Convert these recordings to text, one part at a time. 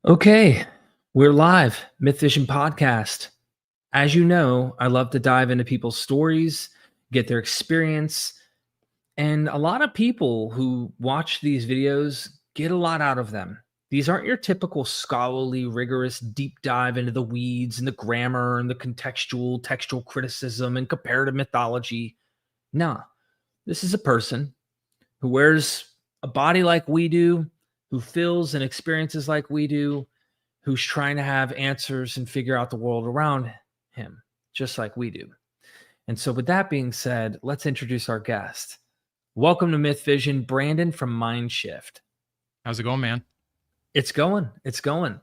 Okay, we're live, Myth Vision Podcast. As you know, I love to dive into people's stories, get their experience, and a lot of people who watch these videos get a lot out of them. These aren't your typical scholarly, rigorous deep dive into the weeds and the grammar and the textual criticism and comparative mythology. No, this is a person who wears a body like we do, who feels and experiences like we do, who's trying to have answers and figure out the world around him, just like we do. And so, with that being said, let's introduce our guest. Welcome to Myth Vision, Brandon from MindShift. How's it going, man? It's going. It's going.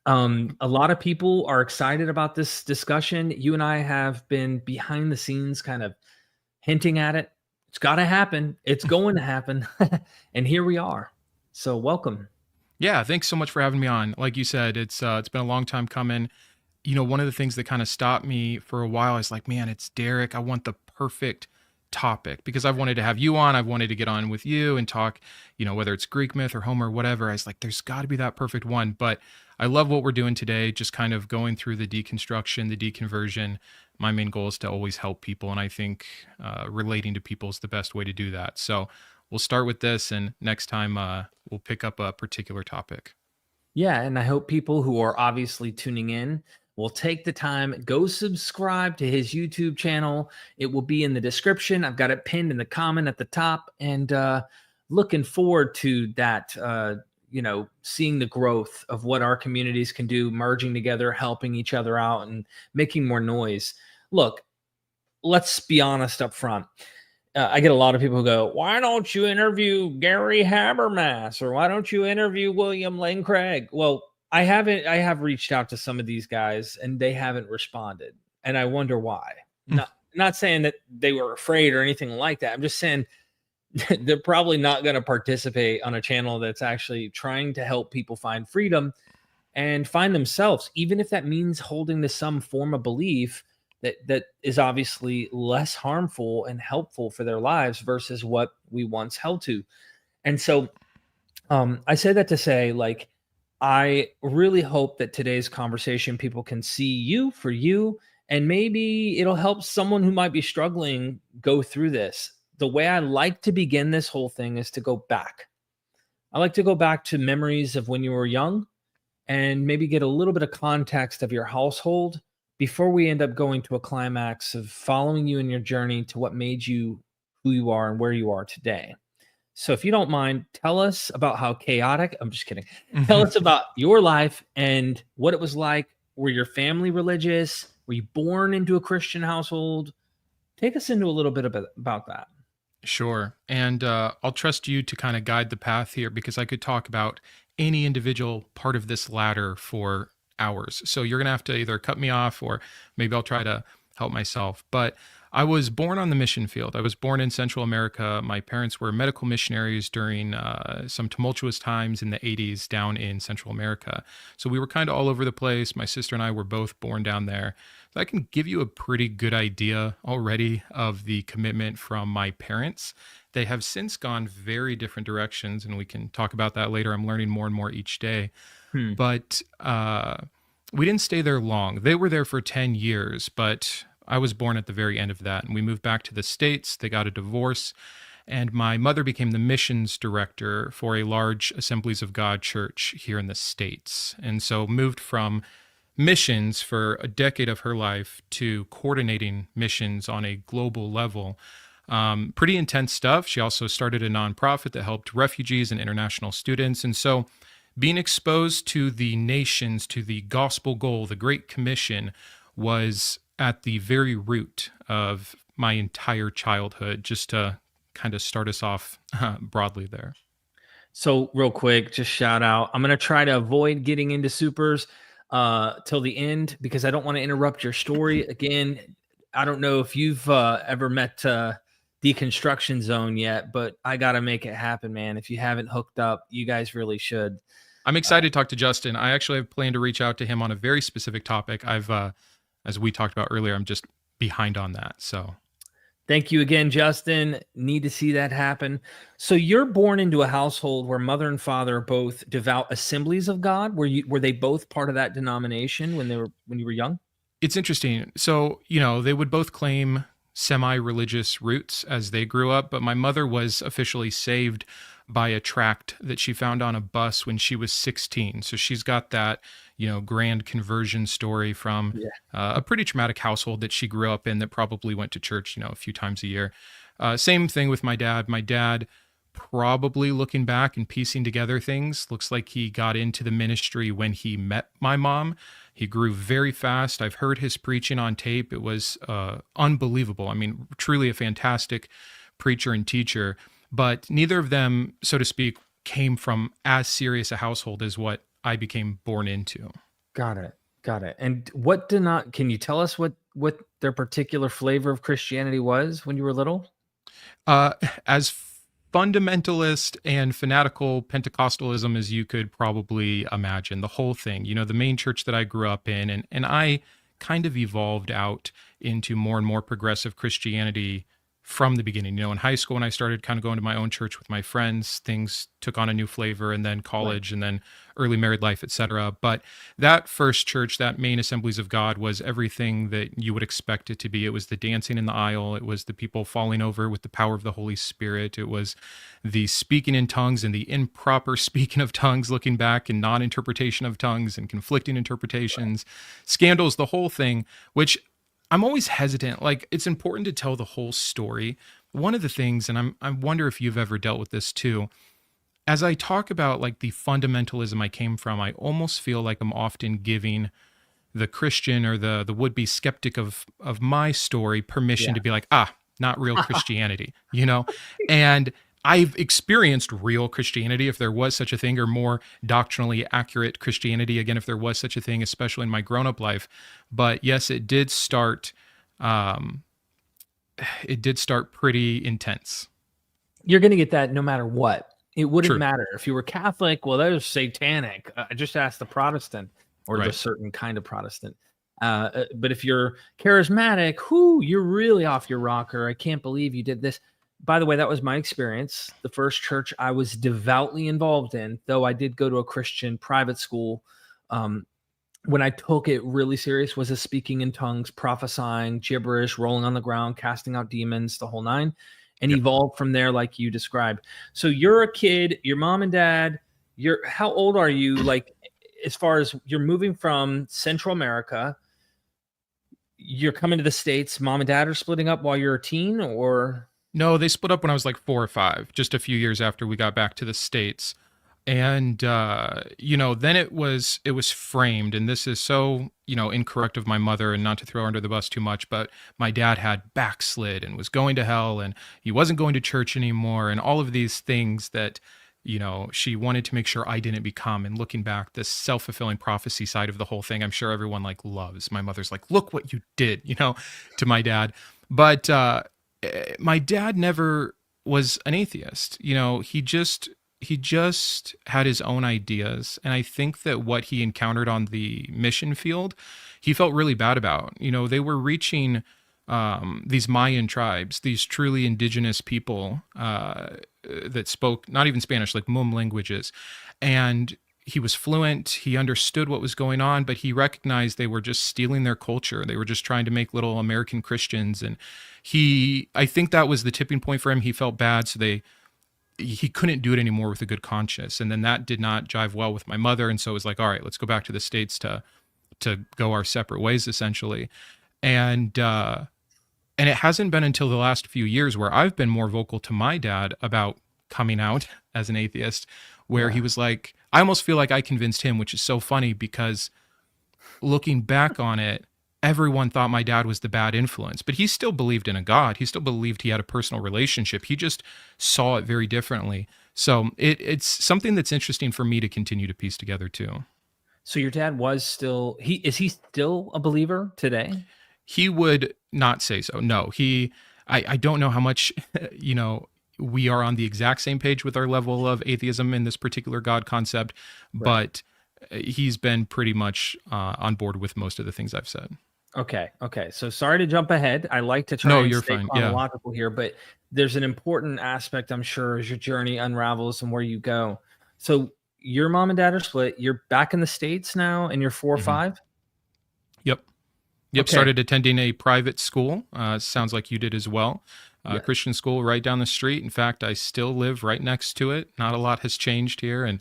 A lot of people are excited about this discussion. You and I have been behind the scenes, kind of hinting at it. It's got to happen. It's going to happen. And here we are. So, welcome. Yeah, thanks so much for having me on. Like you said, it's been a long time coming. One of the things that kind of stopped me for a while is like, man, it's Derek. I want the perfect topic because I've wanted to have you on. I've wanted to get on with you and talk, whether it's Greek myth or Homer, whatever. I was like, there's got to be that perfect one. But I love what we're doing today, just kind of going through the deconstruction, the deconversion. My main goal is to always help people. And I think relating to people is the best way to do that. So we'll start with this, and next time we'll pick up a particular topic. Yeah, and I hope people who are obviously tuning in will take the time, go subscribe to his YouTube channel. It will be in the description. I've got it pinned in the comment at the top, and looking forward to that. Seeing the growth of what our communities can do, merging together, helping each other out, and making more noise. Look, let's be honest up front. I get a lot of people who go, why don't you interview Gary Habermas, or why don't you interview William Lane Craig? Well, I have reached out to some of these guys and they haven't responded. And I wonder why. Not saying that they were afraid or anything like that. I'm just saying they're probably not going to participate on a channel that's actually trying to help people find freedom and find themselves, even if that means holding to some form of belief that is obviously less harmful and helpful for their lives versus what we once held to. And so I say that to say, like, I really hope that today's conversation, people can see you for you, and maybe it'll help someone who might be struggling go through this. The way I like to begin this whole thing is to go back. I like to go back to memories of when you were young and maybe get a little bit of context of your household before we end up going to a climax of following you in your journey to what made you who you are and where you are today. So if you don't mind, tell us about how chaotic, I'm just kidding. Tell us about your life and what it was like. Were your family religious? Were you born into a Christian household? Take us into a little bit about that. Sure. And I'll trust you to kind of guide the path here because I could talk about any individual part of this ladder for hours. So you're going to have to either cut me off or maybe I'll try to help myself. But I was born on the mission field. I was born in Central America. My parents were medical missionaries during some tumultuous times in the 80s down in Central America. So we were kind of all over the place. My sister and I were both born down there. So I can give you a pretty good idea already of the commitment from my parents. They have since gone very different directions, and we can talk about that later. I'm learning more and more each day. But we didn't stay there long. They were there for 10 years, but I was born at the very end of that. And we moved back to the States. They got a divorce. And my mother became the missions director for a large Assemblies of God church here in the States. And so moved from missions for a decade of her life to coordinating missions on a global level. Pretty intense stuff. She also started a nonprofit that helped refugees and international students. And so being exposed to the nations, to the gospel goal, the Great Commission, was at the very root of my entire childhood, just to kind of start us off broadly there. So real quick, just shout out. I'm going to try to avoid getting into supers till the end because I don't want to interrupt your story. Again, I don't know if you've ever met Deconstruction Zone yet, but I got to make it happen, man. If you haven't hooked up, you guys really should. I'm excited to talk to Justin. I actually have planned to reach out to him on a very specific topic. As we talked about earlier, I'm just behind on that. So Thank you again, Justin. Need to see that happen. So you're born into a household where mother and father are both devout assemblies of God. Were they both part of that denomination when you were young? It's interesting. So, they would both claim semi-religious roots as they grew up, but my mother was officially saved by a tract that she found on a bus when she was 16. So she's got that, grand conversion story from Yeah. a pretty traumatic household that she grew up in that probably went to church, a few times a year. Same thing with my dad. My dad, probably looking back and piecing together things, looks like he got into the ministry when he met my mom. He grew very fast. I've heard his preaching on tape. It was unbelievable. I mean, truly a fantastic preacher and teacher. But neither of them, so to speak, came from as serious a household as what I became born into. Got it. Got it. And can you tell us what their particular flavor of Christianity was when you were little? As fundamentalist and fanatical Pentecostalism as you could probably imagine, the whole thing. The main church that I grew up in, and I kind of evolved out into more and more progressive Christianity from the beginning. In high school, when I started kind of going to my own church with my friends, things took on a new flavor, and then Right. college, and then early married life, etc. But that first church, that main Assemblies of God, was everything that you would expect it to be. It was the dancing in the aisle. It was the people falling over with the power of the Holy Spirit. It was the speaking in tongues and the improper speaking of tongues, looking back, and non-interpretation of tongues and conflicting interpretations, scandals, the whole thing, which I'm always hesitant. Like, it's important to tell the whole story. One of the things, and I wonder if you've ever dealt with this too, as I talk about like the fundamentalism I came from, I almost feel like I'm often giving the Christian or the would-be skeptic of my story permission Yeah. to be like, not real Christianity. And I've experienced real Christianity, if there was such a thing, or more doctrinally accurate Christianity, again, if there was such a thing, especially in my grown-up life. But yes, um, it did start pretty intense. You're gonna get that no matter what. It wouldn't True. matter. If you were Catholic, well, that was satanic. Just ask the Protestant or the Right. certain kind of Protestant. But if you're charismatic, whoo, you're really off your rocker. I can't believe you did this. By the way, that was my experience. The first church I was devoutly involved in, though I did go to a Christian private school. Um, when I took it really serious, was a speaking in tongues, prophesying, gibberish, rolling on the ground, casting out demons, the whole nine, and Yeah. evolved from there, like you described. So you're a kid, your mom and dad, how old are you? Like, as far as you're moving from Central America, you're coming to the States, mom and dad are splitting up while you're a teen, or No, they split up when I was like 4 or 5, just a few years after we got back to the States. And then it was framed, and this is so, incorrect of my mother, and not to throw her under the bus too much, but my dad had backslid and was going to hell, and he wasn't going to church anymore, and all of these things that she wanted to make sure I didn't become. And looking back, this self-fulfilling prophecy side of the whole thing, I'm sure everyone like loves. My mother's like, look what you did, to my dad. But my dad never was an atheist. He just had his own ideas, and I think that what he encountered on the mission field, he felt really bad about. They were reaching these Mayan tribes, these truly indigenous people that spoke not even Spanish, like Mum languages, and he was fluent. He understood what was going on, but he recognized they were just stealing their culture. They were just trying to make little American Christians, and I think that was the tipping point for him. He felt bad, so he couldn't do it anymore with a good conscience. And then that did not jive well with my mother. And so it was like, all right, let's go back to the States to go our separate ways, essentially. And it hasn't been until the last few years where I've been more vocal to my dad about coming out as an atheist, where yeah. he was like, I almost feel like I convinced him, which is so funny because looking back on it, everyone thought my dad was the bad influence, but he still believed in a God. He still believed he had a personal relationship. He just saw it very differently. So it's something that's interesting for me to continue to piece together too. So your dad was still is he still a believer today? He would not say so. No, I don't know how much, we are on the exact same page with our level of atheism in this particular God concept, Right. but he's been pretty much on board with most of the things I've said. Okay. Okay. So sorry to jump ahead. I like to try No, and you're stay fine. Yeah. chronological here, but there's an important aspect, I'm sure, as your journey unravels and where you go. So your mom and dad are split. You're back in the States now and you're 4 or 5. Yep. Yep, Okay. started attending a private school. Sounds like you did as well. Yeah. Christian school right down the street. In fact, I still live right next to it. Not a lot has changed here, and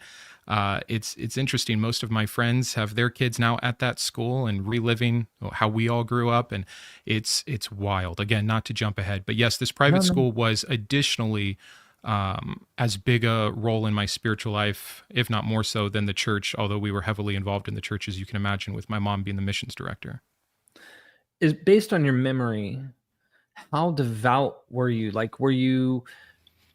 it's interesting. Most of my friends have their kids now at that school and reliving how we all grew up, and it's wild. Again, not to jump ahead, but yes, this No, private no. school was additionally as big a role in my spiritual life, if not more so, than the church. Although we were heavily involved in the church, as you can imagine, with my mom being the missions director. Is based on your memory, how devout were you? Like, were you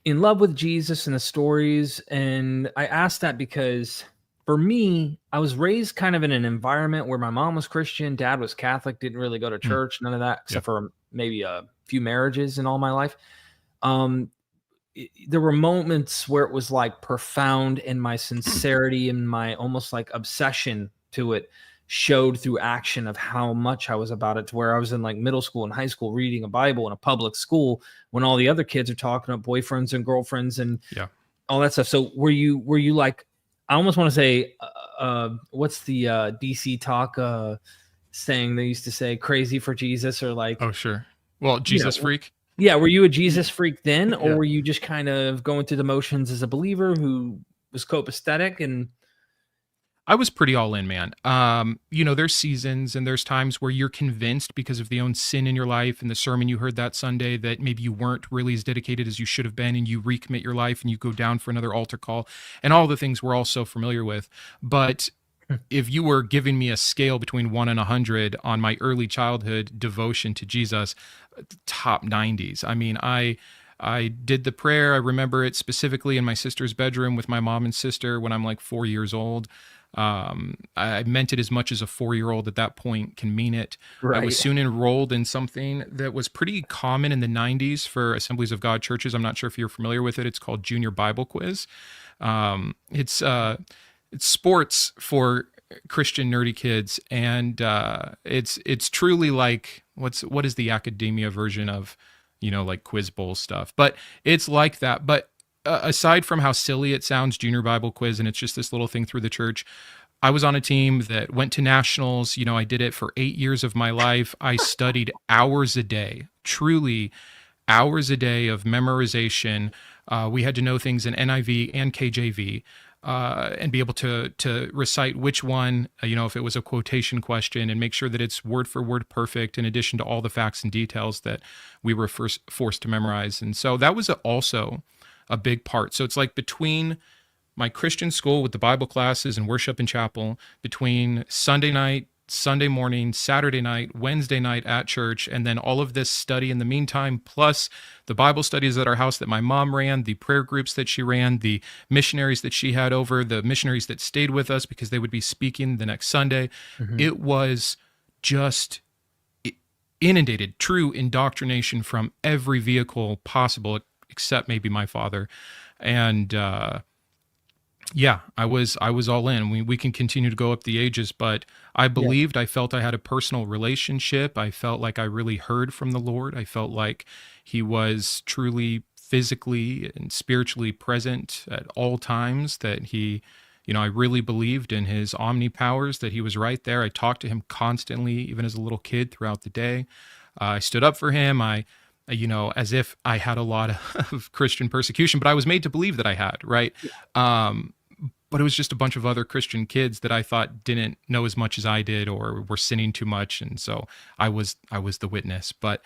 in love with Jesus and the stories? And I asked that because for me, I was raised kind of in an environment where my mom was Christian, dad was Catholic, didn't really go to Hmm. church, none of that, Yeah. except for maybe a few marriages in all my life. Um, there were moments where it was like profound, and my sincerity and my almost like obsession to it showed through action of how much I was about it, to where I was in like middle school and high school reading a Bible in a public school when all the other kids are talking about boyfriends and girlfriends and Yeah. all that stuff. So were you like, I almost want to say, what's the DC talk saying they used to say, crazy for Jesus, or like, Oh, sure. Well, you Jesus know, freak. yeah, were you a Jesus freak then, or Yeah. were you just kind of going through the motions as a believer who was copacetic? And I was pretty all in, man. There's seasons and there's times where you're convinced because of the own sin in your life and the sermon you heard that Sunday that maybe you weren't really as dedicated as you should have been, and you recommit your life and you go down for another altar call and all the things we're all so familiar with. But if you were giving me a scale between 1 and 100 on my early childhood devotion to Jesus, top 90s. I mean, I did the prayer. I remember it specifically in my sister's bedroom with my mom and sister when I'm like 4 years old. I meant it as much as a 4-year-old at that point can mean it. I was right, soon enrolled in something that was pretty common in the 90s for Assemblies of God churches. I'm not sure if you're familiar with it. It's called Junior Bible Quiz. It's sports for Christian nerdy kids, and it's truly like what is the academia version of like quiz bowl stuff, but it's like that. But aside from how silly it sounds, Junior Bible Quiz, and it's just this little thing through the church. I was on a team that went to nationals. I did it for 8 years of my life. I studied hours a day, truly hours a day of memorization. We had to know things in NIV and KJV. And be able to recite which one, if it was a quotation question, and make sure that it's word for word perfect, in addition to all the facts and details that we were first forced to memorize. And so that was also a big part. So it's like between my Christian school with the Bible classes and worship in chapel, between Sunday night, Sunday morning, Saturday night, Wednesday night at church, and then all of this study in the meantime, plus the Bible studies at our house that my mom ran, the prayer groups that she ran, the missionaries that she had over, the missionaries that stayed with us because they would be speaking the next Sunday. hmm It was just inundated, true indoctrination from every vehicle possible, except maybe my father. And yeah, I was all in. We can continue to go up the ages, but I yeah, believed, I felt I had a personal relationship. I felt like I really heard from the Lord. I felt like he was truly physically and spiritually present at all times, that I really believed in his omnipowers, that he was right there. I talked to him constantly, even as a little kid throughout the day. I stood up for him. As if I had a lot of Christian persecution, but I was made to believe that I had, right? But it was just a bunch of other Christian kids that I thought didn't know as much as I did, or were sinning too much, and so I was the witness. But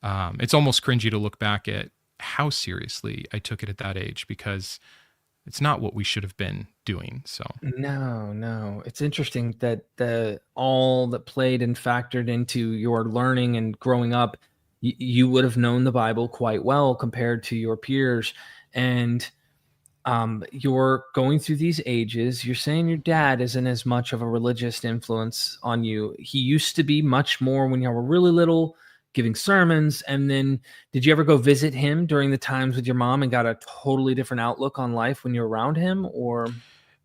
it's almost cringy to look back at how seriously I took it at that age, because it's not what we should have been doing. So no, no. It's interesting that the all that played and factored into your learning and growing up, you would have known the Bible quite well compared to your peers, and you're going through these ages. You're saying your dad isn't as much of a religious influence on you. He used to be much more when you were really little, giving sermons. And then did you ever go visit him during the times with your mom and got a totally different outlook on life when you're around him? Or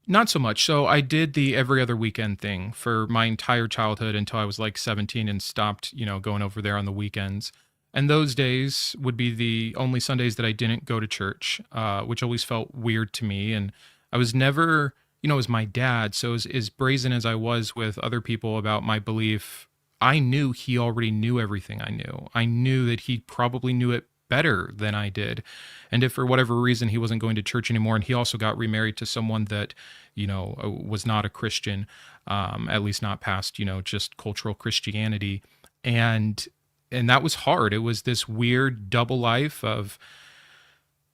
Not so much. So I did the every other weekend thing for my entire childhood until I was like 17 and stopped, going over there on the weekends. And those days would be the only Sundays that I didn't go to church, which always felt weird to me. And I was never, it was my dad. So as brazen as I was with other people about my belief, I knew he already knew everything I knew. I knew that he probably knew it better than I did. And if for whatever reason he wasn't going to church anymore, and he also got remarried to someone that, was not a Christian, at least not past, just cultural Christianity. And that was hard. It was this weird double life of,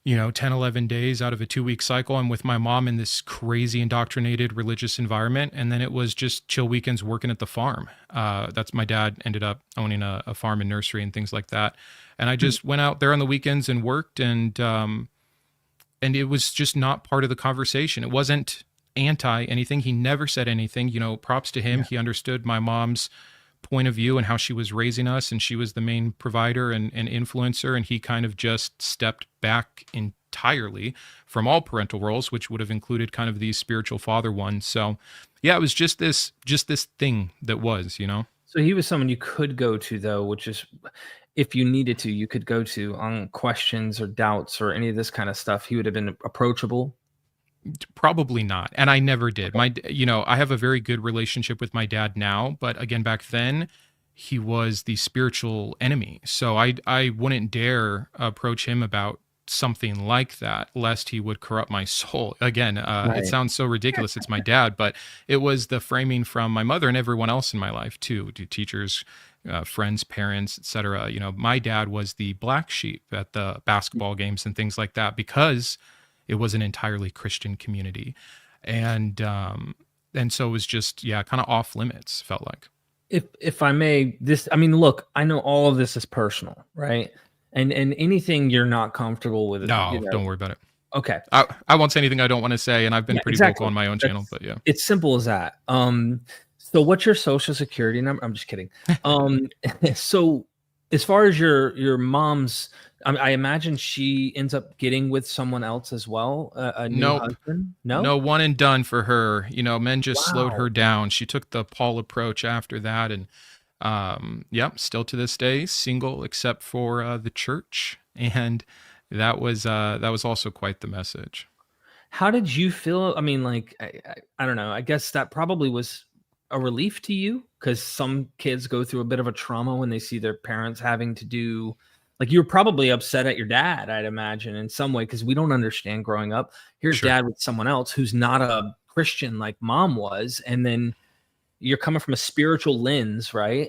10, 11 days out of a 2-week cycle. I'm with my mom in this crazy indoctrinated religious environment. And then it was just chill weekends working at the farm. That's my dad ended up owning a farm and nursery and things like that. And I just went out there on the weekends and worked, and it was just not part of the conversation. It wasn't anti anything. He never said anything. Props to him. Yeah. He understood my mom's point of view and how she was raising us, and she was the main provider and influencer, and he kind of just stepped back entirely from all parental roles, which would have included kind of the spiritual father one. So yeah, it was just this thing that was. So he was someone you could go to, though, which is, if you needed to, you could go to on questions or doubts or any of this kind of stuff. He would have been approachable. Probably not. And I never did. Okay. I have a very good relationship with my dad now, but again, back then he was the spiritual enemy. So I wouldn't dare approach him about something like that, lest he would corrupt my soul. Again, Right. it sounds so ridiculous. It's my dad, but it was the framing from my mother and everyone else in my life too, to teachers, friends, parents, etc. My dad was the black sheep at the basketball games and things like that, because it was an entirely Christian community. And so it was just, yeah, kind of off limits, felt like. If I may, look, I know all of this is personal, right? And anything you're not comfortable with, No, don't worry about it. okay. I won't say anything I don't want to say, and I've been Yeah, pretty vocal exactly. on my own channel, but yeah. It's simple as that. So what's your social security number? I'm just kidding. So as far as your mom's, I imagine she ends up getting with someone else as well, a new Nope. husband? No? No, one and done for her. Men just slowed Wow. her down. She took the Paul approach after that, and yep, still to this day single except for the church, and that was also quite the message. How did you feel? I don't know. I guess that probably was a relief to you, because some kids go through a bit of a trauma when they see their parents having to do, like, you're probably upset at your dad, I'd imagine, in some way, because we don't understand growing up. Here's Sure. dad with someone else who's not a Christian like mom was, and then you're coming from a spiritual lens, right?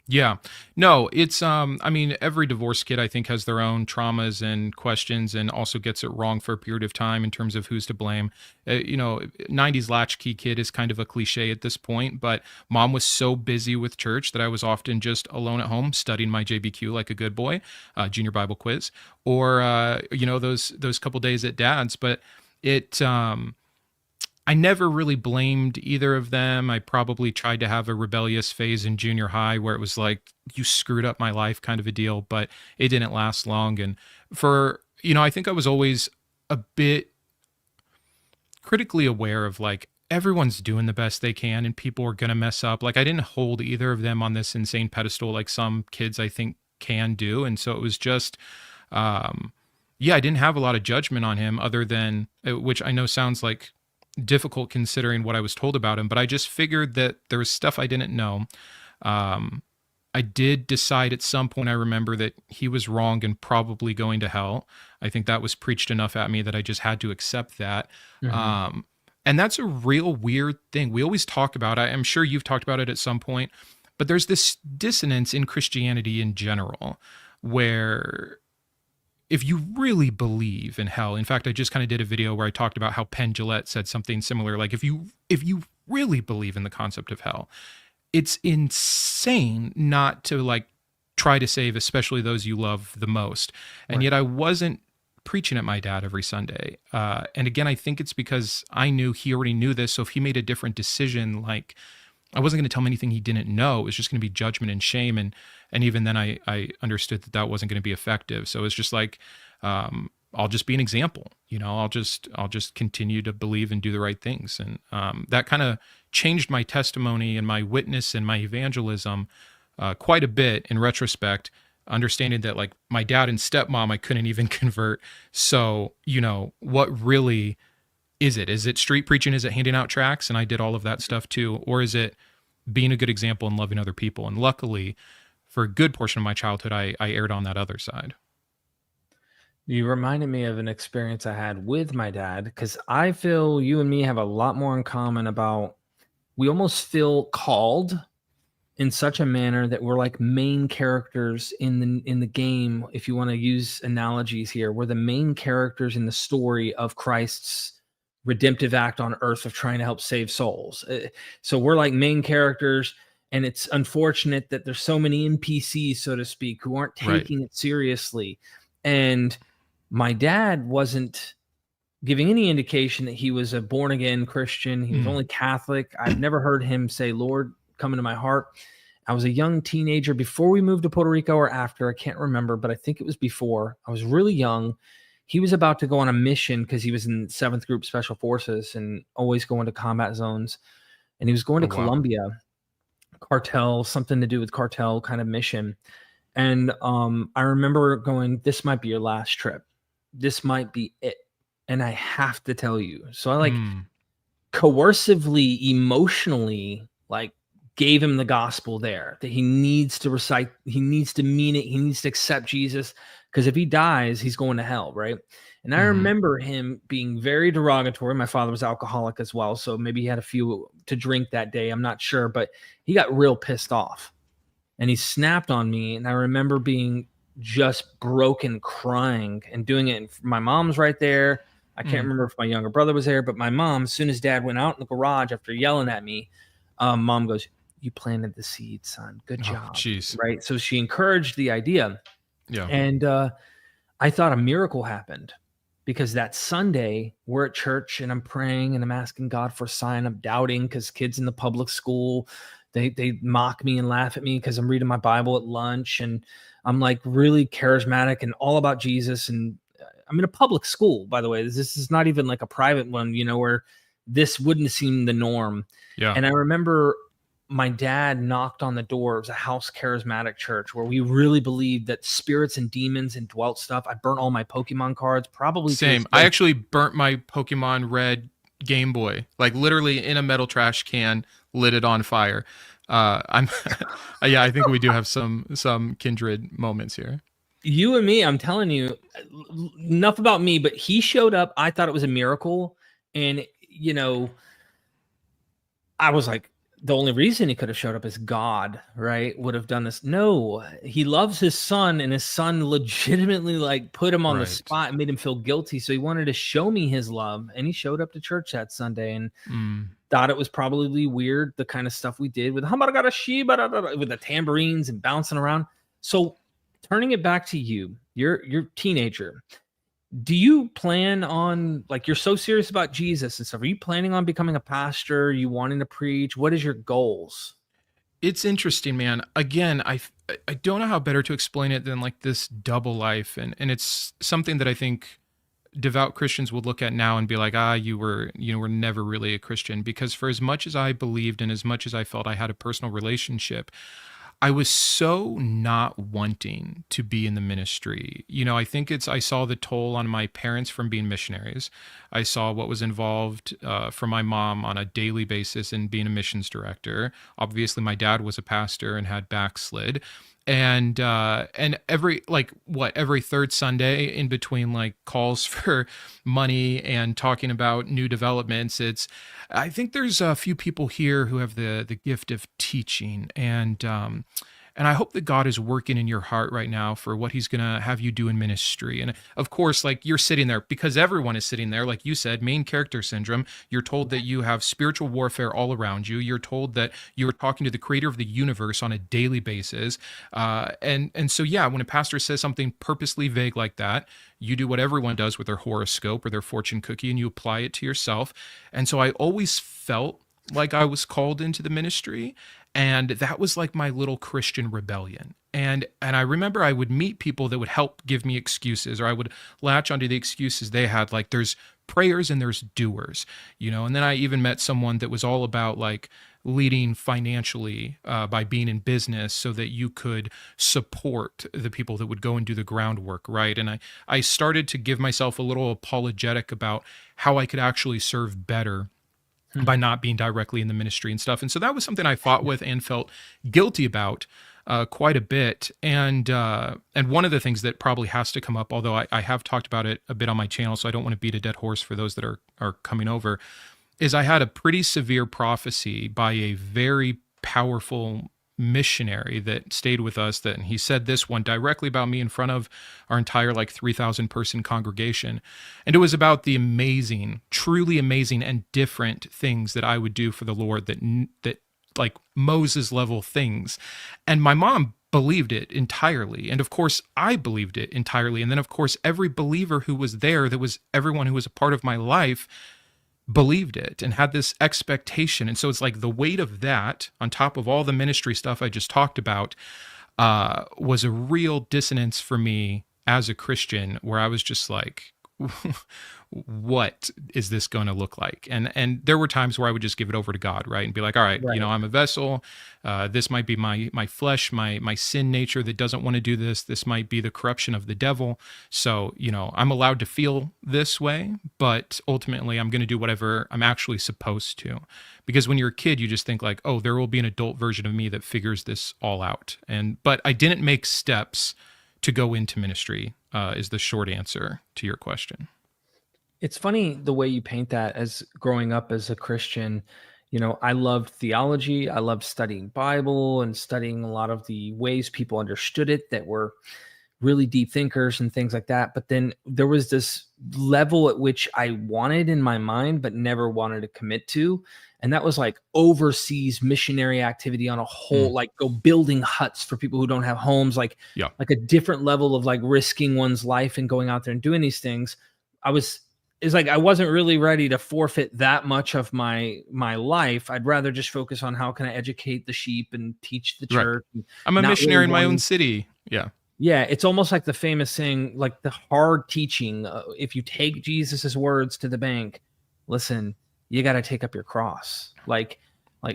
Yeah. No, it's every divorce kid I think has their own traumas and questions, and also gets it wrong for a period of time in terms of who's to blame. 90s latchkey kid is kind of a cliche at this point, but mom was so busy with church that I was often just alone at home studying my JBQ like a good boy, junior Bible quiz, or those couple days at dad's, but it I never really blamed either of them. I probably tried to have a rebellious phase in junior high where it was like, you screwed up my life kind of a deal, but it didn't last long. And I think I was always a bit critically aware of, like, everyone's doing the best they can and people are going to mess up. Like, I didn't hold either of them on this insane pedestal like some kids I think can do. And so it was just, I didn't have a lot of judgment on him, other than, which I know sounds like difficult considering what I was told about him, but I just figured that there was stuff I didn't know. I did decide at some point, I remember, that he was wrong and probably going to hell. I think that was preached enough at me that I just had to accept that. Mhm. And that's a real weird thing. We always talk about it. I'm sure you've talked about it at some point, but there's this dissonance in Christianity in general, where if you really believe in hell, in fact, I just kind of did a video where I talked about how Penn Jillette said something similar. Like, if you really believe in the concept of hell, it's insane not to, like, try to save, especially those you love the most. And Right. yet I wasn't preaching at my dad every Sunday. And again, I think it's because I knew he already knew this. So if he made a different decision, like, I wasn't going to tell him anything he didn't know. It was just going to be judgment and shame. And even then I understood that wasn't going to be effective. So it was just like, I'll just be an example. I'll just continue to believe and do the right things. And that kind of changed my testimony and my witness and my evangelism quite a bit in retrospect, understanding that like my dad and stepmom, I couldn't even convert. So, what really is it? Is it street preaching? Is it handing out tracts? And I did all of that stuff too. Or is it being a good example and loving other people? And luckily, for a good portion of my childhood, I erred on that other side. You reminded me of an experience I had with my dad because I feel you and me have a lot more in common about we almost feel called in such a manner that we're like main characters in the game. If you want to use analogies here, we're the main characters in the story of Christ's redemptive act on earth of trying to help save souls. So we're like main characters, and it's unfortunate that there's so many NPCs, so to speak, who aren't Right. taking it seriously. And my dad wasn't giving any indication that he was a born again Christian. He was only Catholic. I've never heard him say, Lord, come into my heart. I was a young teenager before we moved to Puerto Rico or after. I can't remember, but I think it was before. I was really young. He was about to go on a mission because he was in 7th Group Special Forces and always going to combat zones. And he was going to Oh, wow. Colombia, cartel, something to do with cartel kind of mission. And I remember going, this might be your last trip. This might be it. And I have to tell you. So I like coercively, emotionally, like gave him the gospel there that he needs to recite, he needs to mean it, he needs to accept Jesus, because if he dies, he's going to hell, right? And I remember him being very derogatory. My father was alcoholic as well, so maybe he had a few to drink that day, I'm not sure, but he got real pissed off and he snapped on me. And I remember being just broken, crying and doing it. And my mom's right there. I can't remember if my younger brother was there, but my mom, as soon as dad went out in the garage after yelling at me, mom goes, you planted the seed, son. Good job. Jeez. Right. So she encouraged the idea. Yeah. And I thought a miracle happened because that Sunday we're at church and I'm praying and I'm asking God for a sign. I'm doubting because kids in the public school, they mock me and laugh at me because I'm reading my Bible at lunch. And I'm like really charismatic and all about Jesus. And I'm in a public school, by the way. This is not even like a private one, where this wouldn't seem the norm. Yeah. And I remember my dad knocked on the door. It was a house charismatic church where we really believed that spirits and demons indwelt stuff. I burnt all my Pokemon cards, probably. Same. I actually burnt my Pokemon Red Game Boy, like literally in a metal trash can, lit it on fire. I'm, yeah, I think we do have some kindred moments here. You and me, I'm telling you, enough about me, but he showed up. I thought it was a miracle. And, I was like, the only reason he could have showed up is God, right? Would have done this. No, he loves his son, and his son legitimately like put him on the spot and made him feel guilty. So he wanted to show me his love, and he showed up to church that Sunday and thought it was probably weird, the kind of stuff we did with the tambourines and bouncing around. So turning it back to you, you're a teenager. Do you plan on, like, you're so serious about Jesus and stuff, are you planning on becoming a pastor? Are you wanting to preach? What is your goals? It's interesting, man. Again, I don't know how better to explain it than like this double life, and it's something that I think devout Christians would look at now and be like, you were never really a Christian, because for as much as I believed and as much as I felt I had a personal relationship, I was so not wanting to be in the ministry. I think I saw the toll on my parents from being missionaries. I saw what was involved for my mom on a daily basis in being a missions director. Obviously, my dad was a pastor and had backslid. And every third Sunday in between like calls for money and talking about new developments, I think there's a few people here who have the gift of teaching, and I hope that God is working in your heart right now for what he's going to have you do in ministry. And of course, like, you're sitting there because everyone is sitting there. Like you said, main character syndrome. You're told that you have spiritual warfare all around you. You're told that you're talking to the creator of the universe on a daily basis. And so, yeah, when a pastor says something purposely vague like that, you do what everyone does with their horoscope or their fortune cookie and you apply it to yourself. And so I always felt like I was called into the ministry. And that was like my little Christian rebellion. And I remember I would meet people that would help give me excuses, or I would latch onto the excuses they had, like there's prayers and there's doers, and then I even met someone that was all about like leading financially, by being in business so that you could support the people that would go and do the groundwork, right? And I started to give myself a little apologetic about how I could actually serve better Hmm. by not being directly in the ministry and stuff. And so that was something I fought with and felt guilty about, quite a bit. And one of the things that probably has to come up, although I have talked about it a bit on my channel, so I don't want to beat a dead horse for those that are coming over, is I had a pretty severe prophecy by a very powerful missionary that stayed with us, that and he said this one directly about me in front of our entire like 3,000 person congregation, and it was about the amazing, truly amazing and different things that I would do for the Lord, that like Moses level things. And my mom believed it entirely, and of course I believed it entirely, and then of course every believer who was there, that was everyone who was a part of my life, believed it and had this expectation. And so it's like the weight of that on top of all the ministry stuff I just talked about, was a real dissonance for me as a Christian, where I was just like, what is this going to look like? And there were times where I would just give it over to God, right? And be like, all right, Right. I'm a vessel. This might be my flesh, my sin nature that doesn't want to do this. This might be the corruption of the devil. So, I'm allowed to feel this way, but ultimately I'm going to do whatever I'm actually supposed to. Because when you're a kid, you just think like, oh, there will be an adult version of me that figures this all out. But I didn't make steps to go into ministry, is the short answer to your question. It's funny the way you paint that as growing up as a Christian. I loved theology. I loved studying Bible and studying a lot of the ways people understood it that were really deep thinkers and things like that. But then there was this level at which I wanted in my mind, but never wanted to commit to. And that was like overseas missionary activity on a whole, Mm, like go building huts for people who don't have homes, yeah. like a different level of like risking one's life and going out there and doing these things. I was, it's like I wasn't really ready to forfeit that much of my life. I'd rather just focus on how can I educate the sheep and teach the Right. church, and I'm a not really missionary in my own wanting. city. Yeah. Yeah, it's almost like the famous saying, like the hard teaching. If you take Jesus's words to the bank, listen, you got to take up your cross. Like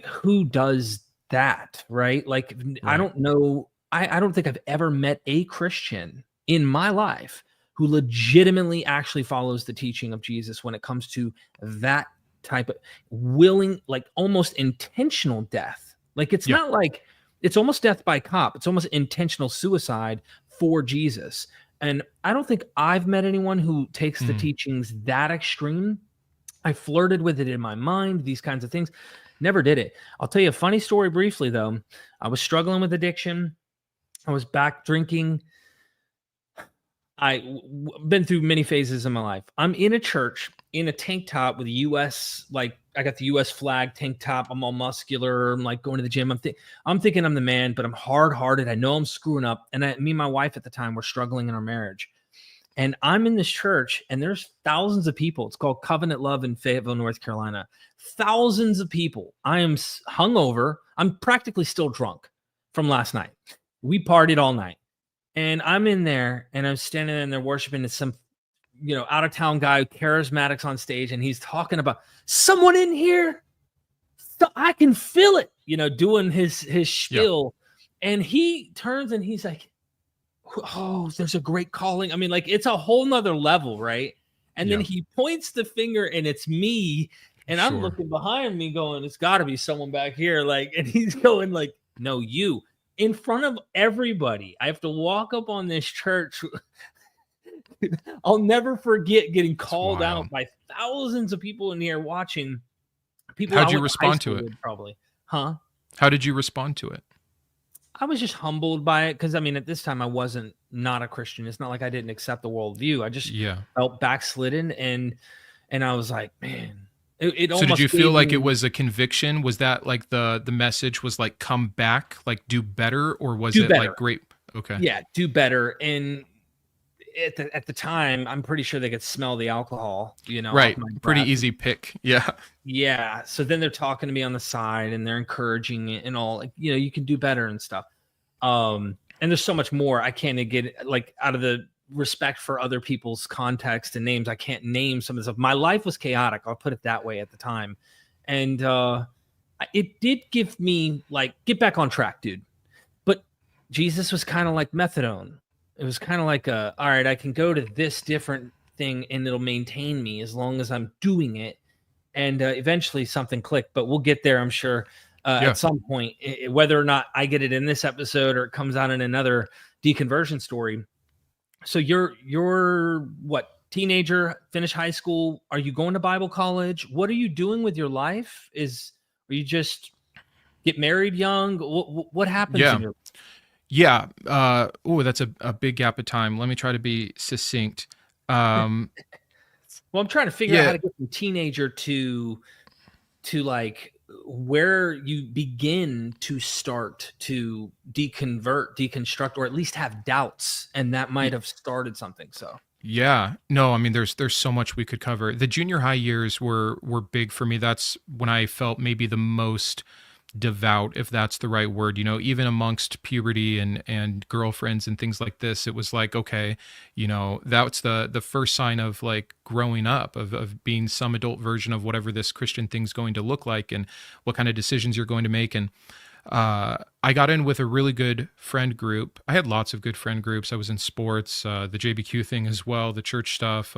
who does that, right? Like I Right. don't know. I don't think I've ever met a Christian in my life who legitimately actually follows the teaching of Jesus when it comes to that type of willing, like almost intentional death. Like it's Yeah. not like it's almost death by cop. It's almost intentional suicide for Jesus. And I don't think I've met anyone who takes the Mm, teachings that extreme. I flirted with it in my mind, these kinds of things. Never did it. I'll tell you a funny story briefly, though. I was struggling with addiction. I was back drinking. Been through many phases in my life. I'm in a church in a tank top with a US, like I got the US flag tank top. I'm all muscular. I'm like going to the gym. I'm thinking I'm the man, but I'm hard hearted. I know I'm screwing up. And me and my wife at the time were struggling in our marriage. And I'm in this church, and there's thousands of people. It's called Covenant Love in Fayetteville, North Carolina. Thousands of people. I am hungover. I'm practically still drunk from last night. We partied all night. And I'm in there and I'm standing there and they're worshiping. It's some, out of town guy, charismatics on stage, and he's talking about someone in here. So I can feel it, doing his yeah. spiel. And he turns and he's like, oh, there's a great calling. I mean, like it's a whole nother level, right? And then Yeah. he points the finger and it's me. And I'm Sure. looking behind me going, it's gotta be someone back here. Like, and he's going like, no, you in front of everybody. I have to walk up on this church. I'll never forget getting It's called wild. out by thousands of people in here watching. People I How'd you went to high respond to school it? with, probably. Huh? How did you respond to it? I was just humbled by it because I mean, at this time, I wasn't not a Christian. It's not like I didn't accept the worldview. I just Yeah. felt backslidden, and I was like, man, it So did you almost feel gave like it me was a conviction? Was that like the message was like come back, like do better, or was do it better. like great? Okay. Yeah, do better. And at the time, I'm pretty sure they could smell the alcohol, off Right. my Pretty breath. easy pick. Yeah. Yeah. So then they're talking to me on the side and they're encouraging it and all, like, you can do better and stuff. Um, And there's so much more. I can't get, like, out of the respect for other people's context and names, I can't name some of the stuff. My life was chaotic, I'll put it that way, at the time. And it did give me, like, get back on track, dude. But Jesus was kind of like methadone. It was kind of like, all right, I can go to this different thing and it'll maintain me as long as I'm doing it. And eventually something clicked, but we'll get there, I'm sure, Yeah. at some point, whether or not I get it in this episode or it comes out in another deconversion story. So you're what, teenager, finish high school? Are you going to Bible college? What are you doing with your life? Are you just get married young? What happens in Yeah. your? Yeah. That's a big gap of time. Let me try to be succinct. Well, I'm trying to figure out how Yeah. to get from teenager to like where you begin to start to deconstruct, or at least have doubts, and that might have started something. So Yeah. No, I mean there's so much we could cover. The junior high years were big for me. That's when I felt maybe the most devout, if that's the right word. Even amongst puberty and girlfriends and things like this, it was like, okay, that's the first sign of like growing up, of being some adult version of whatever this Christian thing's going to look like and what kind of decisions you're going to make. And I got in with a really good friend group. I had lots of good friend groups. I was in sports, the JBQ thing as well, the church stuff.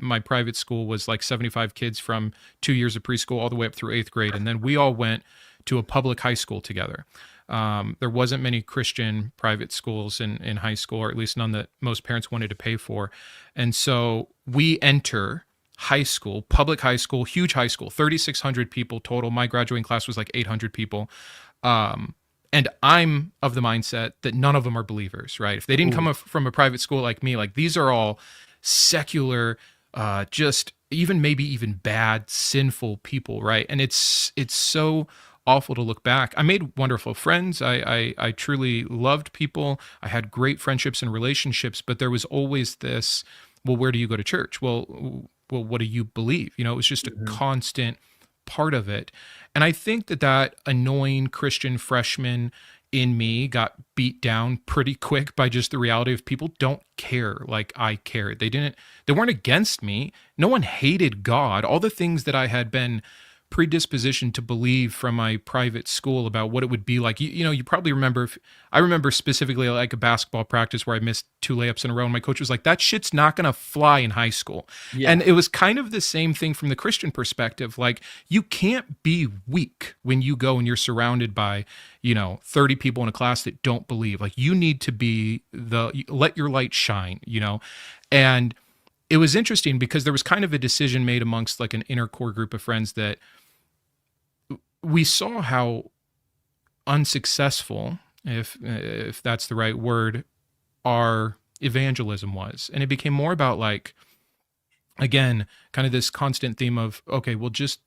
My private school was like 75 kids from 2 years of preschool all the way up through 8th grade. And then we all went to a public high school together. There wasn't many Christian private schools in high school, or at least none that most parents wanted to pay for. And so we enter high school, public high school, huge high school, 3,600 people total. My graduating class was like 800 people. And I'm of the mindset that none of them are believers, right? If they didn't come from a private school like me, like these are all secular, just maybe even bad, sinful people, right? And it's so awful to look back. I made wonderful friends. I truly loved people. I had great friendships and relationships, but there was always this, well, where do you go to church? Well, what do you believe? It was just a constant part of it. And I think that annoying Christian freshman in me got beat down pretty quick by just the reality of people don't care like I cared. They weren't against me. No one hated God. All the things that I had been predispositioned to believe from my private school about what it would be like. You probably remember, I remember specifically like a basketball practice where I missed 2 layups in a row and my coach was like, that shit's not going to fly in high school. Yeah. And it was kind of the same thing from the Christian perspective. Like, you can't be weak when you go and you're surrounded by, 30 people in a class that don't believe. Like, you need to let your light shine, And it was interesting because there was kind of a decision made amongst like an inner core group of friends that we saw how unsuccessful, if that's the right word, our evangelism was. And it became more about like, again, kind of this constant theme of, okay, well, just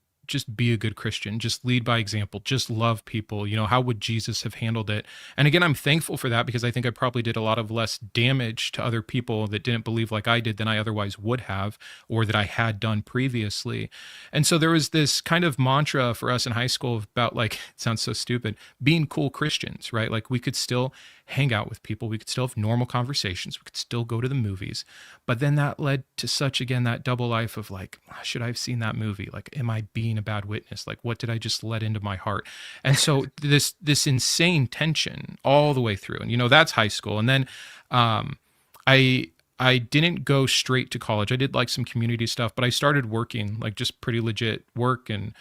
be a good Christian, just lead by example, just love people. How would Jesus have handled it? And again, I'm thankful for that because I think I probably did a lot of less damage to other people that didn't believe like I did than I otherwise would have, or that I had done previously. And so there was this kind of mantra for us in high school about, like, it sounds so stupid, being cool Christians, right? Like, we could still hang out with people. We could still have normal conversations. We could still go to the movies. But then that led to such, again, that double life of like, should I have seen that movie? Like, am I being a bad witness? Like, what did I just let into my heart? And so this insane tension all the way through. And, that's high school. And then I didn't go straight to college. I did like some community stuff, but I started working, like just pretty legit work, and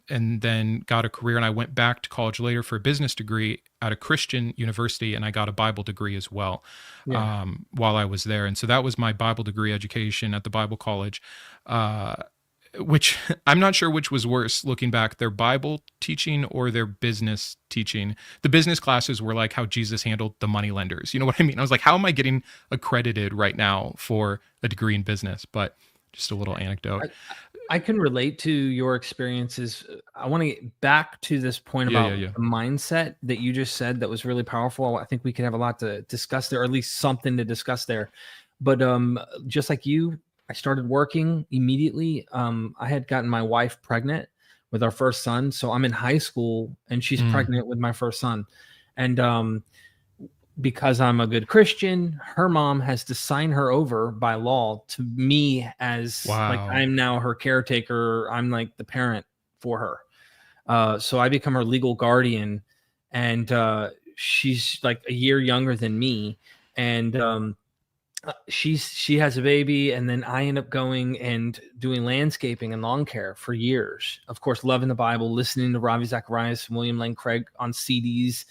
and then got a career. And I went back to college later for a business degree at a Christian university, and I got a Bible degree as well while I was there. And so that was my Bible degree education at the Bible college, which I'm not sure which was worse looking back, their Bible teaching or their business teaching. The business classes were like how Jesus handled the money lenders. You know what I mean? I was like, how am I getting accredited right now for a degree in business? But just a little anecdote. I can relate to your experiences. I want to get back to this point about the mindset that you just said that was really powerful. I think we could have a lot to discuss there, or at least something to discuss there. But just like you, I started working immediately. I had gotten my wife pregnant with our first son. So I'm in high school and she's pregnant with my first son. And because I'm a good Christian, her mom has to sign her over by law to me as like Wow. I'm now her caretaker. I'm like the parent for her. So I become her legal guardian, and she's like a year younger than me. And she has a baby, and then I end up going and doing landscaping and lawn care for years. Of course, loving the Bible, listening to Ravi Zacharias and William Lane Craig on CDs,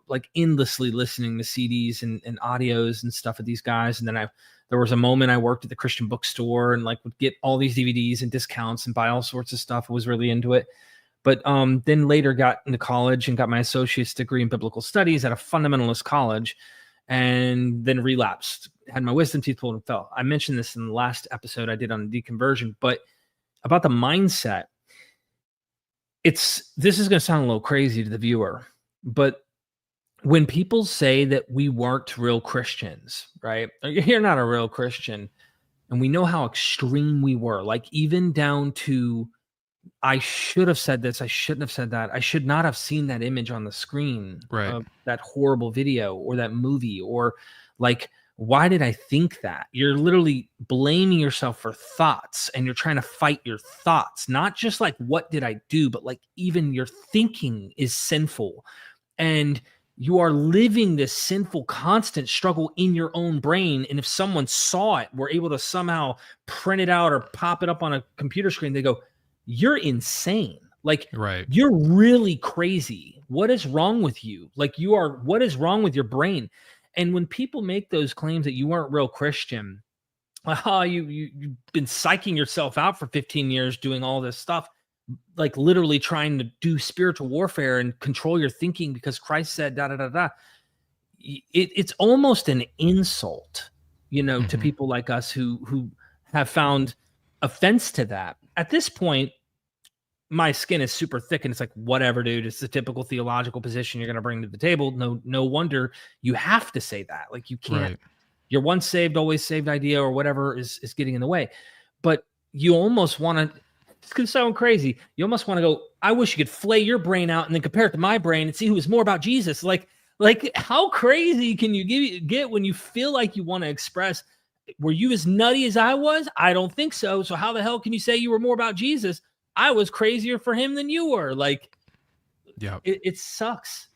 like endlessly listening to CDs and audios and stuff of these guys. And then there was a moment I worked at the Christian bookstore and like would get all these DVDs and discounts and buy all sorts of stuff. I was really into it. But then later got into college and got my associate's degree in biblical studies at a fundamentalist college, and then relapsed, had my wisdom teeth pulled and fell. I mentioned this in the last episode I did on deconversion, but about the mindset, this is going to sound a little crazy to the viewer, but when people say that we weren't real Christians, right? You're not a real Christian. And we know how extreme we were, like even down to, I should have said this, I shouldn't have said that. I should not have seen that image on the screen, Right. that horrible video or that movie, or like, why did I think that? You're literally blaming yourself for thoughts, and you're trying to fight your thoughts, not just like, what did I do? But like, even your thinking is sinful, and you are living this sinful, constant struggle in your own brain. And if someone saw it, were able to somehow print it out or pop it up on a computer screen, they go, you're insane. Like, Right. you're really crazy. What is wrong with you? Like, what is wrong with your brain? And when people make those claims that you weren't real Christian, you've been psyching yourself out for 15 years doing all this stuff, like literally trying to do spiritual warfare and control your thinking because Christ said da da da da. It's almost an insult, to people like us who have found offense to that. At this point, my skin is super thick, and it's like, whatever, dude. It's the typical theological position you're going to bring to the table. No wonder you have to say that. Like, you can't. Right. Your once saved, always saved idea or whatever is getting in the way. But you almost want to. It's going to sound crazy. You almost want to go, I wish you could flay your brain out and then compare it to my brain and see who was more about Jesus. Like how crazy can you get when you feel like you want to express, were you as nutty as I was? I don't think so. So how the hell can you say you were more about Jesus? I was crazier for him than you were. Like, yeah, it sucks.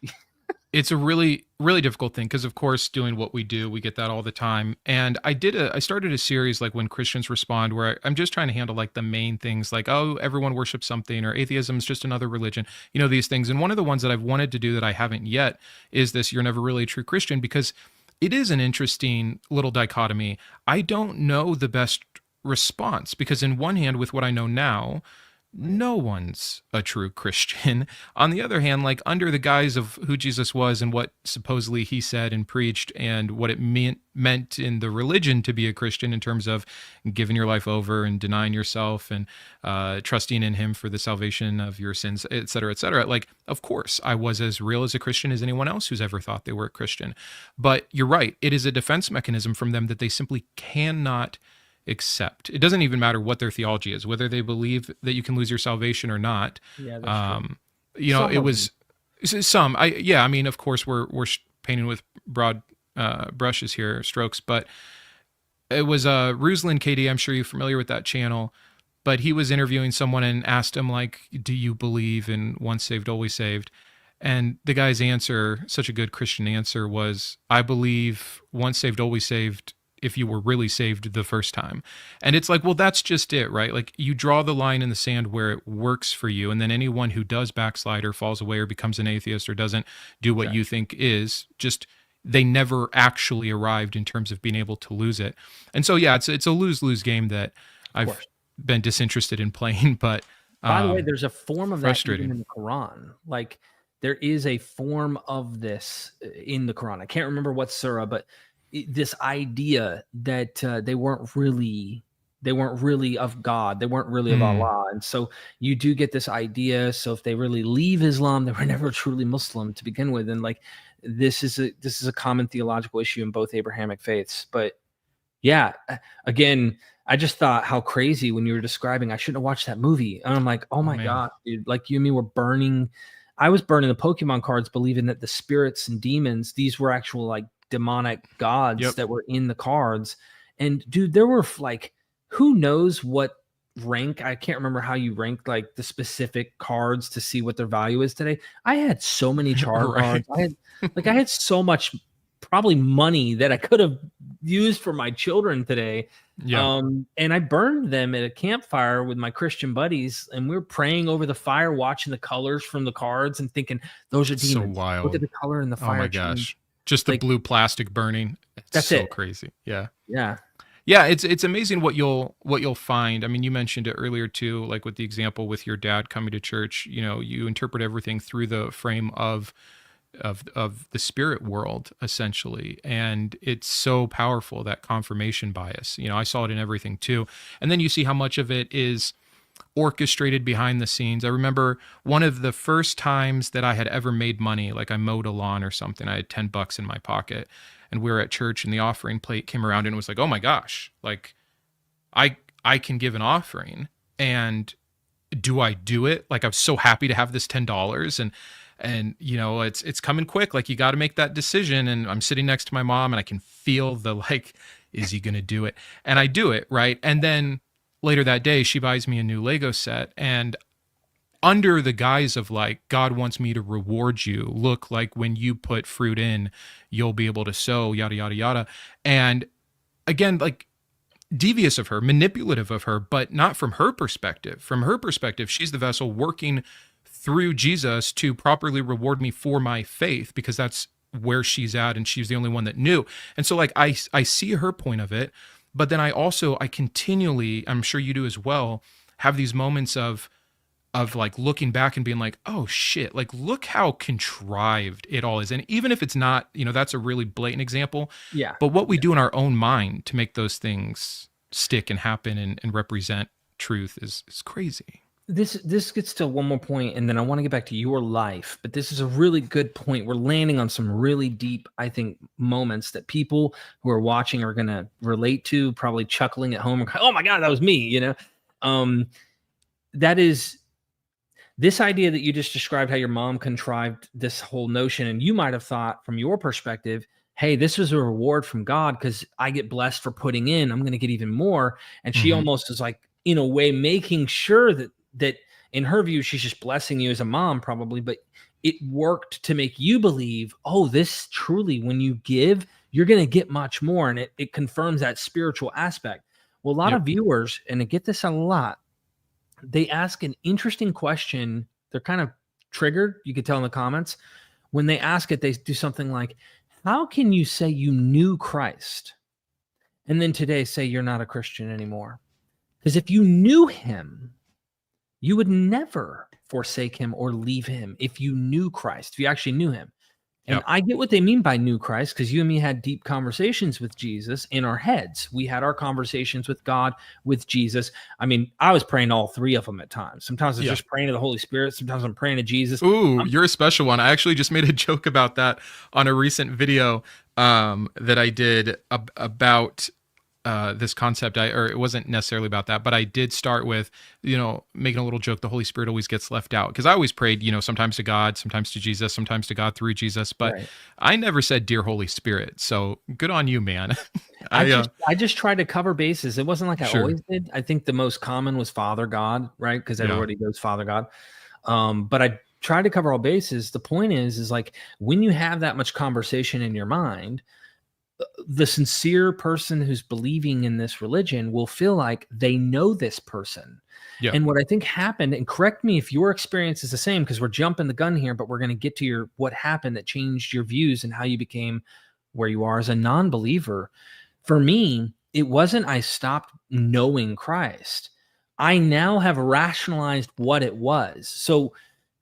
It's a really, really difficult thing because, of course, doing what we do, we get that all the time. And I started a series like When Christians Respond, where I'm just trying to handle like the main things, like, oh, everyone worships something, or atheism is just another religion, these things. And one of the ones that I've wanted to do that I haven't yet is this: you're never really a true Christian, because it is an interesting little dichotomy. I don't know the best response, because in one hand, with what I know now, no one's a true Christian. On the other hand, like, under the guise of who Jesus was and what supposedly he said and preached and what it meant in the religion to be a Christian, in terms of giving your life over and denying yourself and trusting in him for the salvation of your sins, et cetera, et cetera. Like, of course, I was as real as a Christian as anyone else who's ever thought they were a Christian. But you're right. It is a defense mechanism from them that they simply cannot accept. It doesn't even matter what their theology is, whether they believe that you can lose your salvation or not. Yeah, that's true. It was some. I mean, of course, we're painting with broad brushes here, strokes, but it was Ruslan KD. I'm sure you're familiar with that channel, but he was interviewing someone and asked him, like, do you believe in once saved, always saved? And the guy's answer, such a good Christian answer, was, I believe once saved, always saved, if you were really saved the first time. And it's like, well, that's just it, right? Like, you draw the line in the sand where it works for you. And then anyone who does backslide or falls away or becomes an atheist or doesn't do what you think is, just, they never actually arrived in terms of being able to lose it. And so, yeah, it's a lose-lose game that I've been disinterested in playing. But by the way, there's a form of that frustrating. even in the Quran. Like, there is a form of this in the Quran. I can't remember what surah, but this idea that they weren't really of God, they weren't really of Allah, and so you do get this idea. So if they really leave Islam, they were never truly Muslim to begin with, and like, this is a common theological issue in both Abrahamic faiths. But yeah, again, I just thought how crazy when you were describing, I shouldn't have watched that movie, and I'm like, oh my God, dude, like, you and me were burning I was burning the Pokemon cards, believing that the spirits and demons, these were actual like demonic gods Yep. that were in the cards. And dude, there were like, who knows what rank? I can't remember how you rank like the specific cards to see what their value is today. I had so many Right. cards. I had so much probably money that I could have used for my children today. Yeah. And I burned them at a campfire with my Christian buddies, and we were praying over the fire, watching the colors from the cards and thinking, those are It's so demons. Look at wild. the color in the Oh my fire change. gosh. Just the Like, blue plastic burning. It's that's so it. crazy. Yeah. Yeah. Yeah, it's amazing what you'll find. I mean, you mentioned it earlier too, like with the example with your dad coming to church, you interpret everything through the frame of the spirit world essentially, and it's so powerful, that confirmation bias. I saw it in everything too. And then you see how much of it is orchestrated behind the scenes. I remember one of the first times that I had ever made money, like I mowed a lawn or something. I had $10 in my pocket, and we were at church, and the offering plate came around, and it was like, oh my gosh, like I can give an offering, and do I do it? Like, I was so happy to have this $10, and it's coming quick. Like, you got to make that decision. And I'm sitting next to my mom, and I can feel the like, is he going to do it? And I do it, right? And then later that day, she buys me a new Lego set, and under the guise of like, God wants me to reward you. Look, like when you put fruit in, you'll be able to sow, yada, yada, yada. And again, like, devious of her, manipulative of her, but not from her perspective. From her perspective, she's the vessel working through Jesus to properly reward me for my faith, because that's where she's at, and she's the only one that knew. And so like I see her point of it, but then I continually, I'm sure you do as well, have these moments of like looking back and being like, oh shit, like look how contrived it all is. And even if it's not, that's a really blatant example, Yeah. but what we do in our own mind to make those things stick and happen and represent truth is crazy. This gets to one more point, and then I want to get back to your life. But this is a really good point. We're landing on some really deep, I think, moments that people who are watching are going to relate to, probably chuckling at home and oh my God, that was me, that is this idea that you just described, how your mom contrived this whole notion. And you might have thought from your perspective, hey, this was a reward from God because I get blessed for putting in, I'm going to get even more. And she Mhm. almost is like, in a way, making sure that in her view, she's just blessing you as a mom, probably, but it worked to make you believe, oh, this truly, when you give, you're going to get much more. And it confirms that spiritual aspect. Well, a lot Yep. of viewers, and I get this a lot, they ask an interesting question. They're kind of triggered. You could tell in the comments. When they ask it, they do something like, how can you say you knew Christ and then today say you're not a Christian anymore? Because if you knew him, you would never forsake him or leave him if you knew Christ, if you actually knew him. And Yep. I get what they mean by new Christ, because you and me had deep conversations with Jesus in our heads. We had our conversations with God, with Jesus. I mean, I was praying all three of them at times. Sometimes I was Yeah. just praying to the Holy Spirit. Sometimes I'm praying to Jesus. Ooh, you're a special one. I actually just made a joke about that on a recent video that I did about this concept. Or it wasn't necessarily about that, but I did start with, making a little joke. The Holy Spirit always gets left out, because I always prayed, sometimes to God, sometimes to Jesus, sometimes to God through Jesus, but Right. I never said dear Holy Spirit. So good on you, man. I just tried to cover bases. It wasn't like I Sure. always did. I think the most common was Father God, right? Because Yeah. everybody goes Father God. But I tried to cover all bases. The point is like when you have that much conversation in your mind, the sincere person who's believing in this religion will feel like they know this person. Yeah. And what I think happened, and correct me if your experience is the same, because we're jumping the gun here, but we're going to get to what happened that changed your views and how you became where you are as a non-believer. For me, it wasn't I stopped knowing Christ. I now have rationalized what it was. So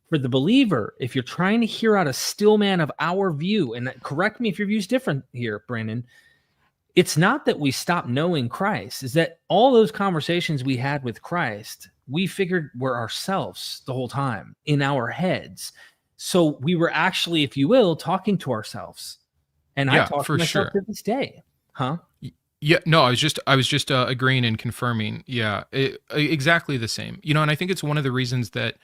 for the believer, if you're trying to hear out a still man of our view, and correct me if your view is different here, Brandon, it's not that we stopped knowing Christ, is that all those conversations we had with Christ, we figured were ourselves the whole time in our heads. So we were actually, if you will, talking to ourselves. And I Yeah, talk to for myself sure. to this day. Huh? Yeah, no, I was just agreeing and confirming. Yeah, exactly the same. And I think it's one of the reasons that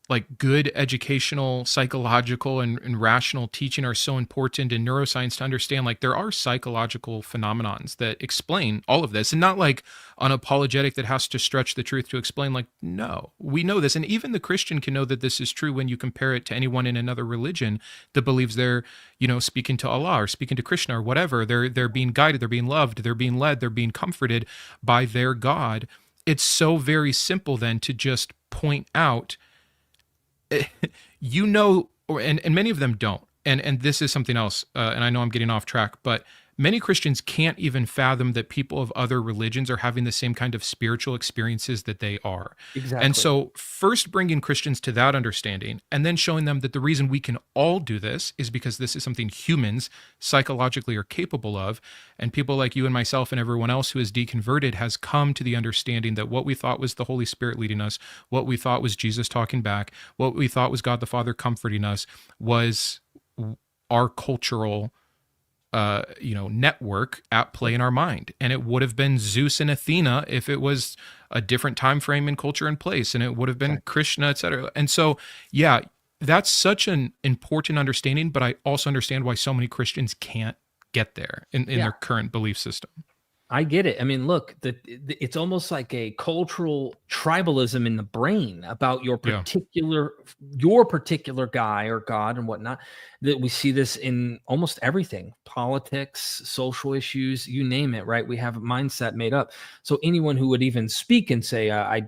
like good educational, psychological, and rational teaching are so important in neuroscience to understand like there are psychological phenomenons that explain all of this, and not like unapologetic that has to stretch the truth to explain like, no, we know this. And even the Christian can know that this is true when you compare it to anyone in another religion that believes they're, speaking to Allah or speaking to Krishna or whatever. They're being guided, they're being loved, they're being led, they're being comforted by their God. It's so very simple then to just point out, and many of them don't. And this is something else. And I know I'm getting off track, but many Christians can't even fathom that people of other religions are having the same kind of spiritual experiences that they are. And Exactly. so, first bringing Christians to that understanding, and then showing them that the reason we can all do this is because this is something humans psychologically are capable of. And people like you and myself and everyone else who is deconverted has come to the understanding that what we thought was the Holy Spirit leading us, what we thought was Jesus talking back, what we thought was God the Father comforting us, was our cultural network at play in our mind. And it would have been Zeus and Athena if it was a different time frame and culture and place, and it would have been Right. Krishna, etc. And so, yeah, that's such an important understanding, but I also understand why so many Christians can't get there in Yeah. their current belief system. I get it. I mean, look, it's almost like a cultural tribalism in the brain about Yeah. your particular guy or God and whatnot. That we see this in almost everything: politics, social issues, you name it. Right? We have a mindset made up. So anyone who would even speak and say, I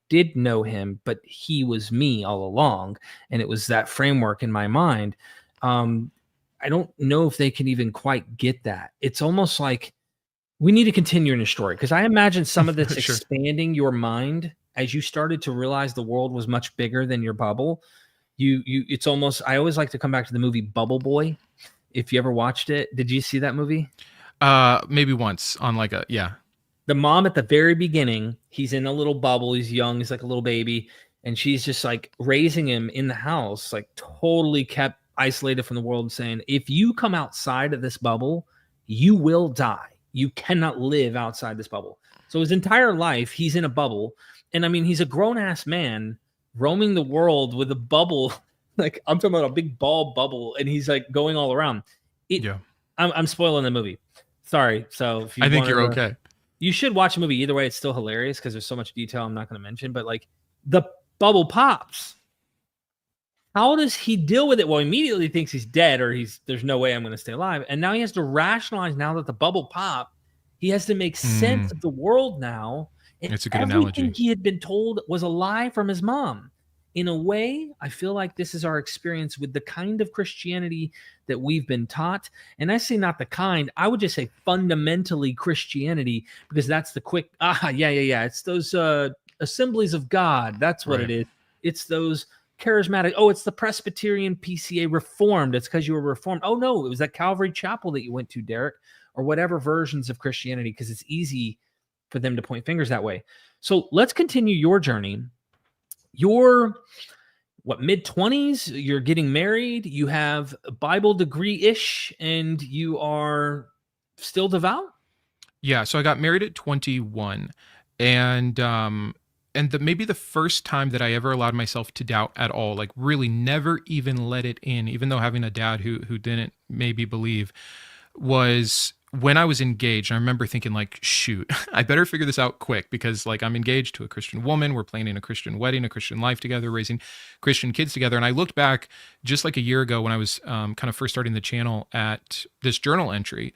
did know him, but he was me all along, and it was that framework in my mind." Um, I don't know if they can even quite get that. It's almost like we need to continue in the story, because I imagine some of this Sure. expanding your mind as you started to realize the world was much bigger than your bubble. It's almost, I always like to come back to the movie Bubble Boy. If you ever watched it, did you see that movie? Maybe once on like a, yeah. The mom at the very beginning, he's in a little bubble, he's young, he's like a little baby, and she's just like raising him in the house, like totally kept isolated from the world, and saying, if you come outside of this bubble, you will die. You cannot live outside this bubble. So his entire life he's in a bubble. And I mean, he's a grown-ass man roaming the world with a bubble. Like, I'm talking about a big ball bubble, and he's like going all around it. Yeah. I'm spoiling the movie, sorry. So if you I think wanted you're to, okay. you should watch the movie. Either way, it's still hilarious because there's so much detail I'm not going to mention. But like, the bubble pops. How does he deal with it? Well, immediately he thinks he's dead, or there's no way I'm going to stay alive. And now he has to rationalize, now that the bubble popped, he has to make sense of the world now. And It's a good everything analogy. he had been told was a lie from his mom. In a way, I feel like this is our experience with the kind of Christianity that we've been taught. And I say not the kind, I would just say fundamentally Christianity, because that's the quick, yeah. It's those assemblies of God. That's what it Right. is. It's those charismatic. Oh, it's the Presbyterian PCA Reformed. It's because you were Reformed. Oh, no, it was that Calvary Chapel that you went to, Derek, or whatever versions of Christianity, because it's easy for them to point fingers that way. So let's continue your journey. You're what, mid 20s? You're getting married. You have a Bible degree ish, and you are still devout. Yeah, so I got married at 21, and maybe the first time that I ever allowed myself to doubt at all, like really never even let it in, even though having a dad who didn't maybe believe, was when I was engaged. I remember thinking like, shoot, I better figure this out quick, because like I'm engaged to a Christian woman, we're planning a Christian wedding, a Christian life together, raising Christian kids together. And I looked back just like a year ago when I was kind of first starting the channel at this journal entry,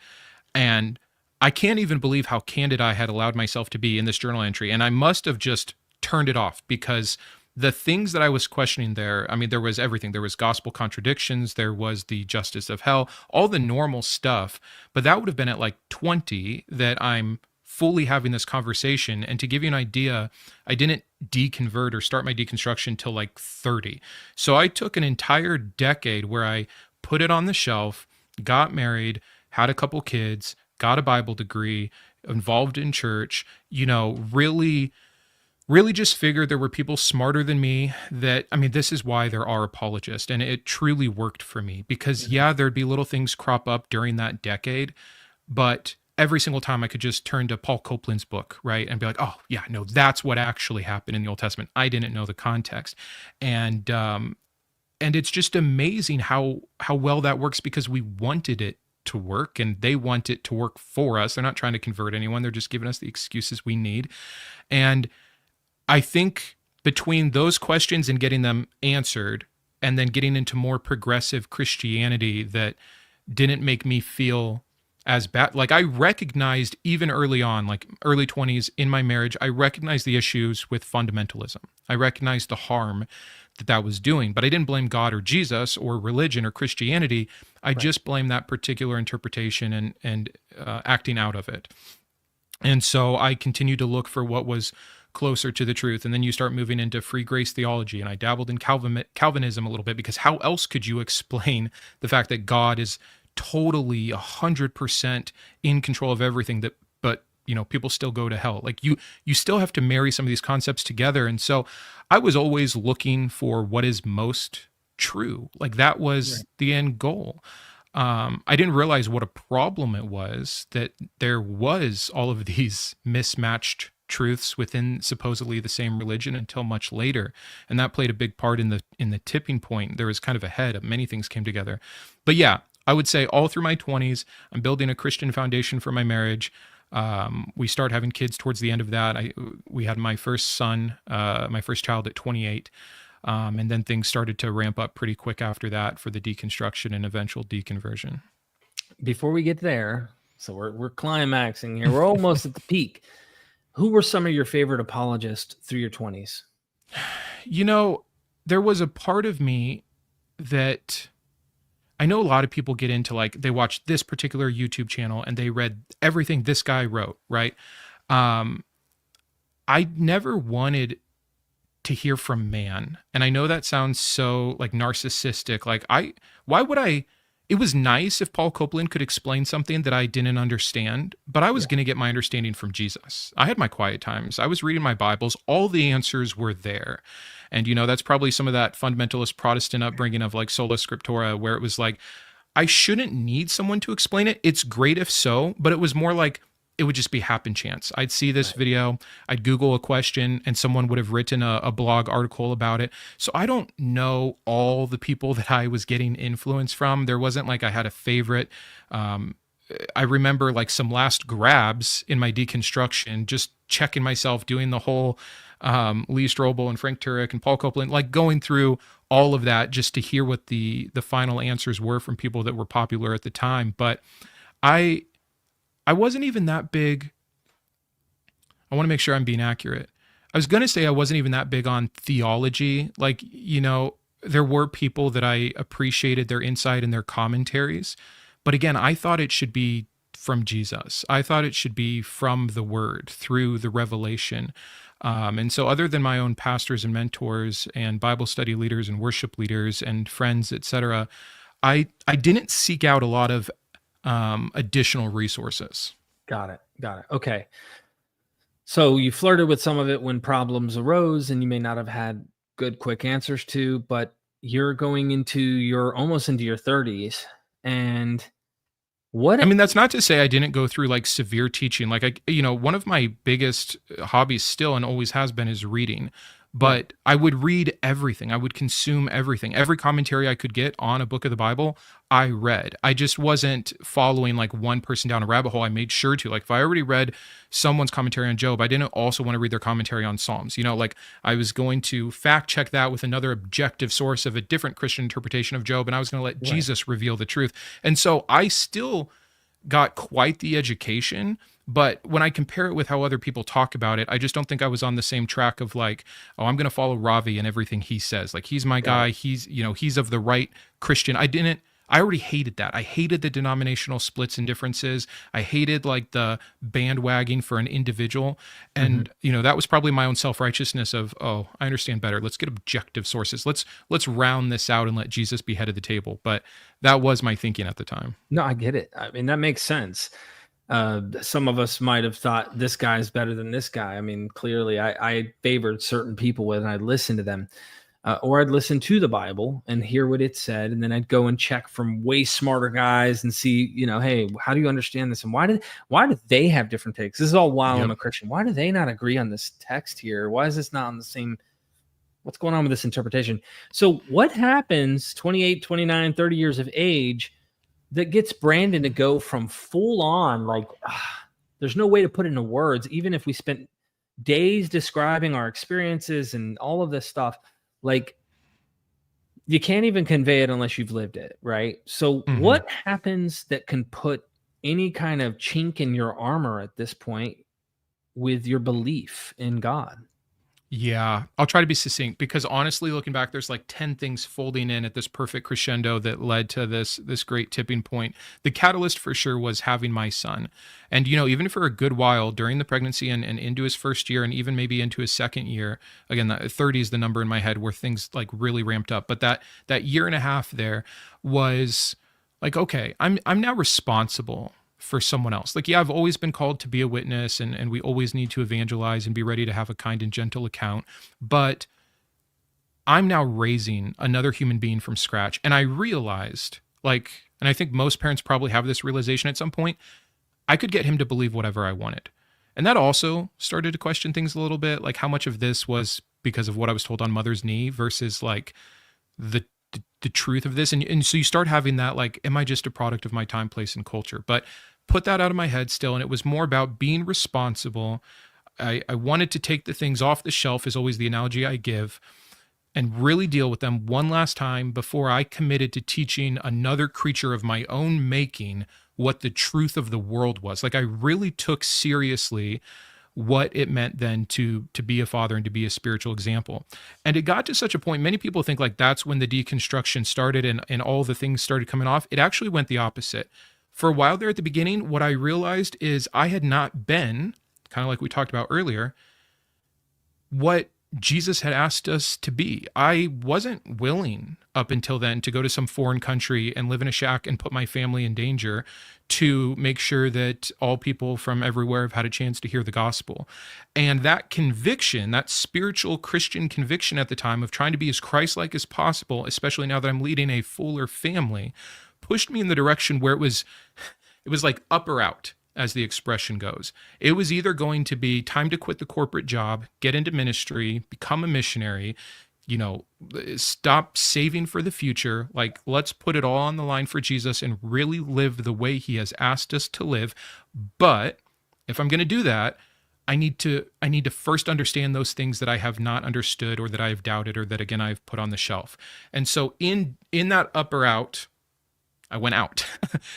and I can't even believe how candid I had allowed myself to be in this journal entry. And I must have just turned it off, because the things that I was questioning there, I mean, there was everything. There was gospel contradictions. There was the justice of hell, all the normal stuff. But that would have been at like 20 that I'm fully having this conversation. And to give you an idea, I didn't deconvert or start my deconstruction till like 30. So I took an entire decade where I put it on the shelf, got married, had a couple kids, got a Bible degree, involved in church, really just figured there were people smarter than me. That, I mean, this is why there are apologists. And it truly worked for me, because Mhm. yeah, there'd be little things crop up during that decade, but every single time I could just turn to Paul Copeland's book, right? And be like, oh, yeah, no, that's what actually happened in the Old Testament. I didn't know the context. And it's just amazing how well that works, because we wanted it to work and they want it to work for us. They're not trying to convert anyone. They're just giving us the excuses we need. And I think between those questions and getting them answered, and then getting into more progressive Christianity that didn't make me feel as bad. Like, I recognized even early on, like early 20s in my marriage, I recognized the issues with fundamentalism. I recognized the harm that was doing, but I didn't blame God or Jesus or religion or Christianity. I just blamed that particular interpretation and acting out of it. And so I continued to look for what was closer to the truth. And then you start moving into free grace theology. And I dabbled in Calvinism a little bit, because how else could you explain the fact that God is totally 100% in control of everything, but people still go to hell? Like, you still have to marry some of these concepts together. And so I was always looking for what is most true. Like, that was the end goal. I didn't realize what a problem it was that there was all of these mismatched truths within supposedly the same religion until much later. And that played a big part in the tipping point. There was kind of a head of many things came together. But yeah, I would say all through my 20s, I'm building a Christian foundation for my marriage. We start having kids towards the end of that. We had my first son, my first child at 28. And then things started to ramp up pretty quick after that for the deconstruction and eventual deconversion. Before we get there, so we're climaxing here. We're almost at the peak. Who were some of your favorite apologists through your 20s? There was a part of me that I know a lot of people get into, like, they watch this particular YouTube channel and they read everything this guy wrote, right? I never wanted to hear from man. And I know that sounds so like narcissistic. Like, why would I? It was nice if Paul Copeland could explain something that I didn't understand, but I was going to get my understanding from Jesus. I had my quiet times. I was reading my Bibles. All the answers were there. And, that's probably some of that fundamentalist Protestant upbringing of like sola scriptura, where it was like, I shouldn't need someone to explain it. It's great if so, but it was more like, it would just be happen chance. I'd see this video, I'd Google a question, and someone would have written a blog article about it. So I don't know all the people that I was getting influence from. There wasn't like I had a favorite. I remember like some last grabs in my deconstruction, just checking myself, doing the whole Lee Strobel and Frank Turek and Paul Copeland, like going through all of that just to hear what the final answers were from people that were popular at the time. But I wasn't even that big. I want to make sure I'm being accurate. I was going to say I wasn't even that big on theology. Like, there were people that I appreciated their insight and their commentaries. But again, I thought it should be from Jesus. I thought it should be from the Word, through the revelation. And so other than my own pastors and mentors and Bible study leaders and worship leaders and friends, etc., I didn't seek out a lot of additional resources. Got it. Okay. So you flirted with some of it when problems arose and you may not have had good, quick answers to, but you're going almost into your 30s. And that's not to say I didn't go through like severe teaching. Like, one of my biggest hobbies still and always has been is reading. But I would read everything. I would consume everything. Every commentary I could get on a book of the Bible, I read. I just wasn't following like one person down a rabbit hole. I made sure to. Like, if I already read someone's commentary on Job, I didn't also want to read their commentary on Psalms. Like, I was going to fact check that with another objective source of a different Christian interpretation of Job, and I was going to let Jesus reveal the truth. And so I still got quite the education. But when I compare it with how other people talk about it, I just don't think I was on the same track of like, oh, I'm going to follow Ravi and everything he says. Like, he's my guy. He's of the right Christian. I already hated that. I hated the denominational splits and differences. I hated like the bandwagging for an individual. And, that was probably my own self-righteousness of, oh, I understand better. Let's get objective sources. Let's round this out and let Jesus be head of the table. But that was my thinking at the time. No, I get it. I mean, that makes sense. Some of us might have thought this guy's better than this guy. I mean, clearly I favored certain people when I listened to them. or I'd listen to the Bible and hear what it said, and then I'd go and check from way smarter guys and see, hey, how do you understand this, and why do they have different takes? This is all while I'm a Christian. Why do they not agree on this text here? Why is this not on the same? What's going on with this interpretation? So what happens 28, 29, 30 years of age that gets Brandon to go from full on, like, there's no way to put it into words, even if we spent days describing our experiences and all of this stuff, like, you can't even convey it unless you've lived it, right? So what happens that can put any kind of chink in your armor at this point with your belief in God? Yeah, I'll try to be succinct because honestly, looking back, there's like 10 things folding in at this perfect crescendo that led to this great tipping point. The catalyst for sure was having my son. And, even for a good while during the pregnancy and into his first year and even maybe into his second year, again, 30 is the number in my head where things like really ramped up. But that year and a half there was like, okay, I'm now responsible for someone else. Like, yeah, I've always been called to be a witness and we always need to evangelize and be ready to have a kind and gentle account. But I'm now raising another human being from scratch. And I realized, and I think most parents probably have this realization at some point, I could get him to believe whatever I wanted. And that also started to question things a little bit, like how much of this was because of what I was told on Mother's Knee versus like the truth of this. And so you start having that, like, am I just a product of my time, place, and culture? But put that out of my head still. And it was more about being responsible. I wanted to take the things off the shelf, is always the analogy I give, and really deal with them one last time before I committed to teaching another creature of my own making what the truth of the world was. Like, I really took seriously what it meant then to be a father and to be a spiritual example. And it got to such a point, many people think like that's when the deconstruction started and all the things started coming off. It actually went the opposite. For a while there at the beginning, what I realized is I had not been, kind of like we talked about earlier, what Jesus had asked us to be. I wasn't willing up until then to go to some foreign country and live in a shack and put my family in danger to make sure that all people from everywhere have had a chance to hear the gospel. And that conviction, that spiritual Christian conviction at the time of trying to be as Christ-like as possible, especially now that I'm leading a fuller family, pushed me in the direction where it was like up or out, as the expression goes. It was either going to be time to quit the corporate job, get into ministry, become a missionary, stop saving for the future. Like, let's put it all on the line for Jesus and really live the way he has asked us to live. But if I'm going to do that, I need to first understand those things that I have not understood or that I have doubted or that, again, I've put on the shelf. And so in that up or out, I went out.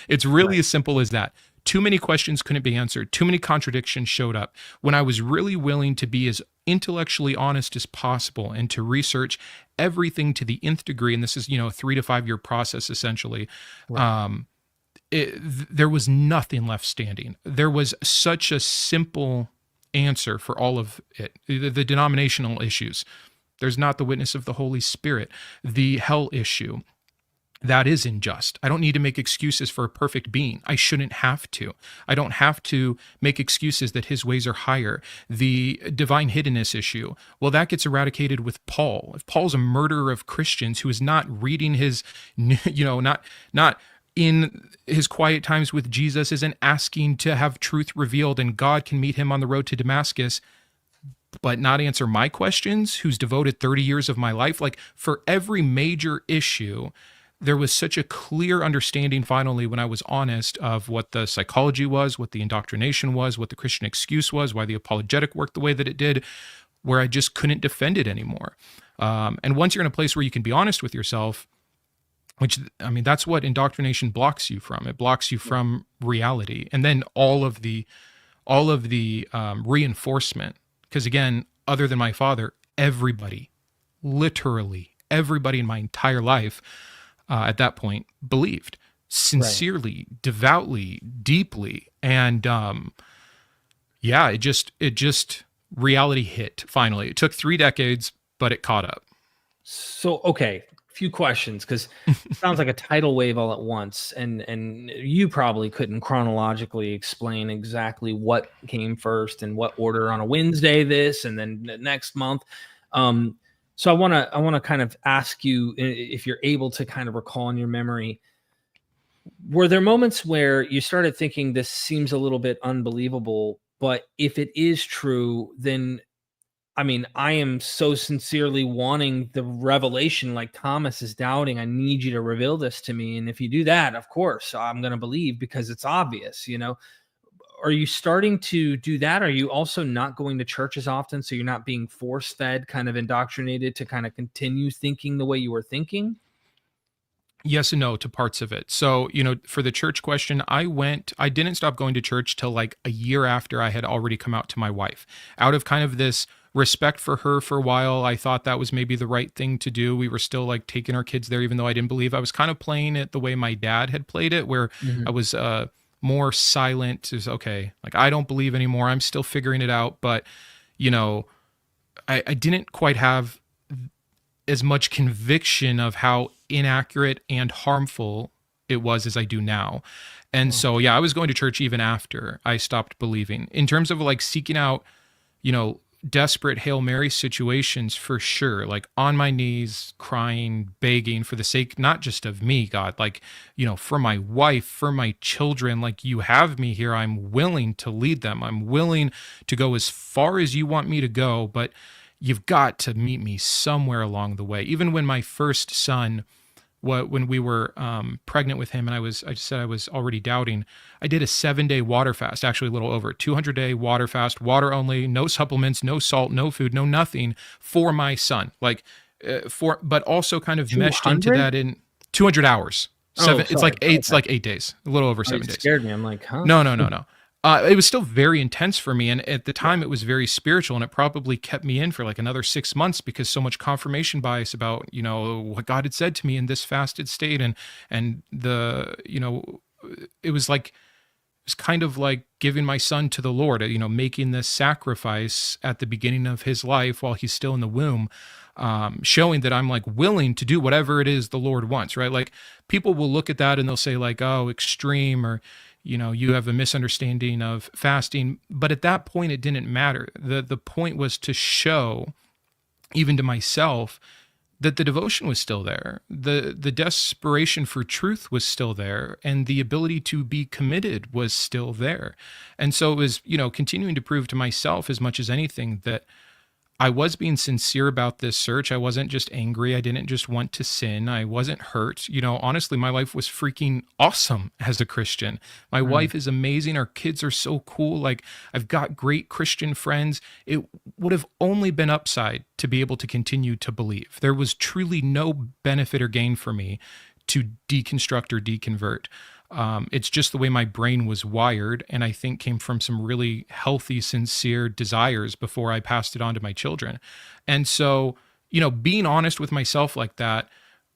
It's really as simple as that. Too many questions couldn't be answered. Too many contradictions showed up. When I was really willing to be as intellectually honest as possible and to research everything to the nth degree, and this is, a 3 to 5 year process essentially, right. There was nothing left standing. There was such a simple answer for all of it. The denominational issues. There's not the witness of the Holy Spirit. The hell issue. That is unjust. I don't need to make excuses for a perfect being. I shouldn't have to. I don't have to make excuses that his ways are higher. The divine hiddenness issue, well, that gets eradicated with Paul. If Paul's a murderer of Christians who is not reading his, not in his quiet times with Jesus, isn't asking to have truth revealed and God can meet him on the road to Damascus, but not answer my questions, who's devoted 30 years of my life, like for every major issue, there was such a clear understanding finally when I was honest of what the psychology was, what the indoctrination was, what the Christian excuse was, why the apologetic worked the way that it did, where I just couldn't defend it anymore. And once you're in a place where you can be honest with yourself, which, I mean, that's what indoctrination blocks you from. It blocks you from reality. And then all of the reinforcement, because again, other than my father, everybody, literally everybody in my entire life, at that point believed sincerely, right, devoutly, deeply. And it just reality hit finally. It took 3 decades, but it caught up. So, okay, a few questions, because it sounds like a tidal wave all at once. And you probably couldn't chronologically explain exactly what came first and what order on a Wednesday this and then next month. So I want to kind of ask you, if you're able to kind of recall in your memory, were there moments where you started thinking this seems a little bit unbelievable, but if it is true, then I mean, I am so sincerely wanting the revelation like Thomas is doubting. I need you to reveal this to me. And if you do that, of course, I'm going to believe because it's obvious, you know. Are you starting to do that? Are you also not going to church as often so you're not being force fed, kind of indoctrinated to kind of continue thinking the way you were thinking? Yes and no to parts of it. So, for the church question, I didn't stop going to church till like a year after I had already come out to my wife. Out of kind of this respect for her for a while, I thought that was maybe the right thing to do. We were still like taking our kids there, even though I didn't believe. I was kind of playing it the way my dad had played it, where I Mhm. was more silent. Is okay, like I don't believe anymore. I'm still figuring it out, but you know, I didn't quite have as much conviction of how inaccurate and harmful it was as I do now. And Oh, so, yeah, I was going to church even after I stopped believing. In terms of like seeking out, you know, desperate Hail Mary situations, for sure, like on my knees, crying, begging for the sake, not just of me, God, like, for my wife, for my children, like you have me here. I'm willing to lead them. I'm willing to go as far as you want me to go, but you've got to meet me somewhere along the way. Even when my first son, when we were pregnant with him, and I just said I was already doubting. I did a 7-day water fast, actually a little over 200-day water fast, water only, no supplements, no salt, no food, no nothing for my son. Like but also kind of meshed into 200? that in 200 hours. Oh, It's sorry. like eight, it's Okay. like 8 days, a little over Oh, you 7 days. scared me. I'm like, huh? No, no, no, no. It was still very intense for me, and at the time, it was very spiritual, and it probably kept me in for like another 6 months because so much confirmation bias about what God had said to me in this fasted state, and it was like it's kind of like giving my son to the Lord, making this sacrifice at the beginning of his life while he's still in the womb, showing that I'm like willing to do whatever it is the Lord wants, right? Like people will look at that and they'll say like, oh, extreme, or you have a misunderstanding of fasting. But at that point, it didn't matter. The point was to show, even to myself, that the devotion was still there, the desperation for truth was still there, and the ability to be committed was still there. And so it was, continuing to prove to myself as much as anything that I was being sincere about this search. I wasn't just angry. I didn't just want to sin. I wasn't hurt. Honestly, my life was freaking awesome as a Christian. My Mm. wife is amazing. Our kids are so cool. Like, I've got great Christian friends. It would have only been upside to be able to continue to believe. There was truly no benefit or gain for me to deconstruct or deconvert. It's just the way my brain was wired, and I think came from some really healthy, sincere desires before I passed it on to my children. And so, being honest with myself like that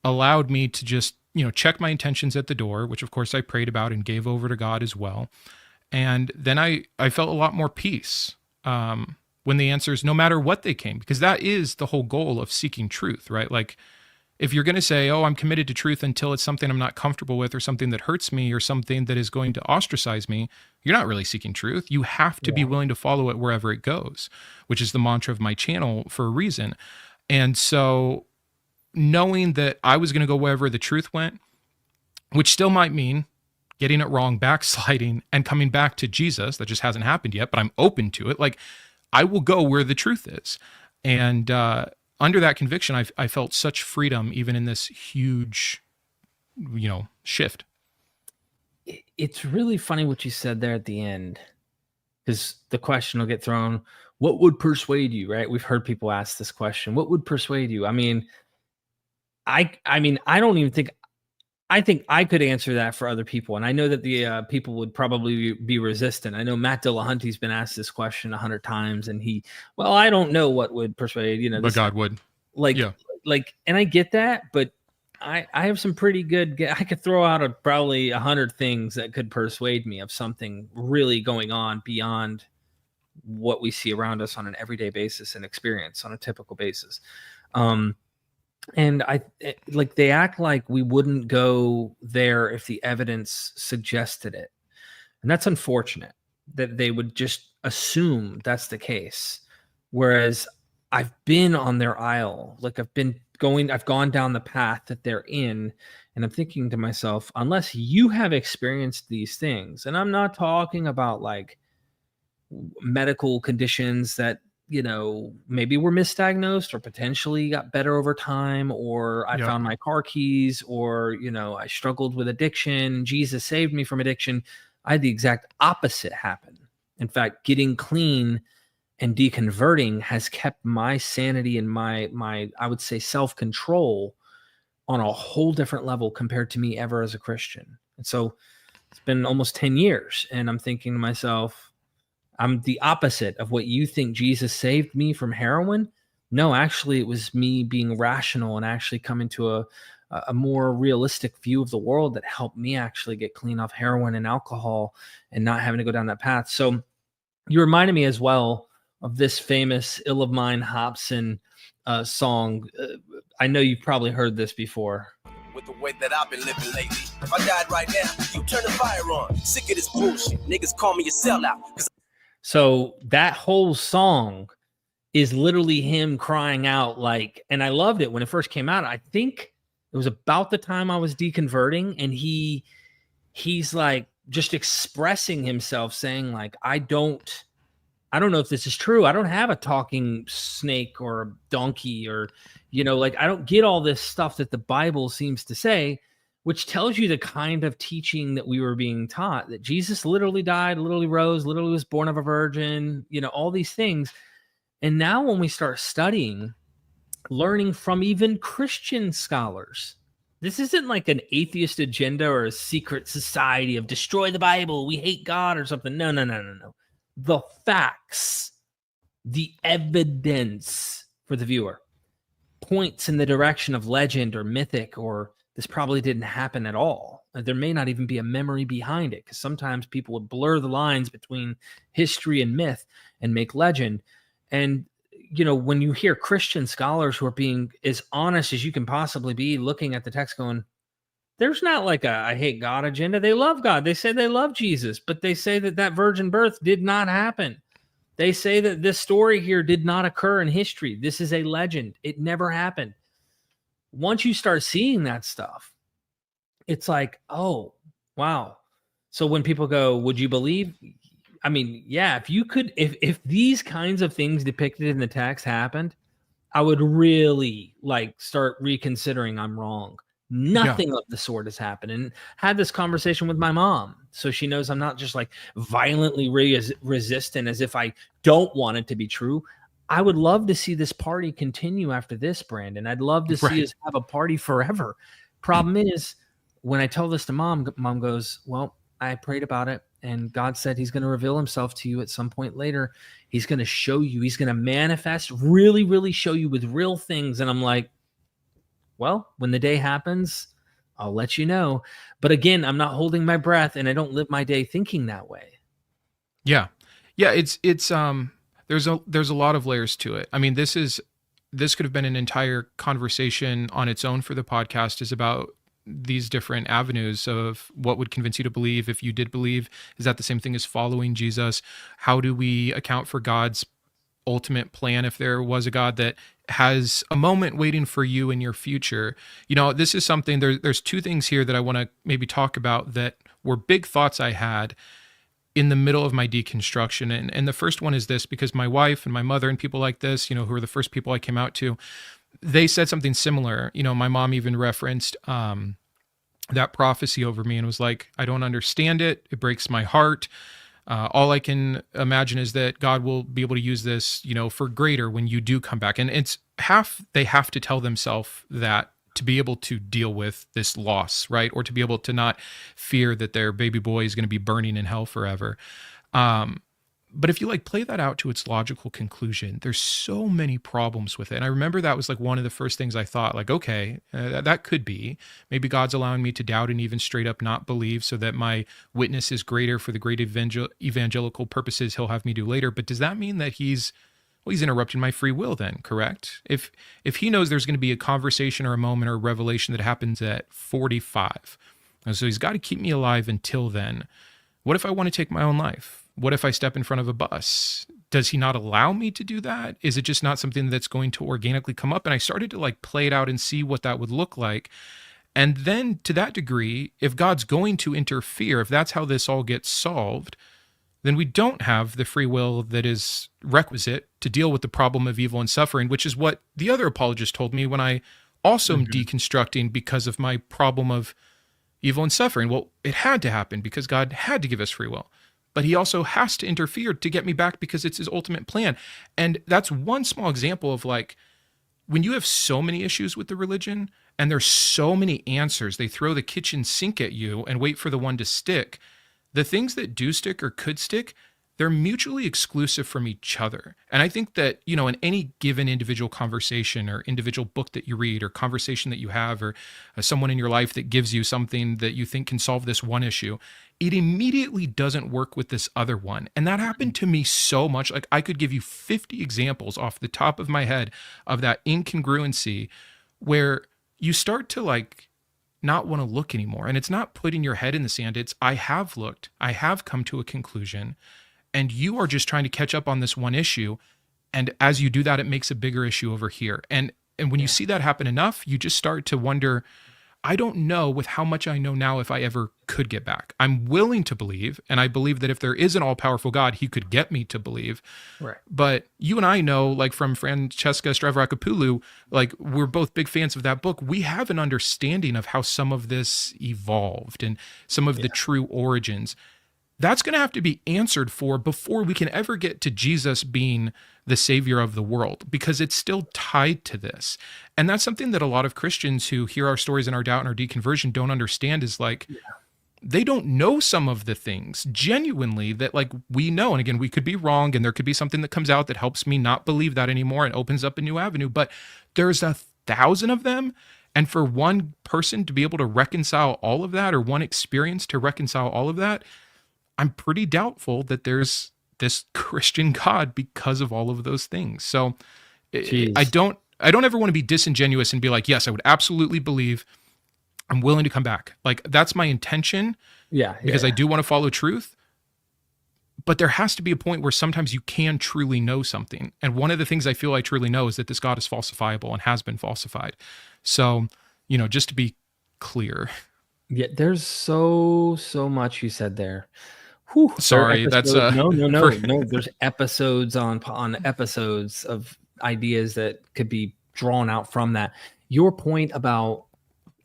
allowed me to just, check my intentions at the door, which of course I prayed about and gave over to God as well. And then I felt a lot more peace when the answers, no matter what they came, because that is the whole goal of seeking truth, right? Like, if you're going to say, oh, I'm committed to truth until it's something I'm not comfortable with, or something that hurts me, or something that is going to ostracize me, you're not really seeking truth. You have to be Yeah. willing to follow it wherever it goes, which is the mantra of my channel for a reason. And so, knowing that I was going to go wherever the truth went, which still might mean getting it wrong, backsliding, and coming back to Jesus, that just hasn't happened yet, but I'm open to it. Like, I will go where the truth is. And under that conviction, I felt such freedom, even in this huge, shift. It's really funny what you said there at the end, because the question will get thrown, what would persuade you, right? We've heard people ask this question, what would persuade you? I mean, I don't even think I think I could answer that for other people, and I know that the people would probably be resistant. I know Matt Dillahunty's been asked this question 100 times, and well, I don't know what would persuade, But this, God would. like, Yeah. and I get that, but I have some pretty good. I could throw out probably 100 things that could persuade me of something really going on beyond what we see around us on an everyday basis and experience on a typical basis. Um, and like they act like we wouldn't go there if the evidence suggested it. And that's unfortunate that they would just assume that's the case. Whereas I've been on their aisle. Like I've gone down the path that they're in. And I'm thinking to myself, unless you have experienced these things, and I'm not talking about like medical conditions that, maybe were misdiagnosed or potentially got better over time, or I Yep. found my car keys, or, I struggled with addiction. Jesus saved me from addiction. I had the exact opposite happen. In fact, getting clean and deconverting has kept my sanity and my I would say self-control on a whole different level compared to me ever as a Christian. And so it's been almost 10 years and I'm thinking to myself, I'm the opposite of what you think Jesus saved me from heroin. No, actually it was me being rational and actually coming to a more realistic view of the world that helped me actually get clean off heroin and alcohol and not having to go down that path. So you reminded me as well of this famous Ill of Mine Hobson song. I know you've probably heard this before. With the way that I've been living lately, if I died right now, you turn the fire on. Sick of this bullshit. Niggas call me a sellout. So that whole song is literally him crying out like, and I loved it when it first came out. I think it was about the time I was deconverting, and he's like just expressing himself saying like, I don't know if this is true. I don't have a talking snake or a donkey or, like I don't get all this stuff that the Bible seems to say, which tells you the kind of teaching that we were being taught, that Jesus literally died, literally rose, literally was born of a virgin, all these things. And now when we start studying, learning from even Christian scholars, this isn't like an atheist agenda or a secret society of destroy the Bible, we hate God or something. No. The facts, the evidence for the viewer points in the direction of legend or mythic, or this probably didn't happen at all. There may not even be a memory behind it, because sometimes people would blur the lines between history and myth and make legend. And, when you hear Christian scholars who are being as honest as you can possibly be, looking at the text going, there's not like a I hate God agenda. They love God. They say they love Jesus, but they say that virgin birth did not happen. They say that this story here did not occur in history. This is a legend. It never happened. Once you start seeing that stuff, it's like, oh, wow. So when people go, would you believe? I mean, yeah, if these kinds of things depicted in the text happened, I would really like start reconsidering I'm wrong. Nothing of the sort has happened. And had this conversation with my mom, so she knows I'm not just like violently resistant as if I don't want it to be true. I would love to see this party continue after this, Brandon. I'd love to see us have a party forever. Problem is, when I tell this to mom goes, well, I prayed about it, and God said he's going to reveal himself to you at some point later. He's going to show you. He's going to manifest, really, really show you with real things. And I'm like, well, when the day happens, I'll let you know. But again, I'm not holding my breath, and I don't live my day thinking that way. Yeah. It's there's a lot of layers to it. I mean, this could have been an entire conversation on its own for the podcast, is about these different avenues of what would convince you to believe. If you did believe, is that the same thing as following Jesus? How do we account for God's ultimate plan, if there was a God that has a moment waiting for you in your future? This is something, there's two things here that I want to maybe talk about that were big thoughts I had in the middle of my deconstruction. And the first one is this, because my wife and my mother and people like this, who are the first people I came out to, they said something similar. My mom even referenced that prophecy over me and was like, I don't understand it. It breaks my heart. All I can imagine is that God will be able to use this, for greater when you do come back. And they have to tell themselves that to be able to deal with this loss, right? Or to be able to not fear that their baby boy is going to be burning in hell forever. But if you play that out to its logical conclusion, there's so many problems with it. And I remember that was one of the first things I thought, okay, that could be. Maybe God's allowing me to doubt and even straight up not believe so that my witness is greater for the great evangelical purposes he'll have me do later. But does that mean that he's interrupting my free will then, correct? If he knows there's going to be a conversation or a moment or a revelation that happens at 45, and so he's got to keep me alive until then, what if I want to take my own life? What if I step in front of a bus? does he not allow me to do that? Is it just not something that's going to organically come up? And I started to like play it out and see what that would look like. And then to that degree, if God's going to interfere, if that's how this all gets solved, then we don't have the free will that is requisite to deal with the problem of evil and suffering, which is what the other apologist told me when I also am deconstructing because of my problem of evil and suffering. Well, it had to happen because God had to give us free will, but he also has to interfere to get me back because it's his ultimate plan. And that's one small example of like, when you have so many issues with the religion and there's so many answers, they throw the kitchen sink at you and wait for the one to stick. The things that do stick or could stick, they're mutually exclusive from each other. And I think that, you know, in any given individual conversation or individual book that you read or conversation that you have or someone in your life that gives you something that you think can solve this one issue, it immediately doesn't work with this other one. And that happened to me so much. Like I could give you 50 examples off the top of my head of that incongruency where you start to like not want to look anymore. And it's not putting your head in the sand. It's, I have looked, I have come to a conclusion, and you are just trying to catch up on this one issue. And as you do that, it makes a bigger issue over here. And when you see that happen enough, you just start to wonder, I don't know with how much I know now if I ever could get back. I'm willing to believe, and I believe that if there is an all-powerful God, he could get me to believe. Right. But you and I know, like from Francesca Stavrakopoulos, like we're both big fans of that book. We have an understanding of how some of this evolved and some of the true origins. That's going to have to be answered for before we can ever get to Jesus being the savior of the world, because it's still tied to this. And that's something that a lot of Christians who hear our stories in our doubt and our deconversion don't understand is like, they don't know some of the things genuinely that like we know. And again, we could be wrong and there could be something that comes out that helps me not believe that anymore and opens up a new avenue, but there's 1,000 of them. And for one person to be able to reconcile all of that, or one experience to reconcile all of that, I'm pretty doubtful that there's this Christian God because of all of those things. So I don't ever want to be disingenuous and be like, yes, I would absolutely believe, I'm willing to come back. Like that's my intention. Because I do want to follow truth. But there has to be a point where sometimes you can truly know something. And one of the things I feel I truly know is that this God is falsifiable and has been falsified. So, you know, just to be clear. Yeah, there's so much you said there. Whew, sorry, that's no. There's episodes on episodes of ideas that could be drawn out from that. Your point about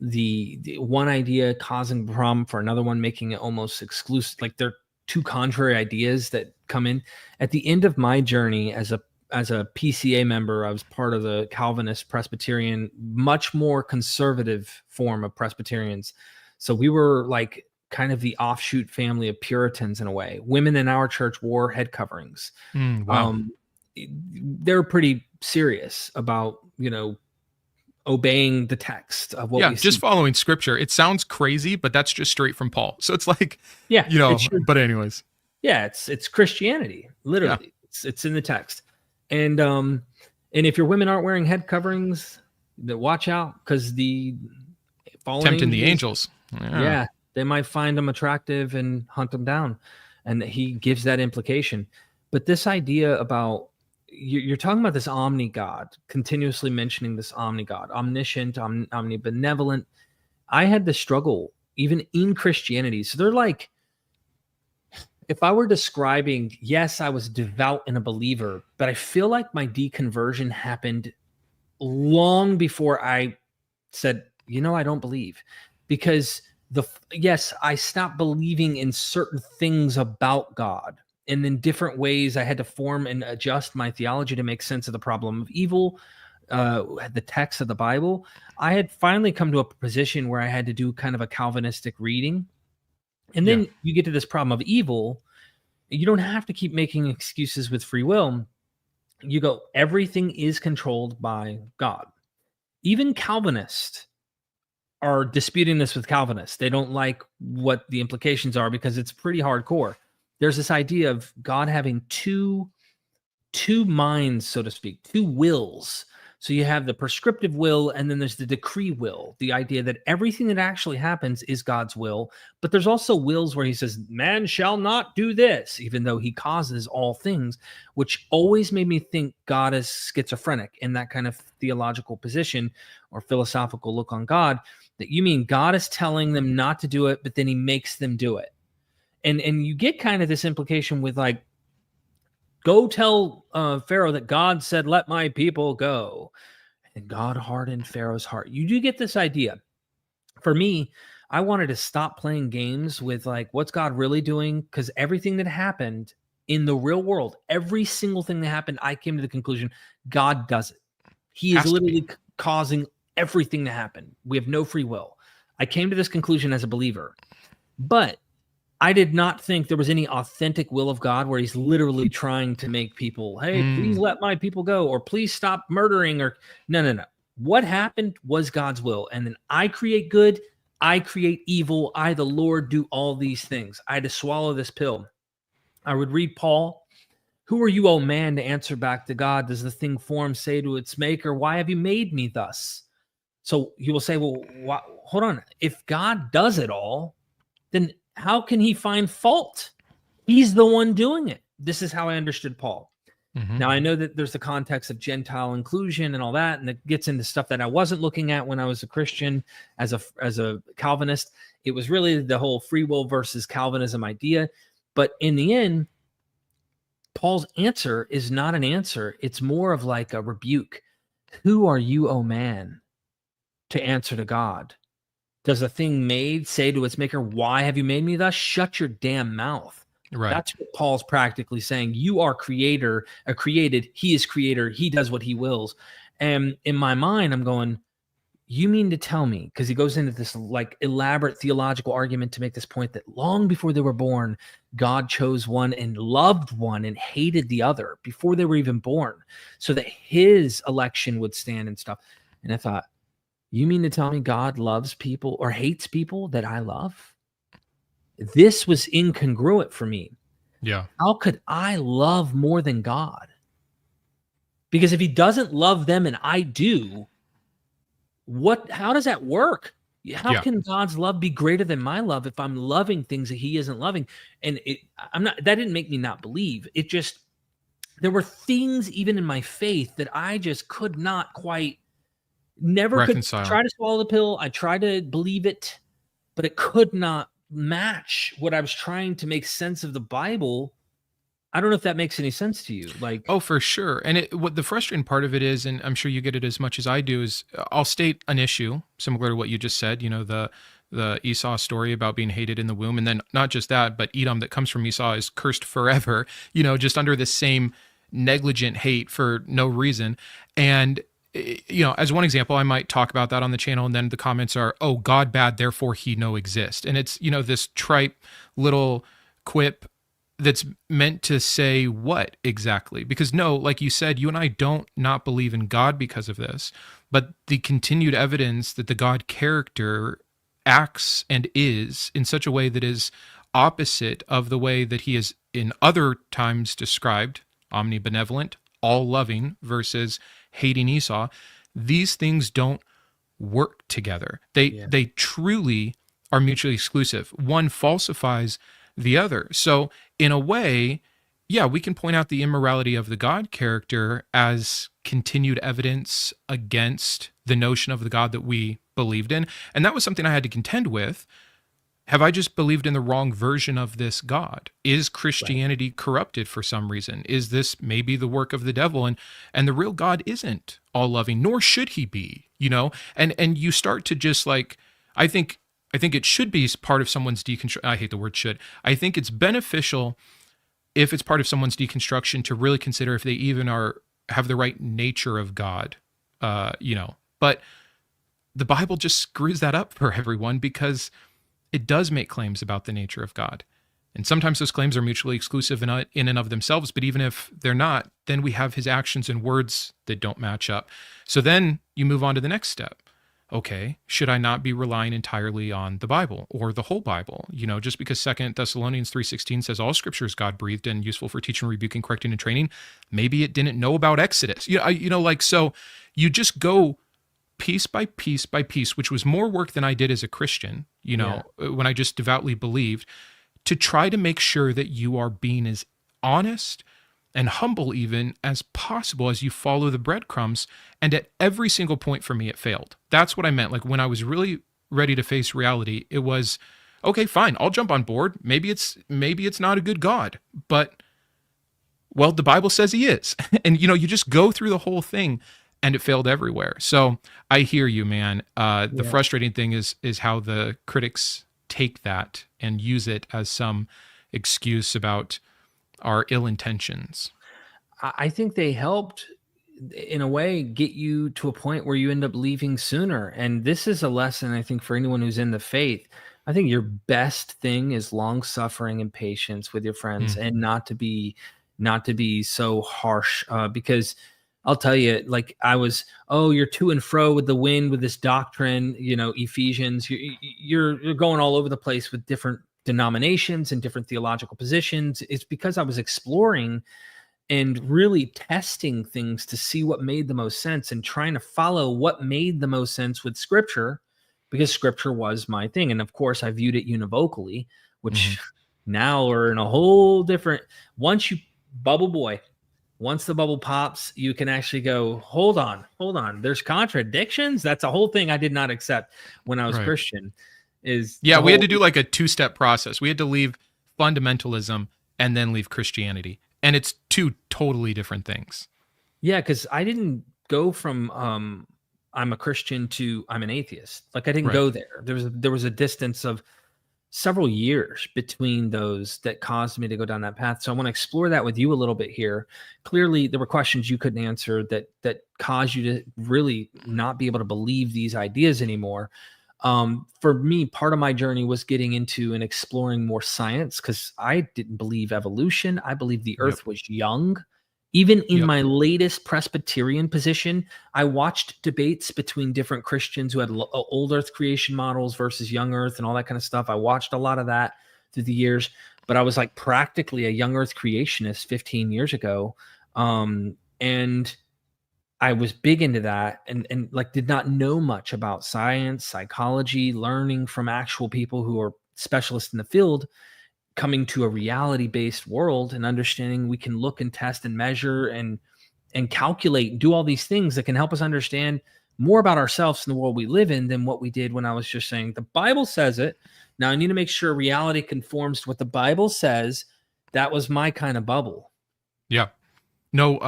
the one idea causing a problem for another one, making it almost exclusive, like they're two contrary ideas that come in. At the end of my journey as a PCA member, I was part of the Calvinist Presbyterian, much more conservative form of Presbyterians. So we were like kind of the offshoot family of Puritans in a way. Women in our church wore head coverings. Wow. They're pretty serious about, you know, obeying the text of what we see. Just following scripture. It sounds crazy, but that's just straight from Paul. So it's like, you know, but anyways. Yeah, it's Christianity. Literally. Yeah. It's in the text. And if your women aren't wearing head coverings, then watch out, because the fallen tempting the angels. Yeah, they might find them attractive and hunt them down. And he gives that implication. But this idea about, you're talking about this omni God, continuously mentioning this omni God, omniscient, omnibenevolent. I had this struggle even in Christianity. So they're like, if I were describing, yes, I was devout and a believer, but I feel like my deconversion happened long before I said, you know, I don't believe. Because yes, I stopped believing in certain things about God. And in different ways, I had to form and adjust my theology to make sense of the problem of evil, the text of the Bible. I had finally come to a position where I had to do kind of a Calvinistic reading. And then you get to this problem of evil. You don't have to keep making excuses with free will. You go, everything is controlled by God. Even Calvinists are disputing this with Calvinists. They don't like what the implications are because it's pretty hardcore. There's this idea of God having two minds, so to speak, two wills. So you have the prescriptive will, and then there's the decree will, the idea that everything that actually happens is God's will. But there's also wills where he says, man shall not do this, even though he causes all things, which always made me think God is schizophrenic in that kind of theological position or philosophical look on God, that you mean God is telling them not to do it, but then he makes them do it. And you get kind of this implication with like, go tell Pharaoh that God said, let my people go. And God hardened Pharaoh's heart. You do get this idea. For me, I wanted to stop playing games with like, what's God really doing? Because everything that happened in the real world, every single thing that happened, I came to the conclusion, God does it. He is literally causing everything to happen. We have no free will. I came to this conclusion as a believer. But I did not think there was any authentic will of God where he's literally trying to make people, hey, please let my people go, or please stop murdering, or no. What happened was God's will. And then I create good, I create evil. I, the Lord, do all these things. I had to swallow this pill. I would read Paul. Who are you, O man, to answer back to God? Does the thing formed say to its maker, why have you made me thus? So you will say, well, hold on. If God does it all, then how can he find fault? He's the one doing it. This is how I understood Paul. Mm-hmm. Now, I know that there's the context of Gentile inclusion and all that, and it gets into stuff that I wasn't looking at when I was a Christian as a Calvinist. It was really the whole free will versus Calvinism idea. But in the end, Paul's answer is not an answer. It's more of like a rebuke. Who are you, O man, to answer to God? Does a thing made say to its maker, why have you made me thus? Shut your damn mouth. Right. That's what Paul's practically saying. You are created. He is creator. He does what he wills. And in my mind, I'm going, you mean to tell me, because he goes into this like elaborate theological argument to make this point that long before they were born, God chose one and loved one and hated the other before they were even born so that his election would stand and stuff. And I thought, you mean to tell me God loves people or hates people that I love? This was incongruent for me. Yeah. How could I love more than God? Because if he doesn't love them and I do, how does that work? How can God's love be greater than my love if I'm loving things that he isn't loving? And that didn't make me not believe. It just, there were things even in my faith that I just could not quite reconcile. Could try to swallow the pill. I tried to believe it, but it could not match what I was trying to make sense of the Bible. I don't know if that makes any sense to you. Like, oh, for sure. And what the frustrating part of it is, and I'm sure you get it as much as I do, is I'll state an issue similar to what you just said. You know, the Esau story about being hated in the womb, and then not just that, but Edom that comes from Esau is cursed forever. You know, just under this same negligent hate for no reason. And you know, as one example, I might talk about that on the channel, and then the comments are, oh, God bad, therefore he no exist. And it's, you know, this trite little quip that's meant to say what exactly? Because no, like you said, you and I don't not believe in God because of this, but the continued evidence that the God character acts and is in such a way that is opposite of the way that he is in other times described, omnibenevolent, all loving versus hating Esau. These things don't work together. They truly are mutually exclusive. One falsifies the other. So in a way, yeah, we can point out the immorality of the God character as continued evidence against the notion of the God that we believed in. And that was something I had to contend with. Have I just believed in the wrong version of this God? Is Christianity corrupted for some reason? Is this maybe the work of the devil? And the real God isn't all loving, nor should he be, you know? And you start to just like, I think it should be part of someone's deconstruction. I hate the word should. I think it's beneficial if it's part of someone's deconstruction to really consider if they even have the right nature of God, you know. But the Bible just screws that up for everyone because it does make claims about the nature of God. And sometimes those claims are mutually exclusive in and of themselves, but even if they're not, then we have his actions and words that don't match up. So then you move on to the next step. okay, should I not be relying entirely on the Bible or the whole Bible? You know, just because 2 Thessalonians 3:16 says all scripture is God breathed and useful for teaching, rebuking, correcting, and training, maybe it didn't know about Exodus. Like, so you just go piece by piece by piece, which was more work than I did as a Christian, when I just devoutly believed, to try to make sure that you are being as honest and humble even as possible as you follow the breadcrumbs. And at every single point for me, it failed. That's what I meant. Like, when I was really ready to face reality, it was, okay, fine, I'll jump on board. Maybe it's not a good God, but, well, the Bible says he is. And, you just go through the whole thing, and it failed everywhere. So I hear you, man. The frustrating thing is how the critics take that and use it as some excuse about our ill intentions. I think they helped, in a way, get you to a point where you end up leaving sooner. And this is a lesson, I think, for anyone who's in the faith. I think your best thing is long suffering and patience with your friends, and not to be so harsh, because I'll tell you, like, you're to and fro with the wind with this doctrine, Ephesians, you're going all over the place with different denominations and different theological positions. It's because I was exploring and really testing things to see what made the most sense and trying to follow what made the most sense with scripture, because scripture was my thing. And of course I viewed it univocally, which now are in a whole different, once the bubble pops, you can actually go, hold on. There's contradictions. That's a whole thing I did not accept when I was Christian. We had to do like a 2-step process. We had to leave fundamentalism and then leave Christianity. And it's 2 totally different things. Yeah, because I didn't go from I'm a Christian to I'm an atheist. Like, I didn't go there. There was a distance of several years between those that caused me to go down that path. So I want to explore that with you a little bit here. Clearly, there were questions you couldn't answer that caused you to really not be able to believe these ideas anymore. For me, part of my journey was getting into and exploring more science, because I didn't believe evolution. I believed the earth was young. Even in my latest Presbyterian position, I watched debates between different Christians who had old earth creation models versus young earth and all that kind of stuff. I watched a lot of that through the years, but I was like practically a young earth creationist 15 years ago. And I was big into that and like did not know much about science, psychology, learning from actual people who are specialists in the field, coming to a reality-based world and understanding we can look and test and measure and calculate and do all these things that can help us understand more about ourselves and the world we live in than what we did when I was just saying, the Bible says it. Now I need to make sure reality conforms to what the Bible says. That was my kind of bubble. Yeah. No,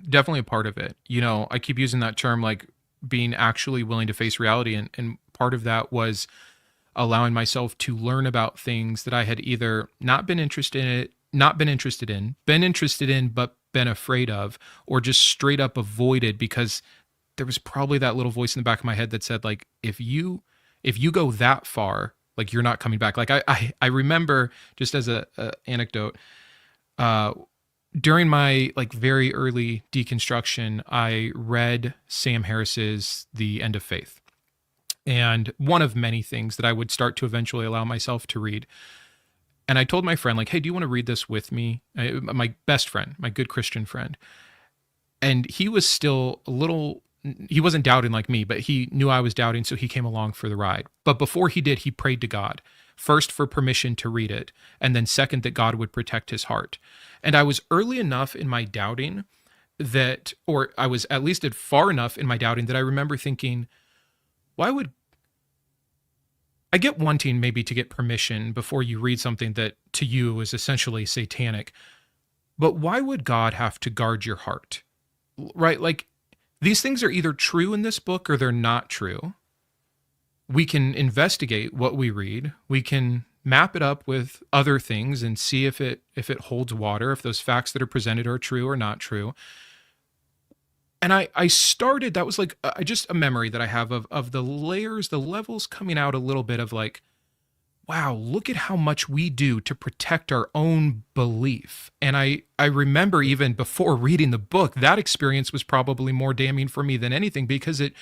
definitely a part of it. I keep using that term, like being actually willing to face reality. And part of that was allowing myself to learn about things that I had either been interested in, but been afraid of, or just straight up avoided, because there was probably that little voice in the back of my head that said, like, if you go that far, like, you're not coming back. Like, I remember, just as a anecdote, during my like very early deconstruction, I read Sam Harris's The End of Faith. And one of many things that I would start to eventually allow myself to read. And I told my friend, like, hey, do you want to read this with me? My best friend, my good Christian friend. And he was still he wasn't doubting like me, but he knew I was doubting, so he came along for the ride. But before he did, he prayed to God, first for permission to read it, and then second, that God would protect his heart. And I was early enough in my doubting or I was at least far enough in my doubting that I remember thinking, why would I get wanting maybe to get permission before you read something that to you is essentially satanic, but why would God have to guard your heart? Right? Like, these things are either true in this book or they're not true. We can investigate what we read. We can map it up with other things and see if it holds water, if those facts that are presented are true or not true. And I started, that was like just a memory that I have of the layers, the levels coming out a little bit of like, wow, look at how much we do to protect our own belief. And I remember even before reading the book, that experience was probably more damning for me than anything, because it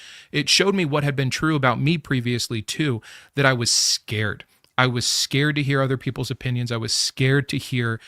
showed me what had been true about me previously too, that I was scared. I was scared to hear other people's opinions. I was scared to hear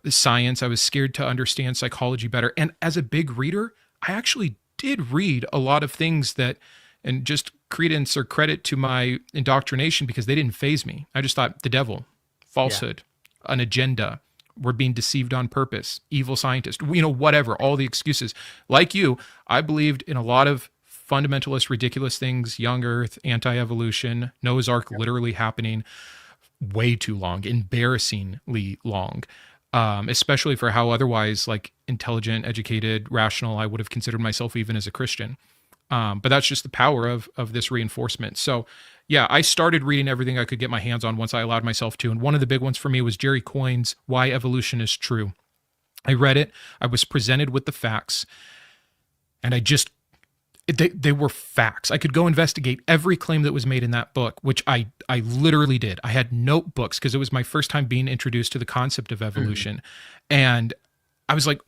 science. I was scared to understand psychology better. And as a big reader, I actually did read a lot of things that, and just credence or credit to my indoctrination, because they didn't faze me. I just thought the devil, falsehood, an agenda, we're being deceived on purpose, evil scientist, whatever, all the excuses. Like you, I believed in a lot of fundamentalist, ridiculous things, young earth, anti-evolution, Noah's Ark literally happening way too long, embarrassingly long, especially for how otherwise like intelligent, educated, rational I would have considered myself even as a Christian. But that's just the power of this reinforcement. So yeah, I started reading everything I could get my hands on once I allowed myself to. And one of the big ones for me was Jerry Coyne's Why Evolution is True. I read it. I was presented with the facts, and they were facts. I could go investigate every claim that was made in that book, which I literally did. I had notebooks because it was my first time being introduced to the concept of evolution. And I was like,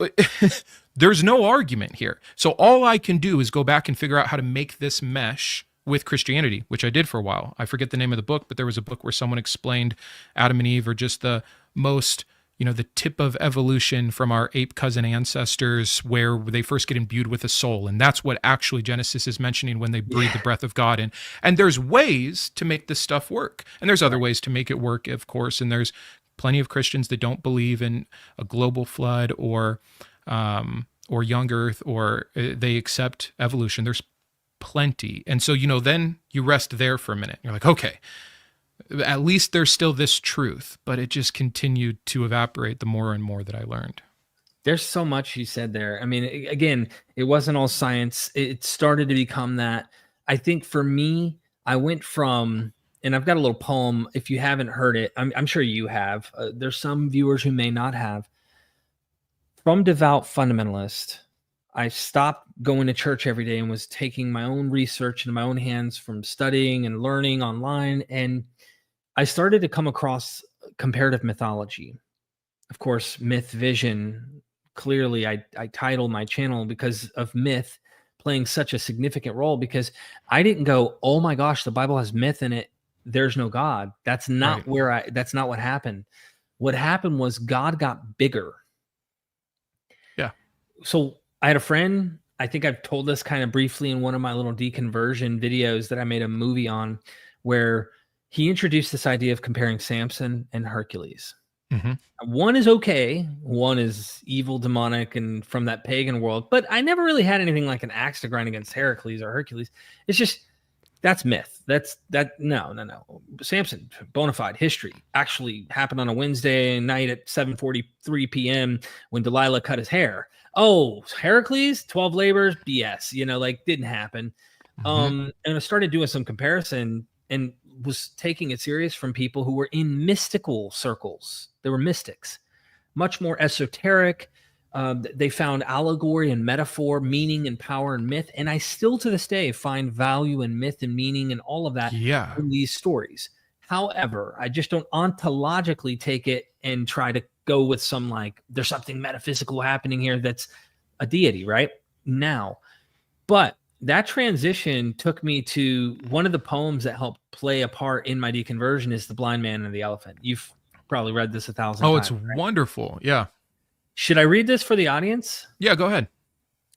there's no argument here. So all I can do is go back and figure out how to make this mesh with Christianity, which I did for a while. I forget the name of the book, but there was a book where someone explained Adam and Eve are just the most, the tip of evolution from our ape cousin ancestors, where they first get imbued with a soul. And that's what actually Genesis is mentioning when they breathe the breath of God in. And there's ways to make this stuff work. And there's other ways to make it work, of course. And there's plenty of Christians that don't believe in a global flood or young earth, or they accept evolution. There's plenty. And so, then you rest there for a minute. You're like, okay, at least there's still this truth, but it just continued to evaporate the more and more that I learned. There's so much you said there. I mean, again, it wasn't all science. It started to become that. I think for me, I went from, and I've got a little poem. If you haven't heard it, I'm sure you have. There's some viewers who may not have. From devout fundamentalist, I stopped going to church every day and was taking my own research into my own hands from studying and learning online. And I started to come across comparative mythology. Of course, myth vision. Clearly, I titled my channel because of myth playing such a significant role, because I didn't go, oh my gosh, the Bible has myth in it, there's no God. That's not right. That's not what happened. What happened was God got bigger. Yeah. So I had a friend, I think I've told this kind of briefly in one of my little deconversion videos that I made a movie on, where he introduced this idea of comparing Samson and Hercules. Mm-hmm. One is okay. One is evil, demonic, and from that pagan world. But I never really had anything like an axe to grind against Heracles or Hercules. It's just, that's myth. No. Samson, bona fide history, actually happened on a Wednesday night at 7:43 p.m. when Delilah cut his hair. Oh, Heracles, 12 labors, BS. Didn't happen. Mm-hmm. And I started doing some comparison and was taking it serious from people who were in mystical circles. They were mystics, much more esoteric. They found allegory and metaphor, meaning and power and myth. And I still to this day find value in myth and meaning and all of that in these stories. However, I just don't ontologically take it and try to go with some there's something metaphysical happening here that's a deity right now. But that transition took me to one of the poems that helped play a part in my deconversion is The Blind Man and the Elephant. You've probably read this 1,000 times. Oh, it's wonderful. Yeah. Should I read this for the audience? Yeah, go ahead.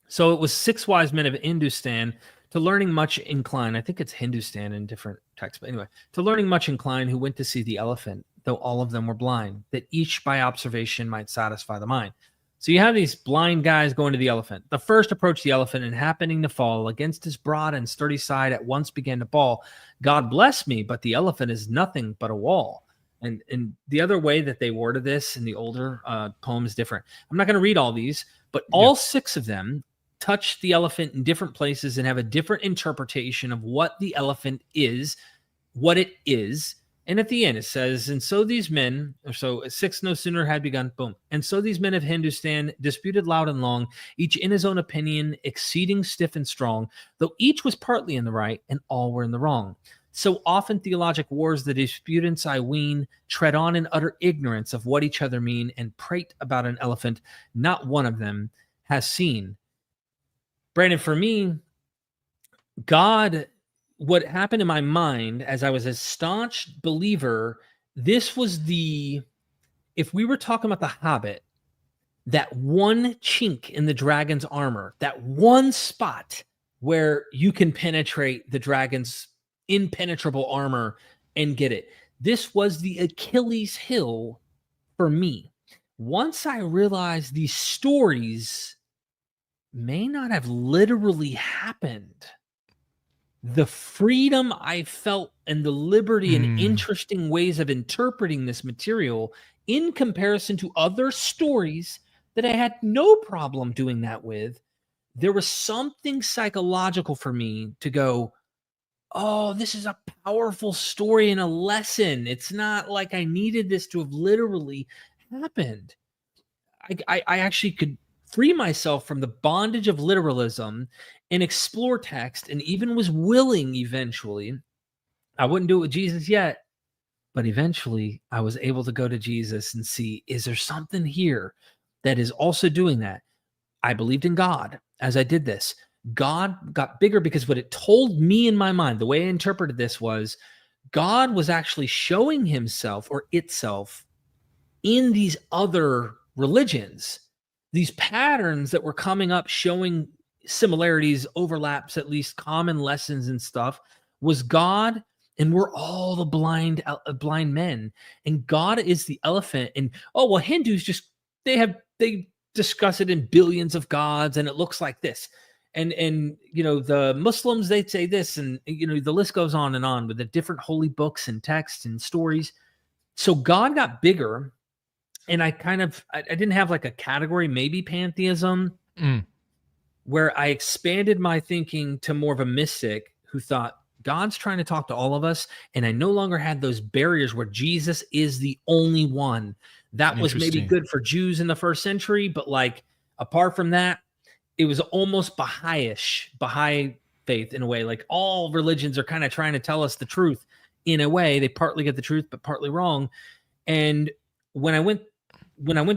So it was 6 wise men of Hindustan to learning much inclined. I think it's Hindustan in different texts, but anyway, to learning much inclined, who went to see the elephant, though all of them were blind, that each by observation might satisfy the mind. So you have these blind guys going to the elephant. The first approached the elephant, and happening to fall against his broad and sturdy side, at once began to bawl, God bless me, but the elephant is nothing but a wall. And the other way that they worded this in the older poem is different. I'm not going to read all these, but all 6 of them touch the elephant in different places and have a different interpretation of what the elephant is, what it is. And at the end, it says, and so these men, or so 6 no sooner had begun, boom. And so these men of Hindustan disputed loud and long, each in his own opinion, exceeding stiff and strong, though each was partly in the right and all were in the wrong. So often theologic wars, the disputants I ween, tread on in utter ignorance of what each other mean, and prate about an elephant not one of them has seen. Brandon, for me, God, what happened in my mind as I was a staunch believer, this was if we were talking about the Hobbit, that one chink in the dragon's armor, that one spot where you can penetrate the dragon's impenetrable armor and get it. This was the Achilles heel for me. Once I realized these stories may not have literally happened, the freedom I felt and the liberty and interesting ways of interpreting this material in comparison to other stories that I had no problem doing that with, there was something psychological for me to go, oh, this is a powerful story and a lesson. It's not like I needed this to have literally happened. I actually could free myself from the bondage of literalism and explore text, and even was willing eventually. I wouldn't do it with Jesus yet, but eventually I was able to go to Jesus and see, is there something here that is also doing that? I believed in God as I did this. God got bigger because what it told me in my mind, the way I interpreted this was God was actually showing himself or itself in these other religions, these patterns that were coming up, showing similarities, overlaps, at least common lessons and stuff, was God. And we're all the blind men. And God is the elephant. And, oh, well, Hindus they discuss it in billions of gods, and it looks like this. And the Muslims, they'd say this, and the list goes on and on with the different holy books and texts and stories. So God got bigger, and I didn't have like a category, maybe pantheism, where I expanded my thinking to more of a mystic who thought God's trying to talk to all of us, and I no longer had those barriers where Jesus is the only one. That was maybe good for Jews in the first century, but like apart from that, it was almost Baha'i faith in a way. Like all religions are kind of trying to tell us the truth in a way. They partly get the truth, but partly wrong. And when I went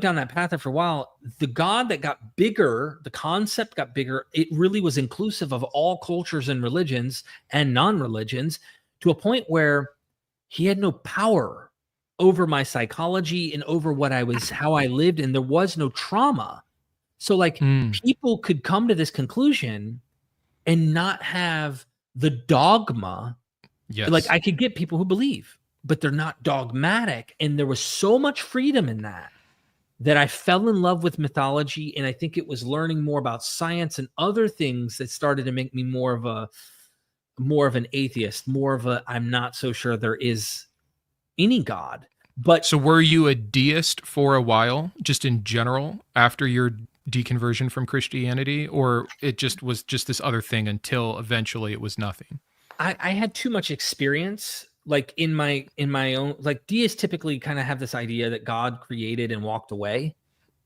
down that path after a while, the God that got bigger, the concept got bigger. It really was inclusive of all cultures and religions and non-religions, to a point where he had no power over my psychology and over how I lived. And there was no trauma. So like people could come to this conclusion and not have the dogma. Yes. Like I could get people who believe, but they're not dogmatic. And there was so much freedom in that I fell in love with mythology. And I think it was learning more about science and other things that started to make me more of an atheist, I'm not so sure there is any God. But so were you a deist for a while, just in general, after your deconversion from Christianity, or it just was just this other thing until eventually it was nothing? I had too much experience. Like in my own, like deists typically kind of have this idea that God created and walked away.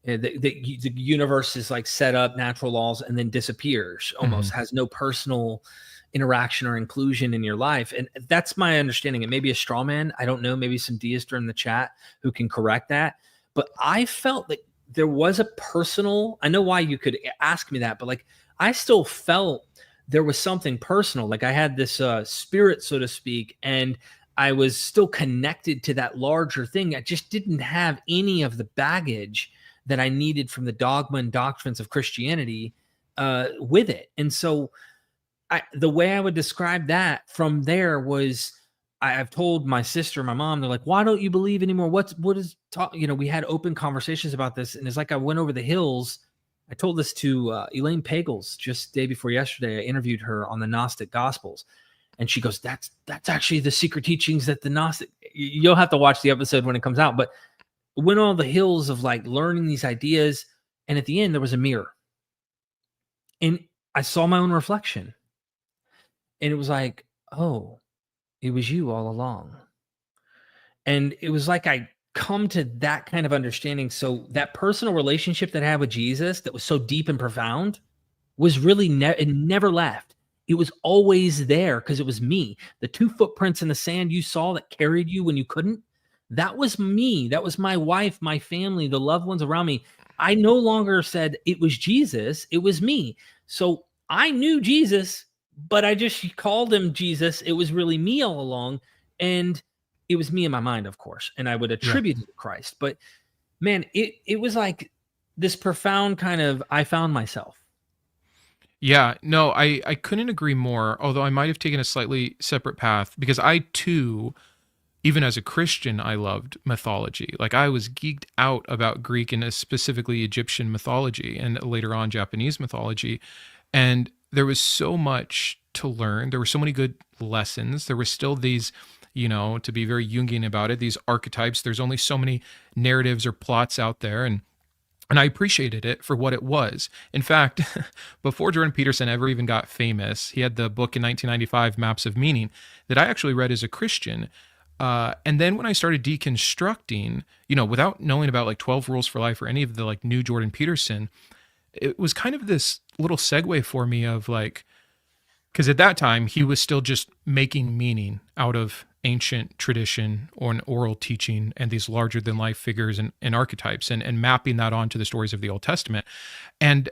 The universe is like set up, natural laws, and then disappears, almost has no personal interaction or inclusion in your life. And that's my understanding. It may be a straw man. I don't know. Maybe some deists are in the chat who can correct that. But I felt that there was a personal, I know why you could ask me that, but like I still felt there was something personal. Like I had this spirit, so to speak, and I was still connected to that larger thing. I just didn't have any of the baggage that I needed from the dogma and doctrines of Christianity with it. And so the way I would describe that from there was, I've told my sister, my mom, they're like, why don't you believe anymore? We had open conversations about this. And it's like, I went over the hills. I told this to Elaine Pagels just the day before yesterday. I interviewed her on the Gnostic Gospels. And she goes, that's actually the secret teachings that the Gnostic, you'll have to watch the episode when it comes out. But went on the hills of like learning these ideas. And at the end, there was a mirror. And I saw my own reflection. And it was like, oh, it was you all along. And it was like I come to that kind of understanding. So that personal relationship that I had with Jesus that was so deep and profound was really it never left. it was always there because it was me. The 2 footprints in the sand you saw that carried you when you couldn't, that was me. That was my wife, my family, the loved ones around me. I no longer said it was Jesus, it was me. So I knew Jesus, but I just called him Jesus. It was really me all along. And it was me in my mind, of course. And I would attribute it to Christ. But man, it was like this profound kind of, I found myself. Yeah, no, I couldn't agree more, although I might have taken a slightly separate path because I too, even as a Christian, I loved mythology. Like I was geeked out about Greek and specifically Egyptian mythology and later on Japanese mythology. And there was so much to learn. There were so many good lessons. There were still these, to be very Jungian about it, these archetypes. There's only so many narratives or plots out there. And I appreciated it for what it was. In fact, before Jordan Peterson ever even got famous, he had the book in 1995, Maps of Meaning, that I actually read as a Christian. And then when I started deconstructing, without knowing about like 12 Rules for Life or any of the like new Jordan Peterson, it was kind of this little segue for me of like, because at that time he was still just making meaning out of ancient tradition or an oral teaching and these larger than life figures and archetypes and mapping that onto the stories of the Old Testament. And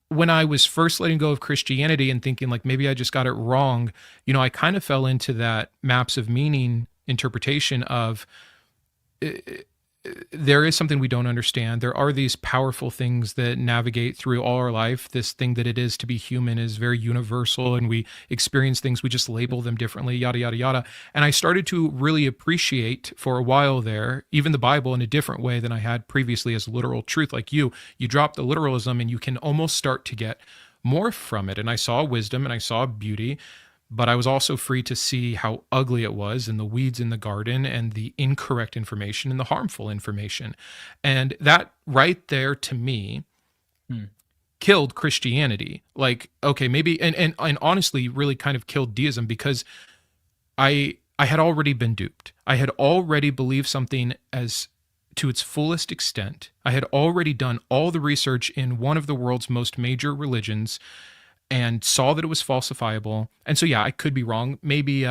when I was first letting go of Christianity and thinking like maybe I just got it wrong, I kind of fell into that maps of meaning interpretation of there is something we don't understand. There are these powerful things that navigate through all our life. This thing that it is to be human is very universal, and we experience things, we just label them differently, yada, yada, yada. And I started to really appreciate for a while there, even the Bible in a different way than I had previously as literal truth. Like you drop the literalism and you can almost start to get more from it. And I saw wisdom and I saw beauty, but I was also free to see how ugly it was and the weeds in the garden and the incorrect information and the harmful information. And that right there to me killed Christianity. Like, okay, maybe, and honestly really kind of killed deism because I had already been duped. I had already believed something as to its fullest extent. I had already done all the research in one of the world's most major religions and saw that it was falsifiable. And so, yeah, I could be wrong. Maybe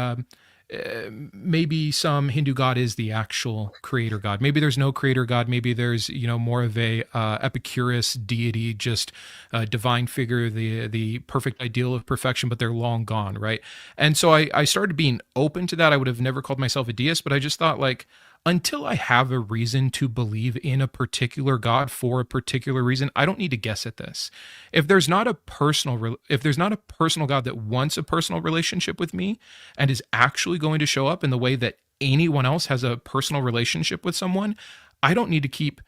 some Hindu god is the actual creator god. Maybe there's no creator god. Maybe there's, more of a Epicurus deity, just a divine figure, the perfect ideal of perfection, but they're long gone, right? And so I started being open to that. I would have never called myself a deist, but I just thought like, until I have a reason to believe in a particular God for a particular reason, I don't need to guess at this. If there's not a personal God that wants a personal relationship with me and is actually going to show up in the way that anyone else has a personal relationship with someone, I don't need to keep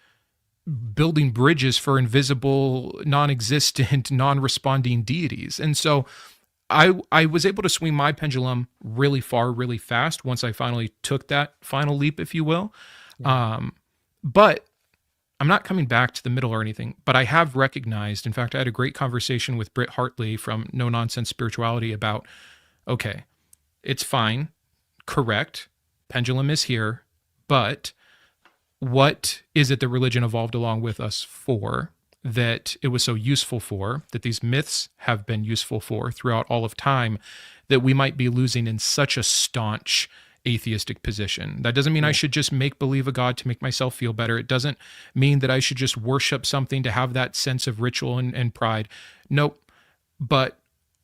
building bridges for invisible, non-existent, non-responding deities. And so I was able to swing my pendulum really far, really fast once I finally took that final leap, if you will. Yeah. But I'm not coming back to the middle or anything, but I have recognized, in fact, I had a great conversation with Britt Hartley from No Nonsense Spirituality about, okay, it's fine, correct, pendulum is here, but what is it that religion evolved along with us for? That it was so useful for, that these myths have been useful for throughout all of time, that we might be losing in such a staunch atheistic position. That doesn't mean I should just make believe a God to make myself feel better. It doesn't mean that I should just worship something to have that sense of ritual and pride. Nope. But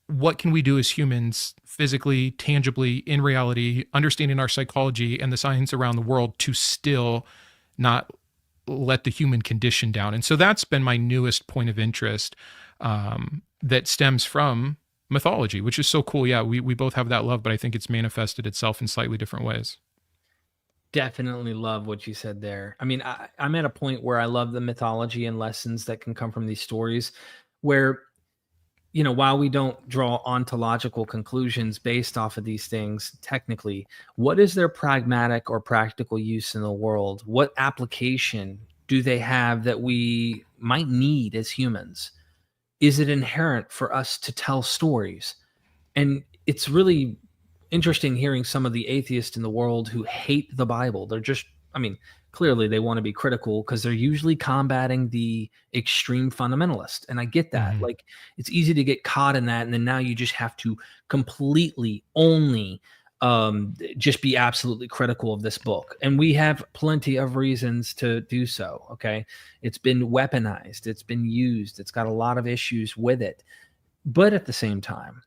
what can we do as humans, physically, tangibly, in reality, understanding our psychology and the science around the world to still not let the human condition down? And so that's been my newest point of interest that stems from mythology, which is so cool. Yeah, we both have that love, but I think it's manifested itself in slightly different ways. Definitely love what you said there. I mean, I'm at a point where I love the mythology and lessons that can come from these stories where, while we don't draw ontological conclusions based off of these things, technically, what is their pragmatic or practical use in the world? What application do they have that we might need as humans? Is it inherent for us to tell stories? And it's really interesting hearing some of the atheists in the world who hate the Bible. They're just I mean, clearly they want to be critical because they're usually combating the extreme fundamentalist. And I get that. Mhm. Like, it's easy to get caught in that. And then now you just have to completely only just be absolutely critical of this book. And we have plenty of reasons to do so. Okay. It's been weaponized, it's been used, it's got a lot of issues with it. But at the same time,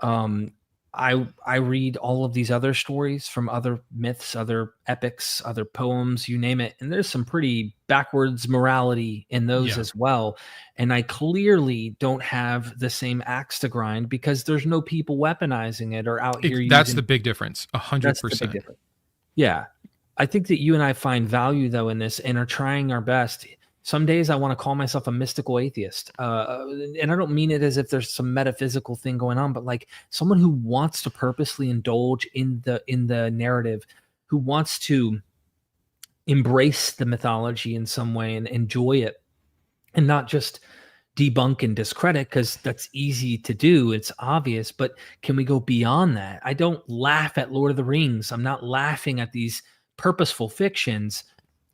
um, I read all of these other stories from other myths, other epics, other poems, you name it, and there's some pretty backwards morality in those Yeah. as well. And I clearly don't have the same axe to grind because there's no people weaponizing it or out here That's the using. big difference. That's the big 100%. difference. Yeah. I think that you and I find value though in this and are trying our best. Some days I want to call myself a mystical atheist. And I don't mean it as if there's some metaphysical thing going on, but like someone who wants to purposely indulge in the narrative, who wants to embrace the mythology in some way and enjoy it and not just debunk and discredit because that's easy to do. It's obvious, but can we go beyond that? I don't laugh at Lord of the Rings. I'm not laughing at these purposeful fictions.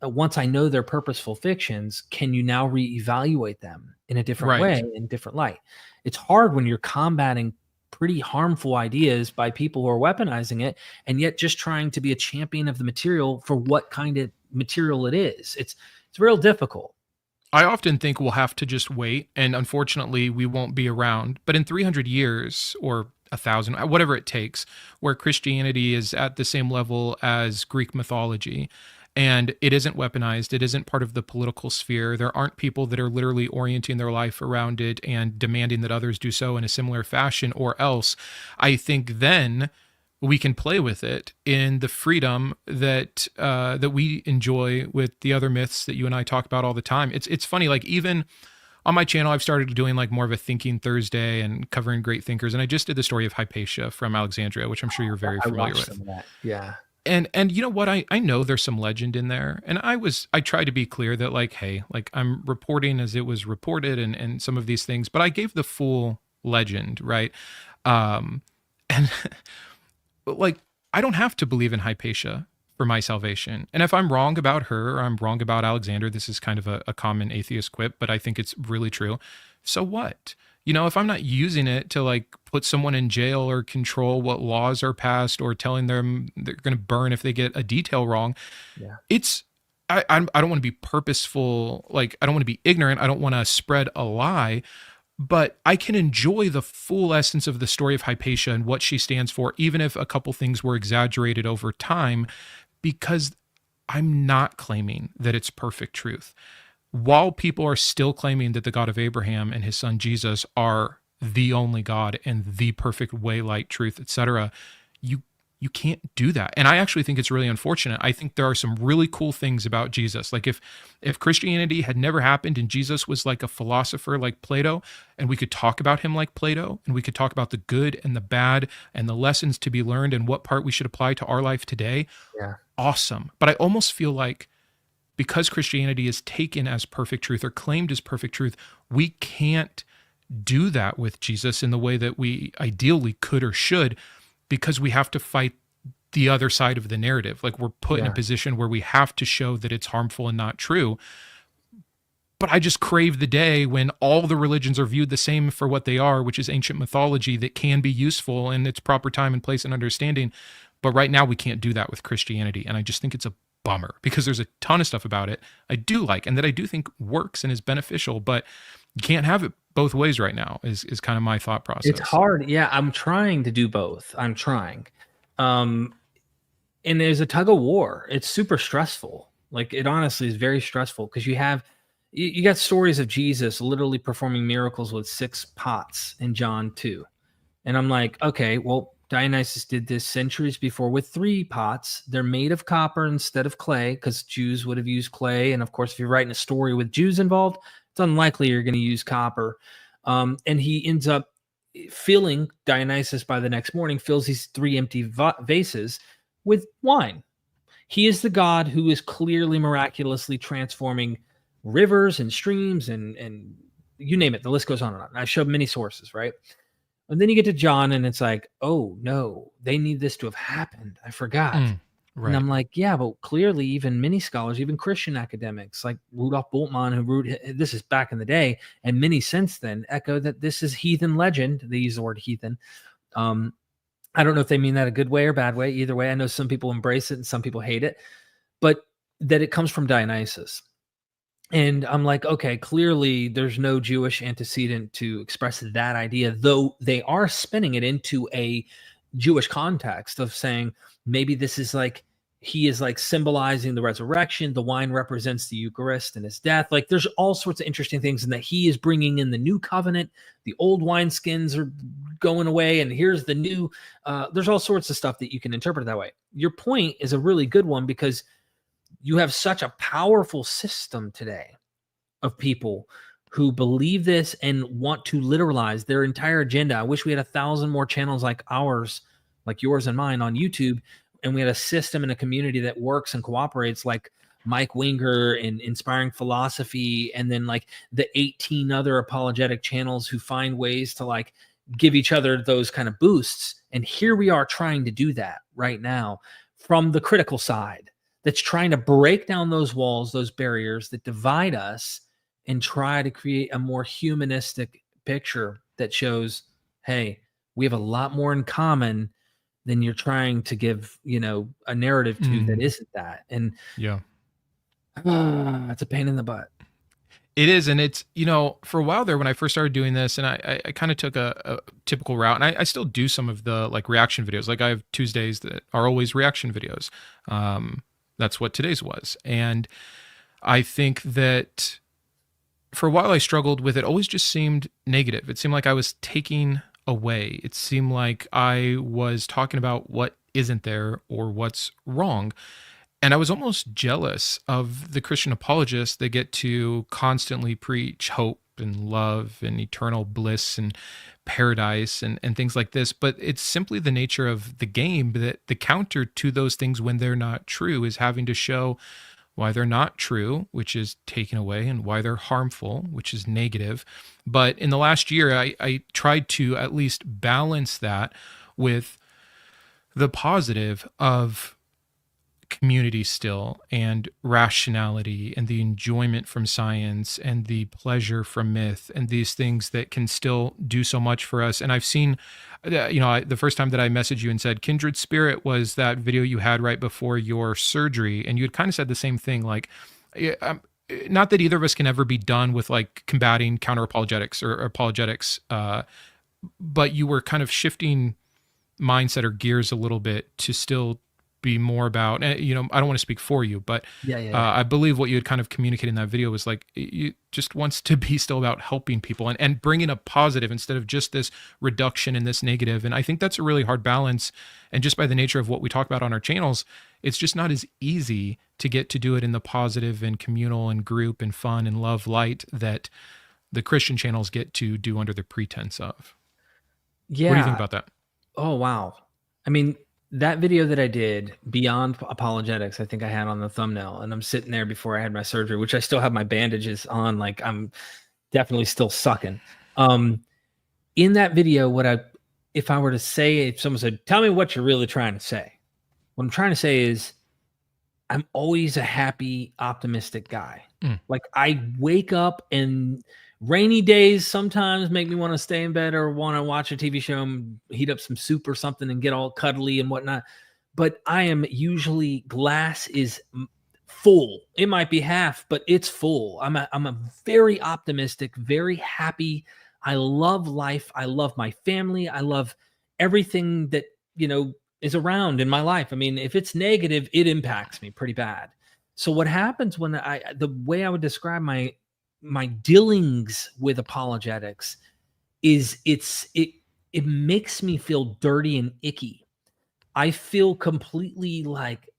Once I know they're purposeful fictions, can you now reevaluate them in a different way, Right. in different light? It's hard when you're combating pretty harmful ideas by people who are weaponizing it and yet just trying to be a champion of the material for what kind of material it is. It's real difficult. I often think we'll have to just wait, and unfortunately, we won't be around. But in 300 years or 1,000, whatever it takes, where Christianity is at the same level as Greek mythology, and it isn't weaponized, it isn't part of the political sphere, there aren't people that are literally orienting their life around it and demanding that others do so in a similar fashion, or else, I think then we can play with it in the freedom that that we enjoy with the other myths that you and I talk about all the time. It's funny, like even on my channel, I've started doing like more of a Thinking Thursday and covering great thinkers. And I just did the story of Hypatia from Alexandria, which I'm sure you're very I familiar watched with. some of that. Yeah. And you know what? I know there's some legend in there. And I try to be clear that like, hey, like I'm reporting as it was reported and some of these things, but I gave the full legend, right? And but like, I don't have to believe in Hypatia for my salvation. And if I'm wrong about her or I'm wrong about Alexander, this is kind of a common atheist quip, but I think it's really true. So what? You know, if I'm not using it to like put someone in jail or control what laws are passed or telling them they're going to burn if they get a detail wrong, Yeah. it's I don't want to be purposeful. Like I don't want to be ignorant. I don't want to spread a lie. But I can enjoy the full essence of the story of Hypatia and what she stands for, even if a couple things were exaggerated over time, because I'm not claiming that it's perfect truth. While people are still claiming that the God of Abraham and his son Jesus are the only God and the perfect way, light, truth, etc., you can't do that. And I actually think it's really unfortunate. I think there are some really cool things about Jesus. Like if Christianity had never happened and Jesus was like a philosopher like Plato, and we could talk about him like Plato, and we could talk about the good and the bad and the lessons to be learned and what part we should apply to our life today, Yeah. awesome. But I almost feel like because Christianity is taken as perfect truth or claimed as perfect truth, we can't do that with Jesus in the way that we ideally could or should, because we have to fight the other side of the narrative. Like we're put in a Yeah. position where we have to show that it's harmful and not true. But I just crave the day when all the religions are viewed the same for what they are, which is ancient mythology that can be useful in its proper time and place and understanding. But right now we can't do that with Christianity. And I just think it's a bummer because there's a ton of stuff about it I do like and that I do think works and is beneficial, but you can't have it both ways right now is kind of my thought process. It's hard. Yeah, I'm trying to do both. I'm trying. Um, and there's a tug of war. It's super stressful. Like it honestly is very stressful because you got stories of Jesus literally performing miracles with 6 pots in John 2. And I'm like, okay, well, Dionysus did this centuries before with 3 pots. They're made of copper instead of clay because Jews would have used clay. And of course, if you're writing a story with Jews involved, it's unlikely you're going to use copper. And he ends up filling Dionysus by the next morning, fills these 3 empty vases with wine. He is the God who is clearly miraculously transforming rivers and streams and you name it. The list goes on and on. I showed many sources, right? And then you get to John and it's like, oh no, they need this to have happened. I forgot. And Right. I'm like, yeah, but clearly even many scholars, even Christian academics like Rudolf Bultmann, who wrote this is back in the day, and many since then echo that this is heathen legend. They use the word heathen. Um, I don't know if they mean that a good way or bad way. Either way, I know some people embrace it and some people hate it, but that it comes from Dionysus. And I'm like, okay, clearly there's no Jewish antecedent to express that idea, though they are spinning it into a Jewish context of saying maybe this is like he is like symbolizing the resurrection, the wine represents the Eucharist and his death. Like there's all sorts of interesting things, and that he is bringing in the new covenant, the old wineskins are going away, and here's the new. There's all sorts of stuff that you can interpret that way. Your point is a really good one because you have such a powerful system today of people who believe this and want to literalize their entire agenda. I wish we had 1,000 more channels like ours, like yours and mine on YouTube, and we had a system and a community that works and cooperates like Mike Winger and Inspiring Philosophy, and then like the 18 other apologetic channels who find ways to like give each other those kind of boosts. And here we are trying to do that right now from the critical side, that's trying to break down those walls, those barriers that divide us, and try to create a more humanistic picture that shows, hey, we have a lot more in common than you're trying to give, a narrative to that isn't that. And Yeah. it's a pain in the butt. It is. And it's, for a while there when I first started doing this, and I kind of took a typical route, and I still do some of the like reaction videos. Like I have Tuesdays that are always reaction videos. That's what today's was. And I think that for a while I struggled with it. Always just seemed negative. It seemed like I was taking away. It seemed like I was talking about what isn't there or what's wrong. And I was almost jealous of the Christian apologists that get to constantly preach hope and love and eternal bliss and paradise and things like this. But it's simply the nature of the game that the counter to those things when they're not true is having to show why they're not true, which is taken away, and why they're harmful, which is negative. But in the last year, I tried to at least balance that with the positive of community still, and rationality, and the enjoyment from science, and the pleasure from myth, and these things that can still do so much for us. And I've seen, the first time that I messaged you and said kindred spirit was that video you had right before your surgery, and you had kind of said the same thing, like, not that either of us can ever be done with like combating counter apologetics or apologetics, but you were kind of shifting mindset or gears a little bit to still be more about, I don't want to speak for you, but I believe what you had kind of communicated in that video was like, you just wants to be still about helping people and bringing a positive instead of just this reduction in this negative. And I think that's a really hard balance. And just by the nature of what we talk about on our channels, it's just not as easy to get to do it in the positive and communal and group and fun and love light that the Christian channels get to do under the pretense of. Yeah. What do you think about that? Oh, wow. I mean, that video that I did, Beyond Apologetics, I think I had on the thumbnail, and I'm sitting there before I had my surgery, which I still have my bandages on. Like I'm definitely still sucking. In that video, if I were to say, if someone said, tell me what you're really trying to say, what I'm trying to say is I'm always a happy, optimistic guy. Like I wake up, and rainy days sometimes make me want to stay in bed or want to watch a TV show and heat up some soup or something and get all cuddly and whatnot. But I am usually, glass is full. It might be half, but it's full. I'm a very optimistic, very happy. I love life. I love my family. I love everything that, is around in my life. I mean, if it's negative, it impacts me pretty bad. So what happens when the way I would describe my dealings with apologetics is it makes me feel dirty and icky. I feel completely like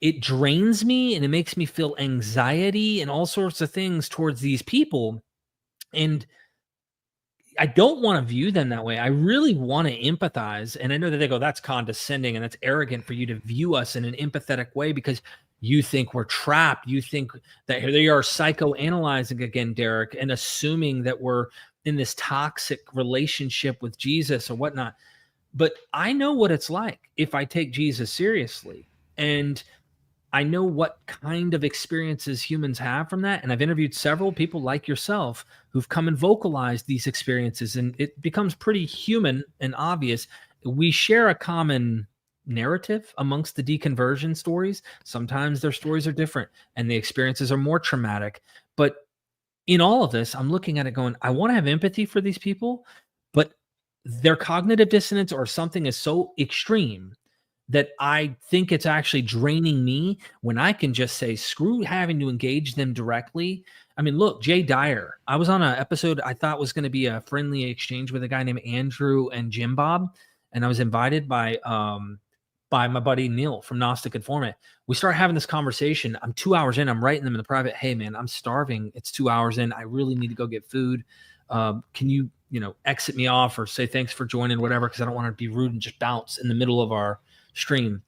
it drains me, and it makes me feel anxiety and all sorts of things towards these people. And I don't want to view them that way. I really want to empathize. And I know that they go, that's condescending and that's arrogant for you to view us in an empathetic way because you think we're trapped. You think that here they are psychoanalyzing again, Derek, and assuming that we're in this toxic relationship with Jesus or whatnot. But I know what it's like if I take Jesus seriously. And I know what kind of experiences humans have from that. And I've interviewed several people like yourself who've come and vocalized these experiences, and it becomes pretty human and obvious. We share a common narrative amongst the deconversion stories. Sometimes their stories are different and the experiences are more traumatic. But in all of this, I'm looking at it going, I want to have empathy for these people, but their cognitive dissonance or something is so extreme that I think it's actually draining me when I can just say, screw having to engage them directly. I mean, look, Jay Dyer, I was on an episode I thought was going to be a friendly exchange with a guy named Andrew and Jim Bob. And I was invited by my buddy Neil from Gnostic Informant. We start having this conversation. I'm 2 hours in. I'm writing them in the private. Hey, man, I'm starving. It's 2 hours in. I really need to go get food. Can you, exit me off or say thanks for joining, whatever, because I don't want to be rude and just bounce in the middle of our stream.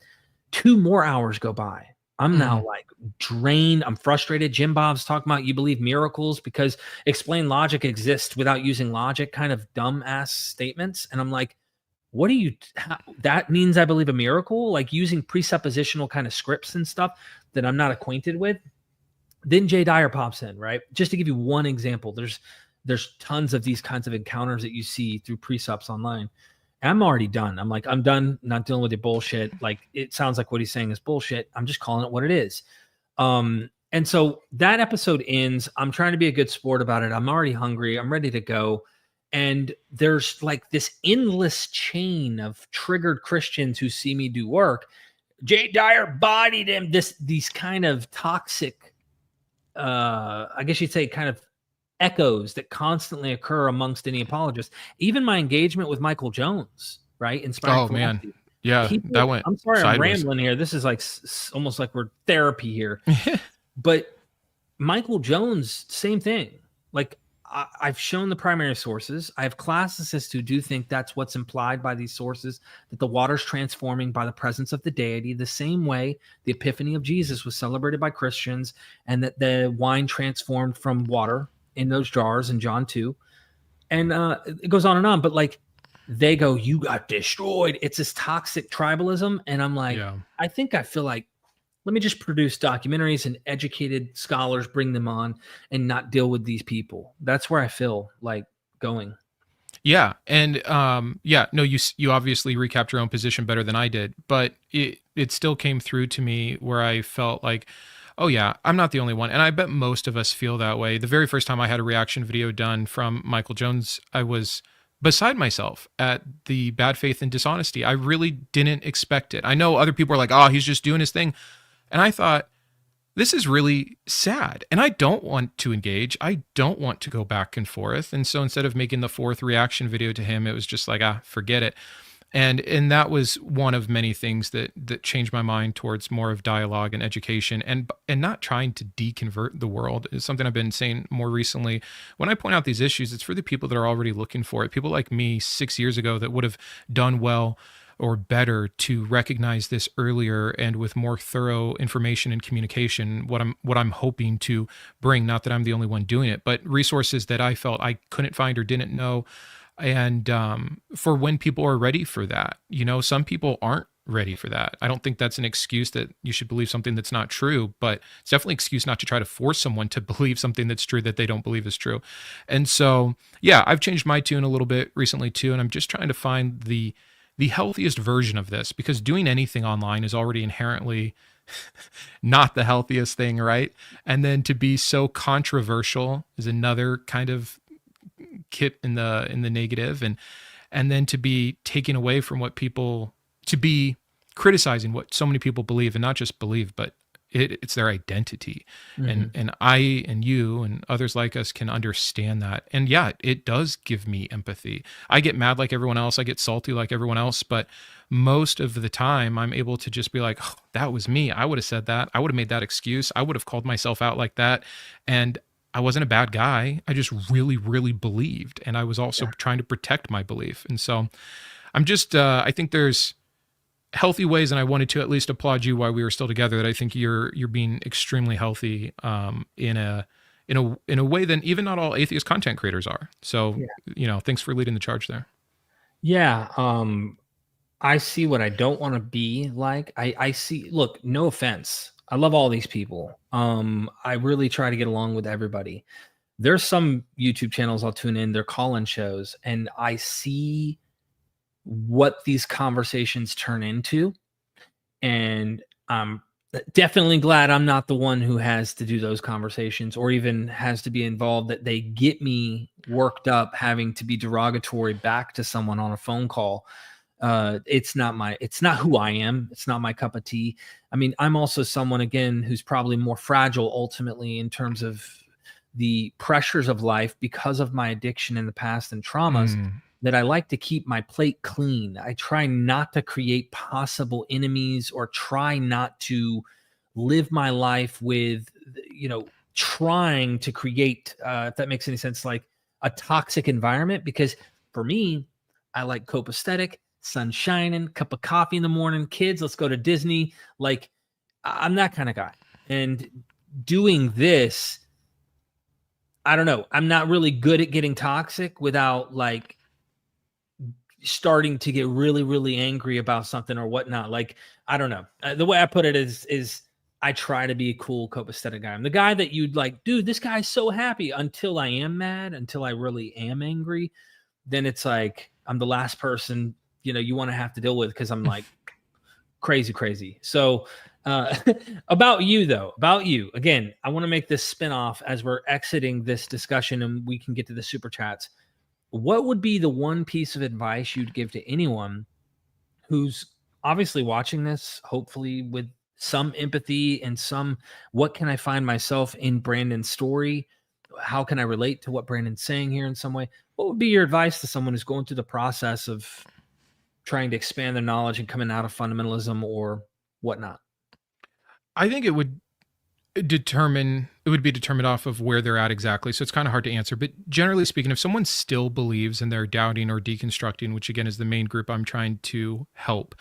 2 more hours go by. I'm now like drained. I'm frustrated. Jim Bob's talking about you believe miracles because explain logic exists without using logic, kind of dumbass statements. And I'm like, what do you, that means I believe a miracle, like using presuppositional kind of scripts and stuff that I'm not acquainted with. Then Jay Dyer pops in, right? Just to give you one example, there's tons of these kinds of encounters that you see through precepts online. I'm already done. I'm like, I'm done not dealing with your bullshit. Like, it sounds like what he's saying is bullshit. I'm just calling it what it is. And so that episode ends. I'm trying to be a good sport about it. I'm already hungry. I'm ready to go. And there's like this endless chain of triggered Christians who see me do work. Jay Dyer bodied him. These kind of toxic, I guess you'd say, kind of echoes that constantly occur amongst any apologist. Even my engagement with Michael Jones, right? Inspiring philosophy. Man. Yeah, that went I'm sorry, sideways. I'm rambling here. This is like almost like we're therapy here. But Michael Jones, same thing. Like, I've shown the primary sources. I have classicists who do think that's what's implied by these sources, that the water's transforming by the presence of the deity, the same way the Epiphany of Jesus was celebrated by Christians, and that the wine transformed from water in those jars in John 2. And it goes on and on. But like, they go, you got destroyed. It's this toxic tribalism. And I'm like, I feel like, let me just produce documentaries and educated scholars, bring them on and not deal with these people. That's where I feel like going. Yeah. And no, you obviously recapped your own position better than I did, but it still came through to me where I felt like, oh yeah, I'm not the only one. And I bet most of us feel that way. The very first time I had a reaction video done from Michael Jones, I was beside myself at the bad faith and dishonesty. I really didn't expect it. I know other people are like, oh, he's just doing his thing. And I thought, this is really sad. And I don't want to engage. I don't want to go back and forth. And so instead of making the 4th reaction video to him, it was just like, forget it. And that was one of many things that changed my mind towards more of dialogue and education and not trying to deconvert the world. Is something I've been saying more recently. When I point out these issues, it's for the people that are already looking for it. People like me 6 years ago that would have done well or better to recognize this earlier and with more thorough information and communication, what I'm hoping to bring, not that I'm the only one doing it, but resources that I felt I couldn't find or didn't know. And for when people are ready for that, some people aren't ready for that. I don't think that's an excuse that you should believe something that's not true, but it's definitely an excuse not to try to force someone to believe something that's true that they don't believe is true. And so, yeah, I've changed my tune a little bit recently too, and I'm just trying to find the healthiest version of this, because doing anything online is already inherently not the healthiest thing, right? And then to be so controversial is another kind of kip in the negative, and then to be taken away from what people, to be criticizing what so many people believe, and not just believe, but it's their identity. And I and you and others like us can understand that. And yeah, it does give me empathy. I get mad like everyone else. I get salty like everyone else. But most of the time I'm able to just be like, oh, that was me. I would have said that. I would have made that excuse. I would have called myself out like that. And I wasn't a bad guy. I just really, really believed. And I was also trying to protect my belief. And so I'm just, I think there's healthy ways, and I wanted to at least applaud you while we were still together, that I think you're being extremely healthy in a way that even not all atheist content creators are. So, thanks for leading the charge there. Yeah. I see what I don't want to be like. I see, look, no offense. I love all these people. I really try to get along with everybody. There's some YouTube channels I'll tune in, they're call-in shows, and I see what these conversations turn into. And I'm definitely glad I'm not the one who has to do those conversations or even has to be involved, that they get me worked up having to be derogatory back to someone on a phone call. It's not who I am. It's not my cup of tea. I mean, I'm also someone, again, who's probably more fragile ultimately in terms of the pressures of life because of my addiction in the past and traumas, that I like to keep my plate clean. I try not to create possible enemies or try not to live my life with, trying to create, if that makes any sense, like a toxic environment. Because for me, I like copacetic, sun shining, cup of coffee in the morning, kids, let's go to Disney. Like, I'm that kind of guy. And doing this, I don't know, I'm not really good at getting toxic without like starting to get really, really angry about something or whatnot. Like, I don't know. The way I put it is I try to be a cool, copacetic guy. I'm the guy that you'd like, dude, this guy's so happy, until I am mad, until I really am angry. Then it's like, I'm the last person, you want to have to deal with, because I'm like crazy. So about you, again, I want to make this spinoff as we're exiting this discussion and we can get to the super chats. What would be the one piece of advice you'd give to anyone who's obviously watching this, hopefully with some empathy and some, what can I find myself in Brandon's story? How can I relate to what Brandon's saying here in some way? What would be your advice to someone who's going through the process of trying to expand their knowledge and coming out of fundamentalism or whatnot? I think it would be determined off of where they're at exactly. So it's kind of hard to answer. But generally speaking, if someone still believes and they're doubting or deconstructing, which again is the main group I'm trying to help,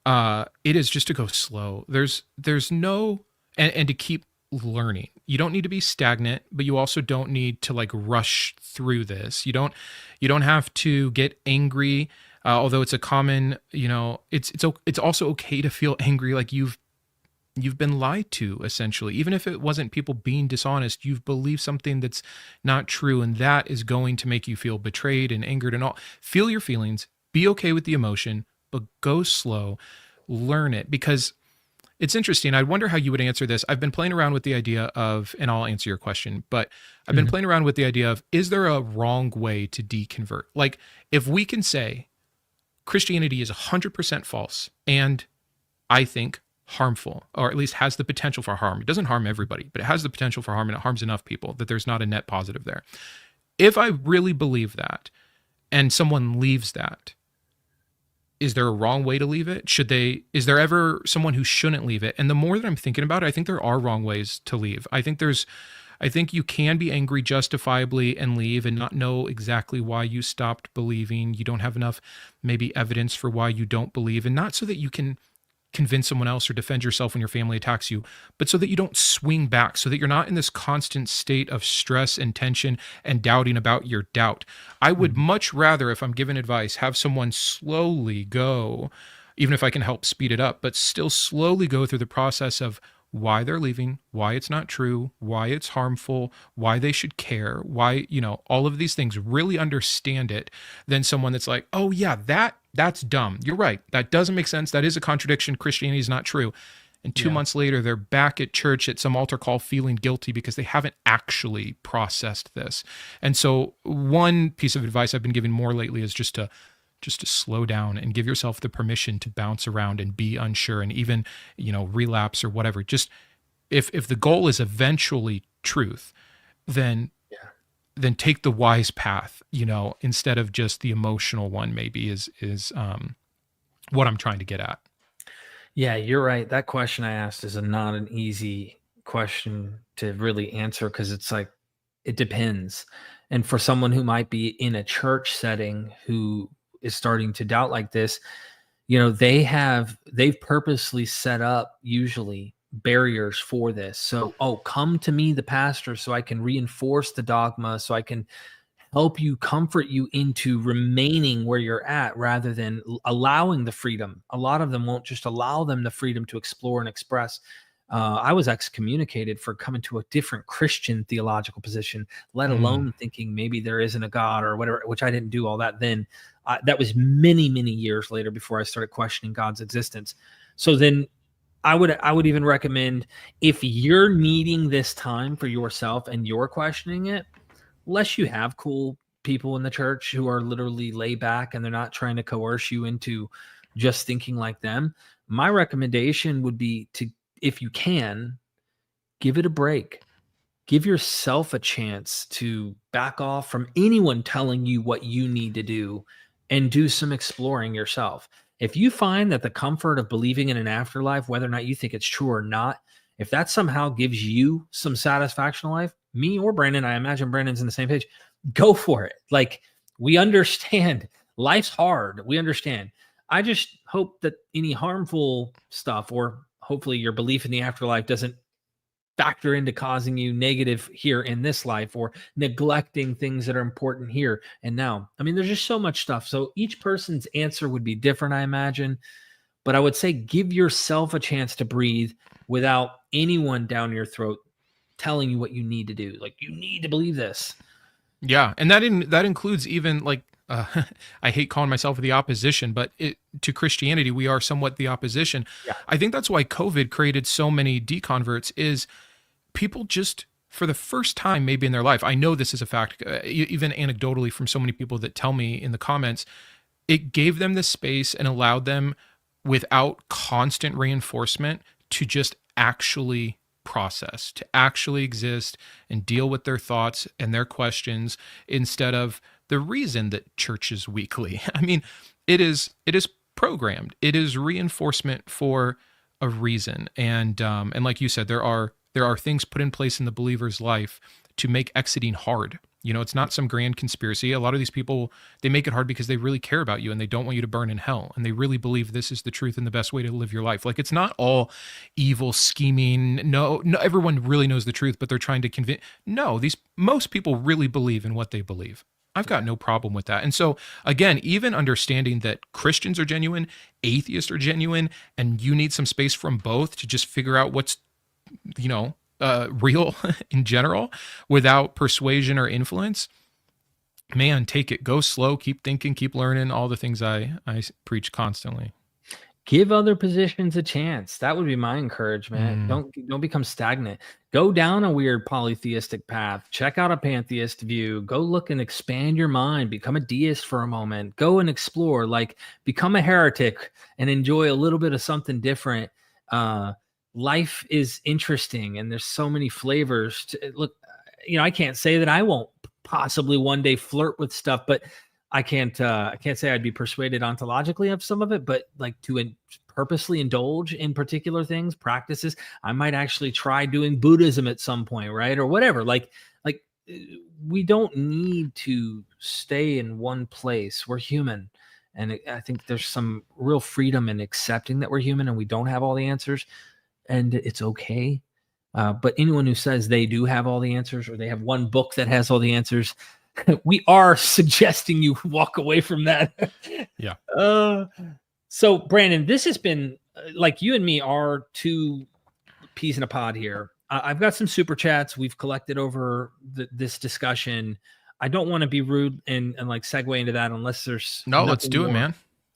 it is just to go slow. There's no, and to keep learning. You don't need to be stagnant, but you also don't need to like rush through this. You don't have to get angry. Although it's a common, it's also okay to feel angry. Like you've been lied to, essentially. Even if it wasn't people being dishonest, you've believed something that's not true, and that is going to make you feel betrayed and angered and all. Feel your feelings, be okay with the emotion, but go slow, learn it. Because it's interesting. I wonder how you would answer this. I've been playing around with the idea of, and I'll answer your question, but I've been playing around with the idea of, is there a wrong way to deconvert? Like, if we can say Christianity is 100% false and I think harmful, or at least has the potential for harm. It doesn't harm everybody, but it has the potential for harm, and it harms enough people that there's not a net positive there. If I really believe that and someone leaves that, is there a wrong way to leave it? Is there ever someone who shouldn't leave it? And the more that I'm thinking about it, I think there are wrong ways to leave. I think you can be angry justifiably and leave and not know exactly why you stopped believing. You don't have enough maybe evidence for why you don't believe, and not so that you can convince someone else or defend yourself when your family attacks you, but so that you don't swing back, so that you're not in this constant state of stress and tension and doubting about your doubt. I would much rather, if I'm giving advice, have someone slowly go, even if I can help speed it up, but still slowly go through the process of why they're leaving, why it's not true, why it's harmful, why they should care, why, all of these things, really understand it, than someone that's like, oh yeah, that's dumb. You're right. That doesn't make sense. That is a contradiction. Christianity is not true. And 2 months later, they're back at church at some altar call feeling guilty because they haven't actually processed this. And so one piece of advice I've been giving more lately is just to slow down and give yourself the permission to bounce around and be unsure and even, relapse or whatever. Just if the goal is eventually truth, then take the wise path, instead of just the emotional one, maybe is what I'm trying to get at. Yeah, you're right. That question I asked is not an easy question to really answer, because it's like, it depends. And for someone who might be in a church setting who is starting to doubt like this, they've purposely set up usually barriers for this. So, come to me, the pastor, so I can reinforce the dogma, so I can help you, comfort you into remaining where you're at rather than allowing the freedom. A lot of them won't just allow them the freedom to explore and express. I was excommunicated for coming to a different Christian theological position, let alone thinking maybe there isn't a God or whatever, which I didn't do all that then. That was many, many years later before I started questioning God's existence. So then I would even recommend, if you're needing this time for yourself and you're questioning it, unless you have cool people in the church who are literally lay back and they're not trying to coerce you into just thinking like them, my recommendation would be to, if you can, give it a break. Give yourself a chance to back off from anyone telling you what you need to do and do some exploring yourself. If you find that the comfort of believing in an afterlife, whether or not you think it's true or not, if that somehow gives you some satisfaction in life, me or Brandon, I imagine Brandon's in the same page, go for it. Like, we understand life's hard. We understand. I just hope that any harmful stuff, or hopefully your belief in the afterlife, doesn't factor into causing you negative here in this life or neglecting things that are important here and now. I mean, there's just so much stuff. So each person's answer would be different, I imagine. But I would say give yourself a chance to breathe without anyone down your throat telling you what you need to do. Like, you need to believe this. Yeah, and that includes even like I hate calling myself the opposition, but to Christianity, we are somewhat the opposition. Yeah. I think that's why COVID created so many deconverts, is people just, for the first time maybe in their life, I know this is a fact, even anecdotally from so many people that tell me in the comments, it gave them the space and allowed them, without constant reinforcement, to just actually process, to actually exist and deal with their thoughts and their questions, instead of the reason that church is weekly. I mean, it is programmed. It is reinforcement for a reason. And like you said, there are things put in place in the believer's life to make exiting hard. You know, it's not some grand conspiracy. A lot of these people, they make it hard because they really care about you and they don't want you to burn in hell. And they really believe this is the truth and the best way to live your life. Like, it's not all evil scheming. No, everyone really knows the truth, but they're trying to convince. No, most people really believe in what they believe. I've got no problem with that. And so, again, even understanding that Christians are genuine, atheists are genuine, and you need some space from both to just figure out what's, real in general, without persuasion or influence, man, take it. Go slow, keep thinking, keep learning, all the things I preach constantly. Give other positions a chance. That would be my encouragement. Don't become stagnant. Go down a weird polytheistic path. Check out a pantheist view. Go look and expand your mind. Become a deist for a moment. Go and explore. Like, become a heretic and enjoy a little bit of something different. Life is interesting, and there's so many flavors to look. I can't say that I won't possibly one day flirt with stuff, but I can't say I'd be persuaded ontologically of some of it, but like to purposely indulge in particular things, practices. I might actually try doing Buddhism at some point, right? Or whatever. Like we don't need to stay in one place. We're human. And I think there's some real freedom in accepting that we're human and we don't have all the answers, and it's okay. But anyone who says they do have all the answers, or they have one book that has all the answers, we are suggesting you walk away from that. Yeah. So Brandon, this has been like, you and me are two peas in a pod here. I've got some super chats we've collected over this discussion. I don't want to be rude and like segue into that unless there's let's do more. it, man.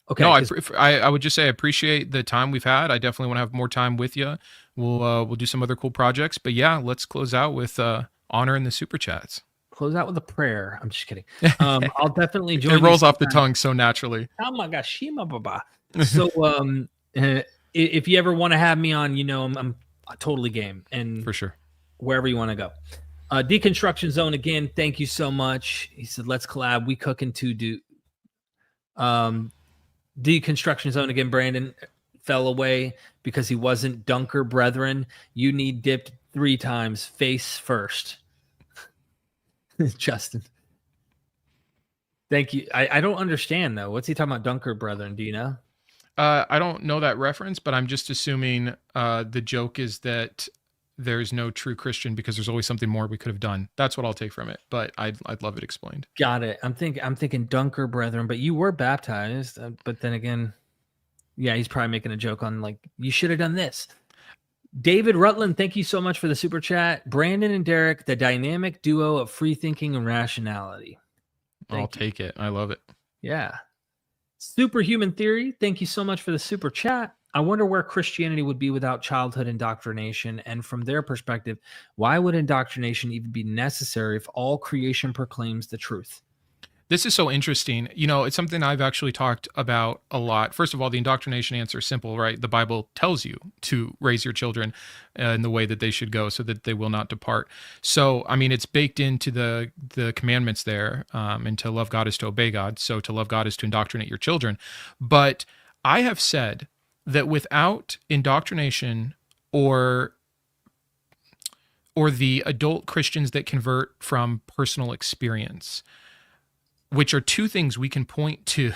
Okay. No, I would just say I appreciate the time we've had. I definitely want to have more time with you. We'll do some other cool projects, but yeah, let's close out with honor in the super chats. Close out with a prayer. I'm just kidding. I'll definitely join. It rolls off the tongue so naturally. Oh my gosh, Shima Baba. So if you ever want to have me on, I'm totally game, and for sure, wherever you want to go. Deconstruction Zone again. Thank you so much. He said, "Let's collab. We cooking to do." Deconstruction Zone again. Brandon fell away because he wasn't Dunker Brethren. You need dipped 3 times face first. Justin. Thank you. I don't understand though. What's he talking about, Dunker Brethren? Do you know? I don't know that reference, but I'm just assuming the joke is that there's no true Christian because there's always something more we could have done. That's what I'll take from it. But I'd love it explained. Got it. I'm thinking Dunker brethren, but you were baptized. But then again, yeah, he's probably making a joke on like, you should have done this. David Rutland, thank you so much for the super chat. Brandon and Derek, the dynamic duo of free thinking and rationality. I'll take it. I love it. Yeah. Superhuman Theory, thank you so much for the super chat. I wonder where Christianity would be without childhood indoctrination. And from their perspective, why would indoctrination even be necessary if all creation proclaims the truth? This is so interesting. You know, it's something I've actually talked about a lot. First of all, the indoctrination answer is simple, right? The Bible tells you to raise your children in the way that they should go so that they will not depart. So, I mean, it's baked into the commandments there, and to love God is to obey God. So to love God is to indoctrinate your children. But I have said that without indoctrination or the adult Christians that convert from personal experience, which are two things we can point to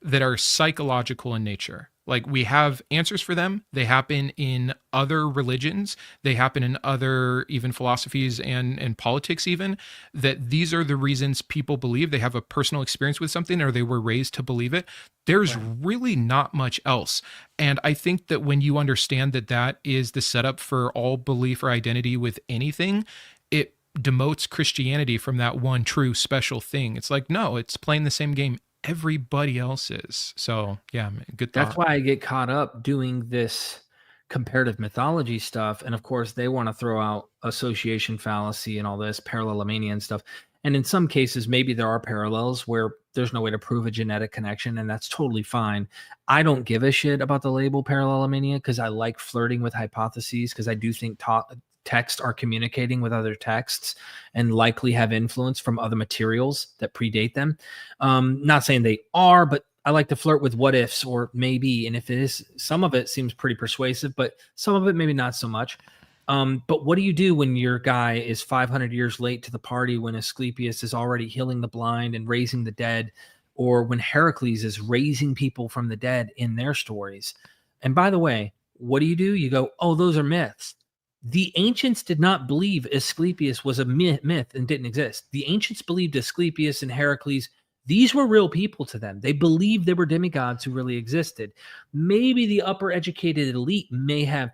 that are psychological in nature. Like, we have answers for them. They happen in other religions. They happen in other even philosophies and politics even, that these are the reasons people believe. They have a personal experience with something or they were raised to believe it. There's really not much else. And I think that when you understand that that is the setup for all belief or identity with anything, it demotes Christianity from that one true special thing. It's like, no, it's playing the same game everybody else is. So yeah, good thought. That's why I get caught up doing this comparative mythology stuff. And of course, they want to throw out association fallacy and all this parallelomania and stuff. And in some cases, maybe there are parallels where there's no way to prove a genetic connection, and that's totally fine. I don't give a shit about the label parallelomania because I like flirting with hypotheses, because I do think texts are communicating with other texts and likely have influence from other materials that predate them. Not saying they are, but I like to flirt with what ifs or maybe. And if it is, some of it seems pretty persuasive, but some of it maybe not so much. But what do you do when your guy is 500 years late to the party, when Asclepius is already healing the blind and raising the dead, or when Heracles is raising people from the dead in their stories? And by the way, what do? You go, oh, those are myths. The ancients did not believe Asclepius was a myth and didn't exist. The ancients believed Asclepius and Heracles, these were real people to them. They believed they were demigods who really existed. Maybe the upper educated elite may have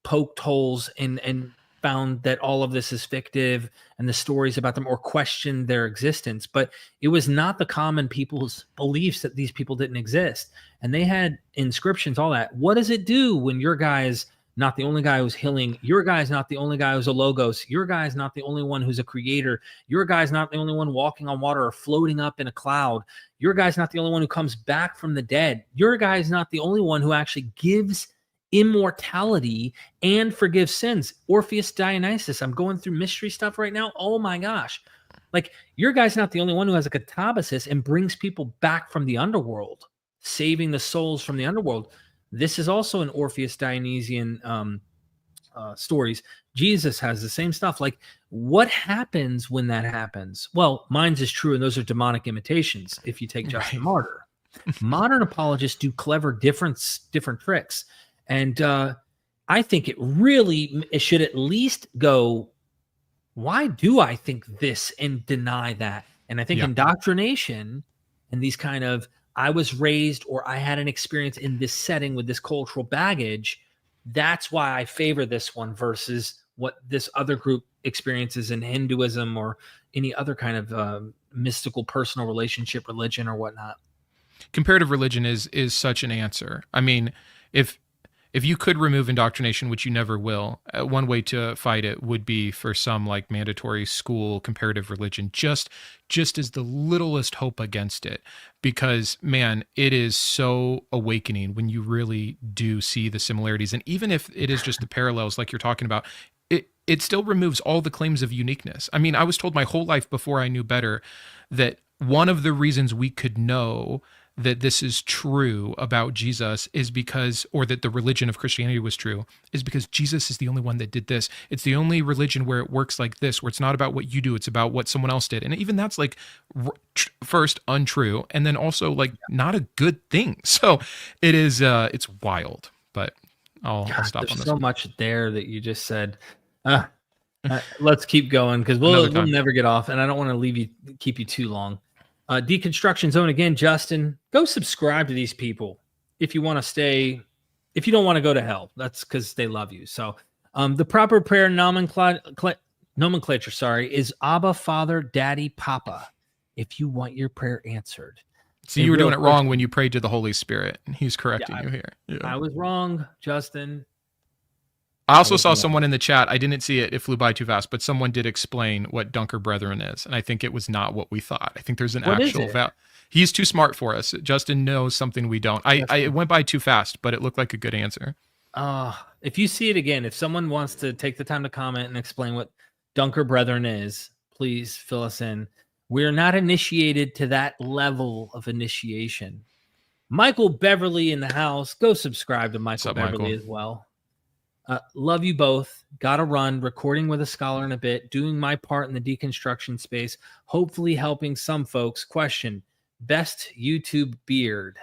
poked holes and found that all of this is fictive and the stories about them, or questioned their existence. But it was not the common people's beliefs that these people didn't exist. And they had inscriptions, all that. What does it do when your guy is not the only guy who's healing? Your guy's not the only guy who's a logos. Your guy's not the only one who's a creator. Your guy's not the only one walking on water or floating up in a cloud. Your guy's not the only one who comes back from the dead. Your guy's not the only one who actually gives immortality and forgives sins. Orpheus Dionysus. I'm going through mystery stuff right now. Oh my gosh. Like, your guy's not the only one who has a catabasis and brings people back from the underworld, saving the souls from the underworld. This is also an Orpheus Dionysian stories. Jesus has the same stuff. Like, what happens when that happens? Well, mine's is true, and those are demonic imitations. If you take Justin Martyr, modern apologists do clever different tricks, and I think it should at least go, why do I think this and deny that? And I think indoctrination and these kind of, I was raised or I had an experience in this setting with this cultural baggage, that's why I favor this one versus what this other group experiences in Hinduism or any other kind of mystical personal relationship, religion or whatnot. Comparative religion is such an answer. I mean, if you could remove indoctrination, which you never will, one way to fight it would be for some like mandatory school comparative religion, just as the littlest hope against it. Because man, it is so awakening when you really do see the similarities. And even if it is just the parallels like you're talking about, it still removes all the claims of uniqueness. I mean, I was told my whole life before I knew better that one of the reasons we could know that this is true about Jesus is because, or that the religion of Christianity was true, is because Jesus is the only one that did this. It's the only religion where it works like this, where it's not about what you do, it's about what someone else did. And even that's like first untrue, and then also like not a good thing. So it is, it's wild, but I'll God, stop there's on this so one. much there that you just said. Let's keep going because Another we'll time. never get off, and I don't want to keep you too long. Deconstruction Zone again, Justin. Go subscribe to these people if you want to stay. If you don't want to go to hell, that's because they love you. So, the proper prayer nomenclature, sorry, is Abba, Father, Daddy, Papa. If you want your prayer answered. So A you were real doing it wrong Christian- when you prayed to the Holy Spirit. He's Yeah, correcting you here. Yeah. I was wrong, Justin. I also was saw wrong. someone in the chat. I didn't see it. It flew by too fast, but someone did explain what Dunker Brethren is. And I think it was not what we thought. I think there's an What is actual it? He's too smart for us. Justin knows something we don't. It went by too fast, but it looked like a good answer. If you see it again, if someone wants to take the time to comment and explain what Dunker Brethren is, please fill us in. We're not initiated to that level of initiation. Michael Beverly in the house. Go subscribe to Michael Beverly as well. Love you both. Gotta run. Recording with a scholar in a bit. Doing my part in the deconstruction space. Hopefully helping some folks. Question: best YouTube beard?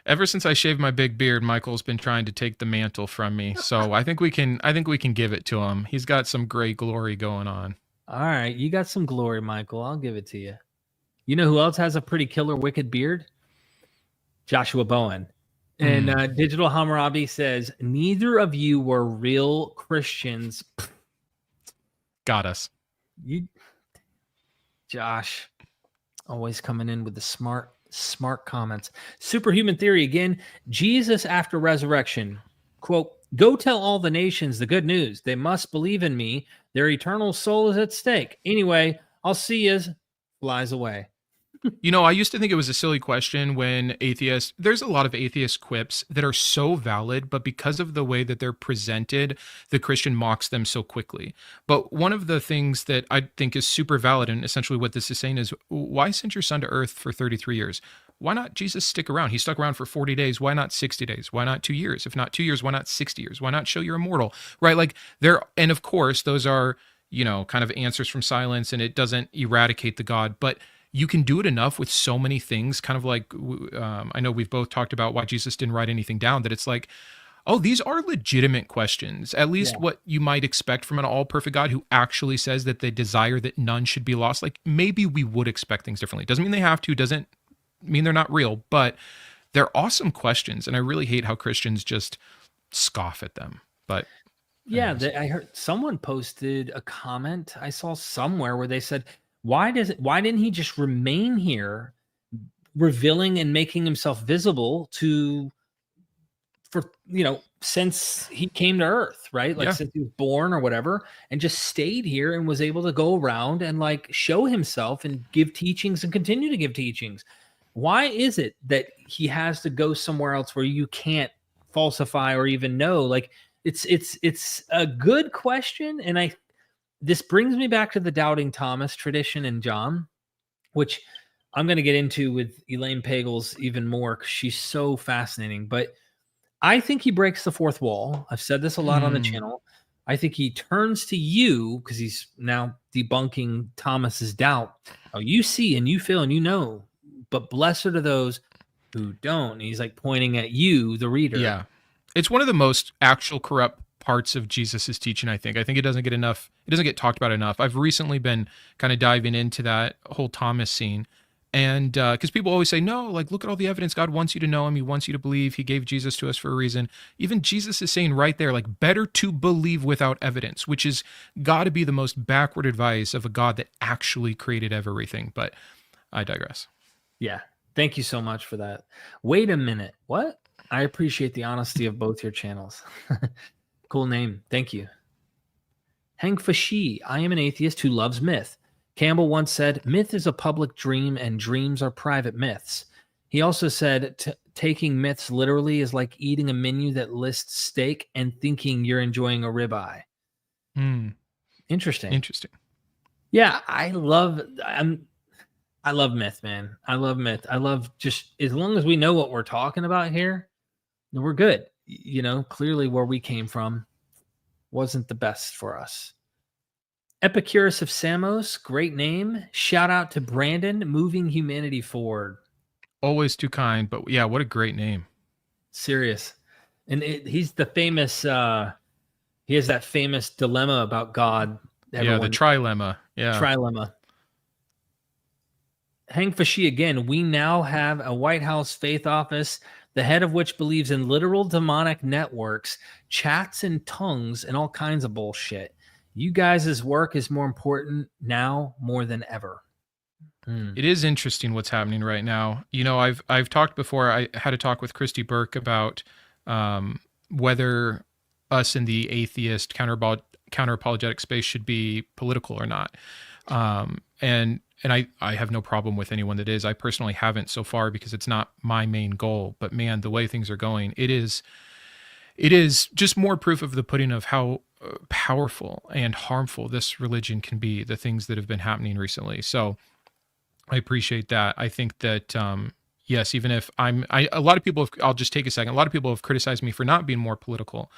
Ever since I shaved my big beard, Michael's been trying to take the mantle from me. So I think we can give it to him. He's got some great glory going on. All right, you got some glory, Michael. I'll give it to you. You know who else has a pretty killer wicked beard? Joshua Bowen. And Digital Hammurabi says, neither of you were real Christians. Got us. Josh, always coming in with the smart comments. Superhuman theory again. Jesus after resurrection, quote, go tell all the nations the good news. They must believe in me. Their eternal soul is at stake. Anyway, I'll see you. Flies away. You know, I used to think it was a silly question when there's a lot of atheist quips that are so valid, but because of the way that they're presented, the Christian mocks them so quickly. But one of the things that I think is super valid, and essentially what this is saying is, why send your son to earth for 33 years? Why not Jesus stick around? He stuck around for 40 days. Why not 60 days? Why not 2 years? If not 2 years, why not 60 years? Why not show you're immortal? Right? Like and of course, those are, kind of answers from silence, and it doesn't eradicate the God, but you can do it enough with so many things, kind of like, I know we've both talked about why Jesus didn't write anything down, that it's like, oh, these are legitimate questions, at least what you might expect from an all-perfect God who actually says that they desire that none should be lost. Like, maybe we would expect things differently. Doesn't mean they have to, doesn't mean they're not real, but they're awesome questions, and I really hate how Christians just scoff at them. But yeah, I heard someone posted a comment I saw somewhere where they said, why didn't he just remain here, revealing and making himself visible since he came to earth, right? Like since he was born or whatever, and just stayed here and was able to go around and like show himself and give teachings and continue to give teachings. Why is it that he has to go somewhere else where you can't falsify or even know? Like it's a good question, and this brings me back to the Doubting Thomas tradition in John, which I'm going to get into with Elaine Pagels even more because she's so fascinating. But I think he breaks the fourth wall. I've said this a lot on the channel. I think he turns to you because he's now debunking Thomas's doubt. Oh, you see and you feel and you know, but blessed are those who don't. And he's like pointing at you, the reader. Yeah. It's one of the most actual corrupt parts of Jesus's teaching, I think. It doesn't get talked about enough. I've recently been kind of diving into that whole Thomas scene. And because people always say, no, like, look at all the evidence. God wants you to know him. He wants you to believe. He gave Jesus to us for a reason. Even Jesus is saying right there, like, better to believe without evidence, which is got to be the most backward advice of a God that actually created everything. But I digress. Yeah. Thank you so much for that. Wait a minute. What? I appreciate the honesty of both your channels. Cool name. Thank you. Hank Fashi. I am an atheist who loves myth. Campbell once said, myth is a public dream and dreams are private myths. He also said, taking myths literally is like eating a menu that lists steak and thinking you're enjoying a ribeye. Interesting. Yeah, I love myth, man. I love myth. I love just as long as we know what we're talking about here, we're good. Clearly where we came from wasn't the best for us. Epicurus of Samos, great name. Shout out to Brandon, moving humanity forward. Always too kind, but yeah, what a great name. Serious. And he's the famous. He has that famous dilemma about God. Yeah, the trilemma. Yeah. Trilemma. Hang Fashi again. We now have a White House faith office, the head of which believes in literal demonic networks, chats in tongues, and all kinds of bullshit. You guys' work is more important now more than ever. It is interesting what's happening right now. You know, I've talked before. I had a talk with Christy Burke about whether us in the atheist counter-apologetic space should be political or not. And I have no problem with anyone that is. I personally haven't so far because it's not my main goal. But man, the way things are going, it is just more proof of the pudding of how powerful and harmful this religion can be, the things that have been happening recently. So I appreciate that. I think that, yes, even if a lot of people I'll just take a second. A lot of people have criticized me for not being more political.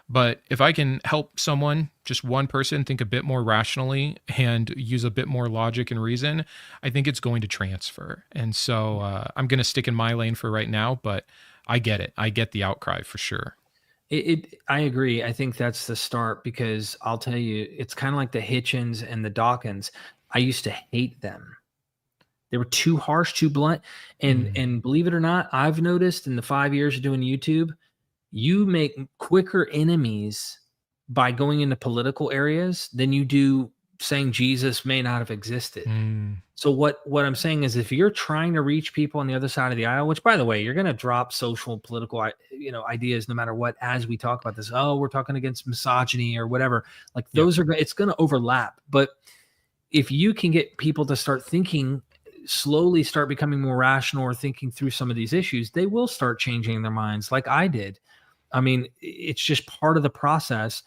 But if I can help someone, just one person, think a bit more rationally and use a bit more logic and reason, I think it's going to transfer. And so I'm going to stick in my lane for right now, but I get it. I get the outcry for sure. I agree. I think that's the start, because I'll tell you, it's kind of like the Hitchens and the Dawkins. I used to hate them. They were too harsh, too blunt. And believe it or not, I've noticed in the 5 years of doing YouTube, you make quicker enemies by going into political areas than you do saying Jesus may not have existed. So what I'm saying is, if you're trying to reach people on the other side of the aisle, which, by the way, you're going to drop social political, ideas no matter what, as we talk about this. Oh, we're talking against misogyny or whatever. Like those are, it's going to overlap. But if you can get people to start thinking, slowly start becoming more rational or thinking through some of these issues, they will start changing their minds, like I did. I mean, it's just part of the process.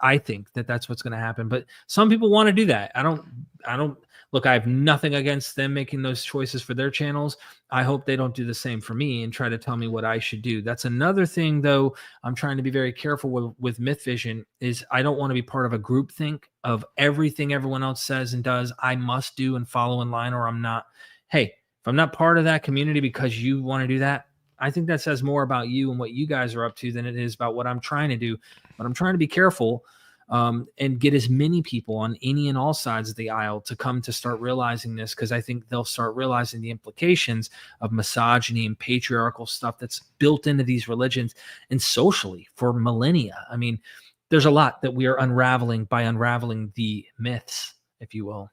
I think that that's what's going to happen. But some people want to do that. I don't look, I have nothing against them making those choices for their channels. I hope they don't do the same for me and try to tell me what I should do. That's another thing, though, I'm trying to be very careful with Myth Vision, is I don't want to be part of a groupthink of everything everyone else says and does. I must do and follow in line, or I'm not. Hey, if I'm not part of that community because you want to do that, I think that says more about you and what you guys are up to than it is about what I'm trying to do. But I'm trying to be careful and get as many people on any and all sides of the aisle to come to start realizing this, because I think they'll start realizing the implications of misogyny and patriarchal stuff that's built into these religions and socially for millennia. I mean, there's a lot that we are unraveling by unraveling the myths, if you will.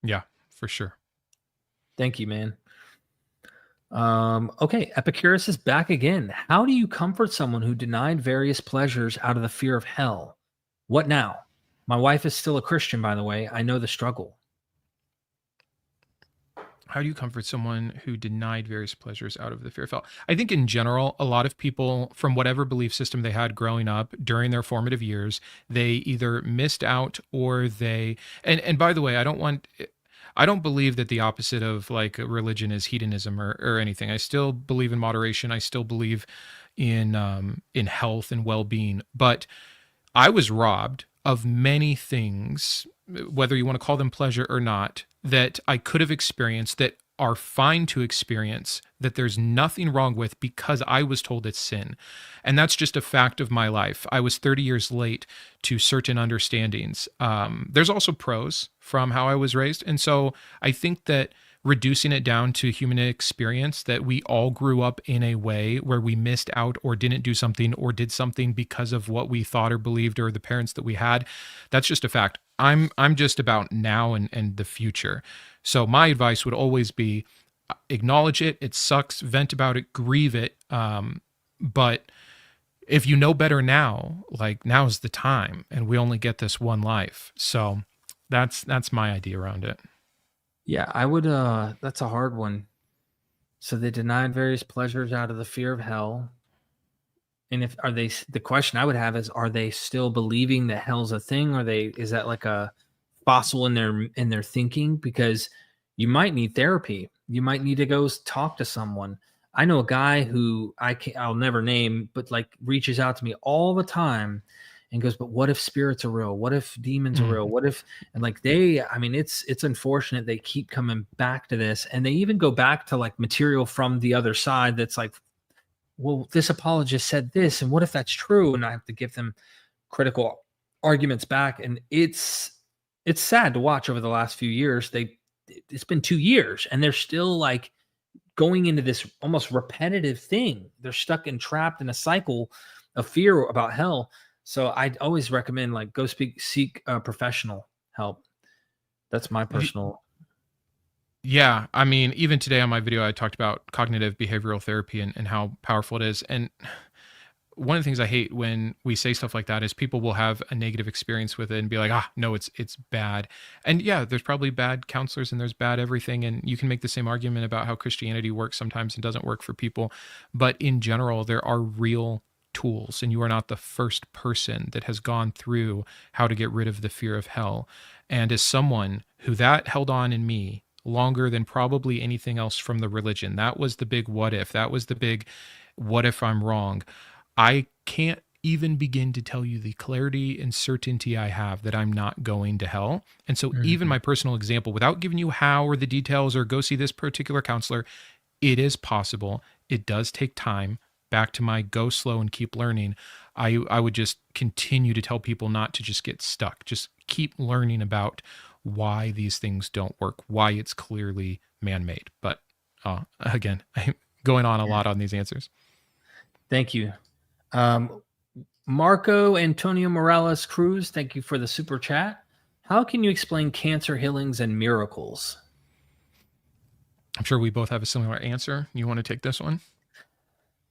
Yeah, for sure. Thank you, man. Okay, Epicurus is back again. How do you comfort someone who denied various pleasures out of the fear of hell? What now? My wife is still a Christian, by the way. I know the struggle. How do you comfort someone who denied various pleasures out of the fear of hell? I think in general, a lot of people, from whatever belief system they had growing up during their formative years, they either missed out or they, and by the way, I don't believe that the opposite of like religion is hedonism or anything. I still believe in moderation. I still believe in health and well-being. But I was robbed of many things, whether you want to call them pleasure or not, that I could have experienced, that are fine to experience, that there's nothing wrong with, because I was told it's sin. And that's just a fact of my life. I was 30 years late to certain understandings. There's also pros from how I was raised. And so I think that reducing it down to human experience, that we all grew up in a way where we missed out or didn't do something or did something because of what we thought or believed or the parents that we had, that's just a fact. I'm just about now and the future. So my advice would always be acknowledge it. It sucks. Vent about it. Grieve it. But if you know better now, like now's the time, and we only get this one life. So that's my idea around it. Yeah, I would. That's a hard one. So they denied various pleasures out of the fear of hell. And the question I would have is, are they still believing that hell's a thing? Or is that like a fossil in their thinking? Because you might need therapy. You might need to go talk to someone. I know a guy who I'll never name, but like reaches out to me all the time and goes, but what if spirits are real? What if demons are real? What if, and like it's unfortunate they keep coming back to this, and they even go back to like material from the other side that's like well, this apologist said this, and what if that's true? And I have to give them critical arguments back, and it's sad to watch over the last few years. It's been 2 years, and they're still like going into this almost repetitive thing. They're stuck and trapped in a cycle of fear about hell. So I'd always recommend like go seek professional help. That's my personal. Yeah, I mean, even today on my video, I talked about cognitive behavioral therapy and how powerful it is. And one of the things I hate when we say stuff like that is people will have a negative experience with it and be like, no, it's bad. And yeah, there's probably bad counselors and there's bad everything. And you can make the same argument about how Christianity works sometimes and doesn't work for people. But in general, there are real tools, and you are not the first person that has gone through how to get rid of the fear of hell. And as someone who that held on in me longer than probably anything else from the religion, that was the big what if. That was the big what if I'm wrong. I can't even begin to tell you the clarity and certainty I have that I'm not going to hell. And so even my personal example, without giving you how or the details or go see this particular counselor, it is possible. It does take time. Back to my go slow and keep learning. I would just continue to tell people not to just get stuck. Just keep learning about why these things don't work, why it's clearly man-made. But again, I'm going on a lot on these answers. Thank you. Marco Antonio Morales Cruz, thank you for the super chat. How can you explain cancer healings and miracles? I'm sure we both have a similar answer. You want to take this one?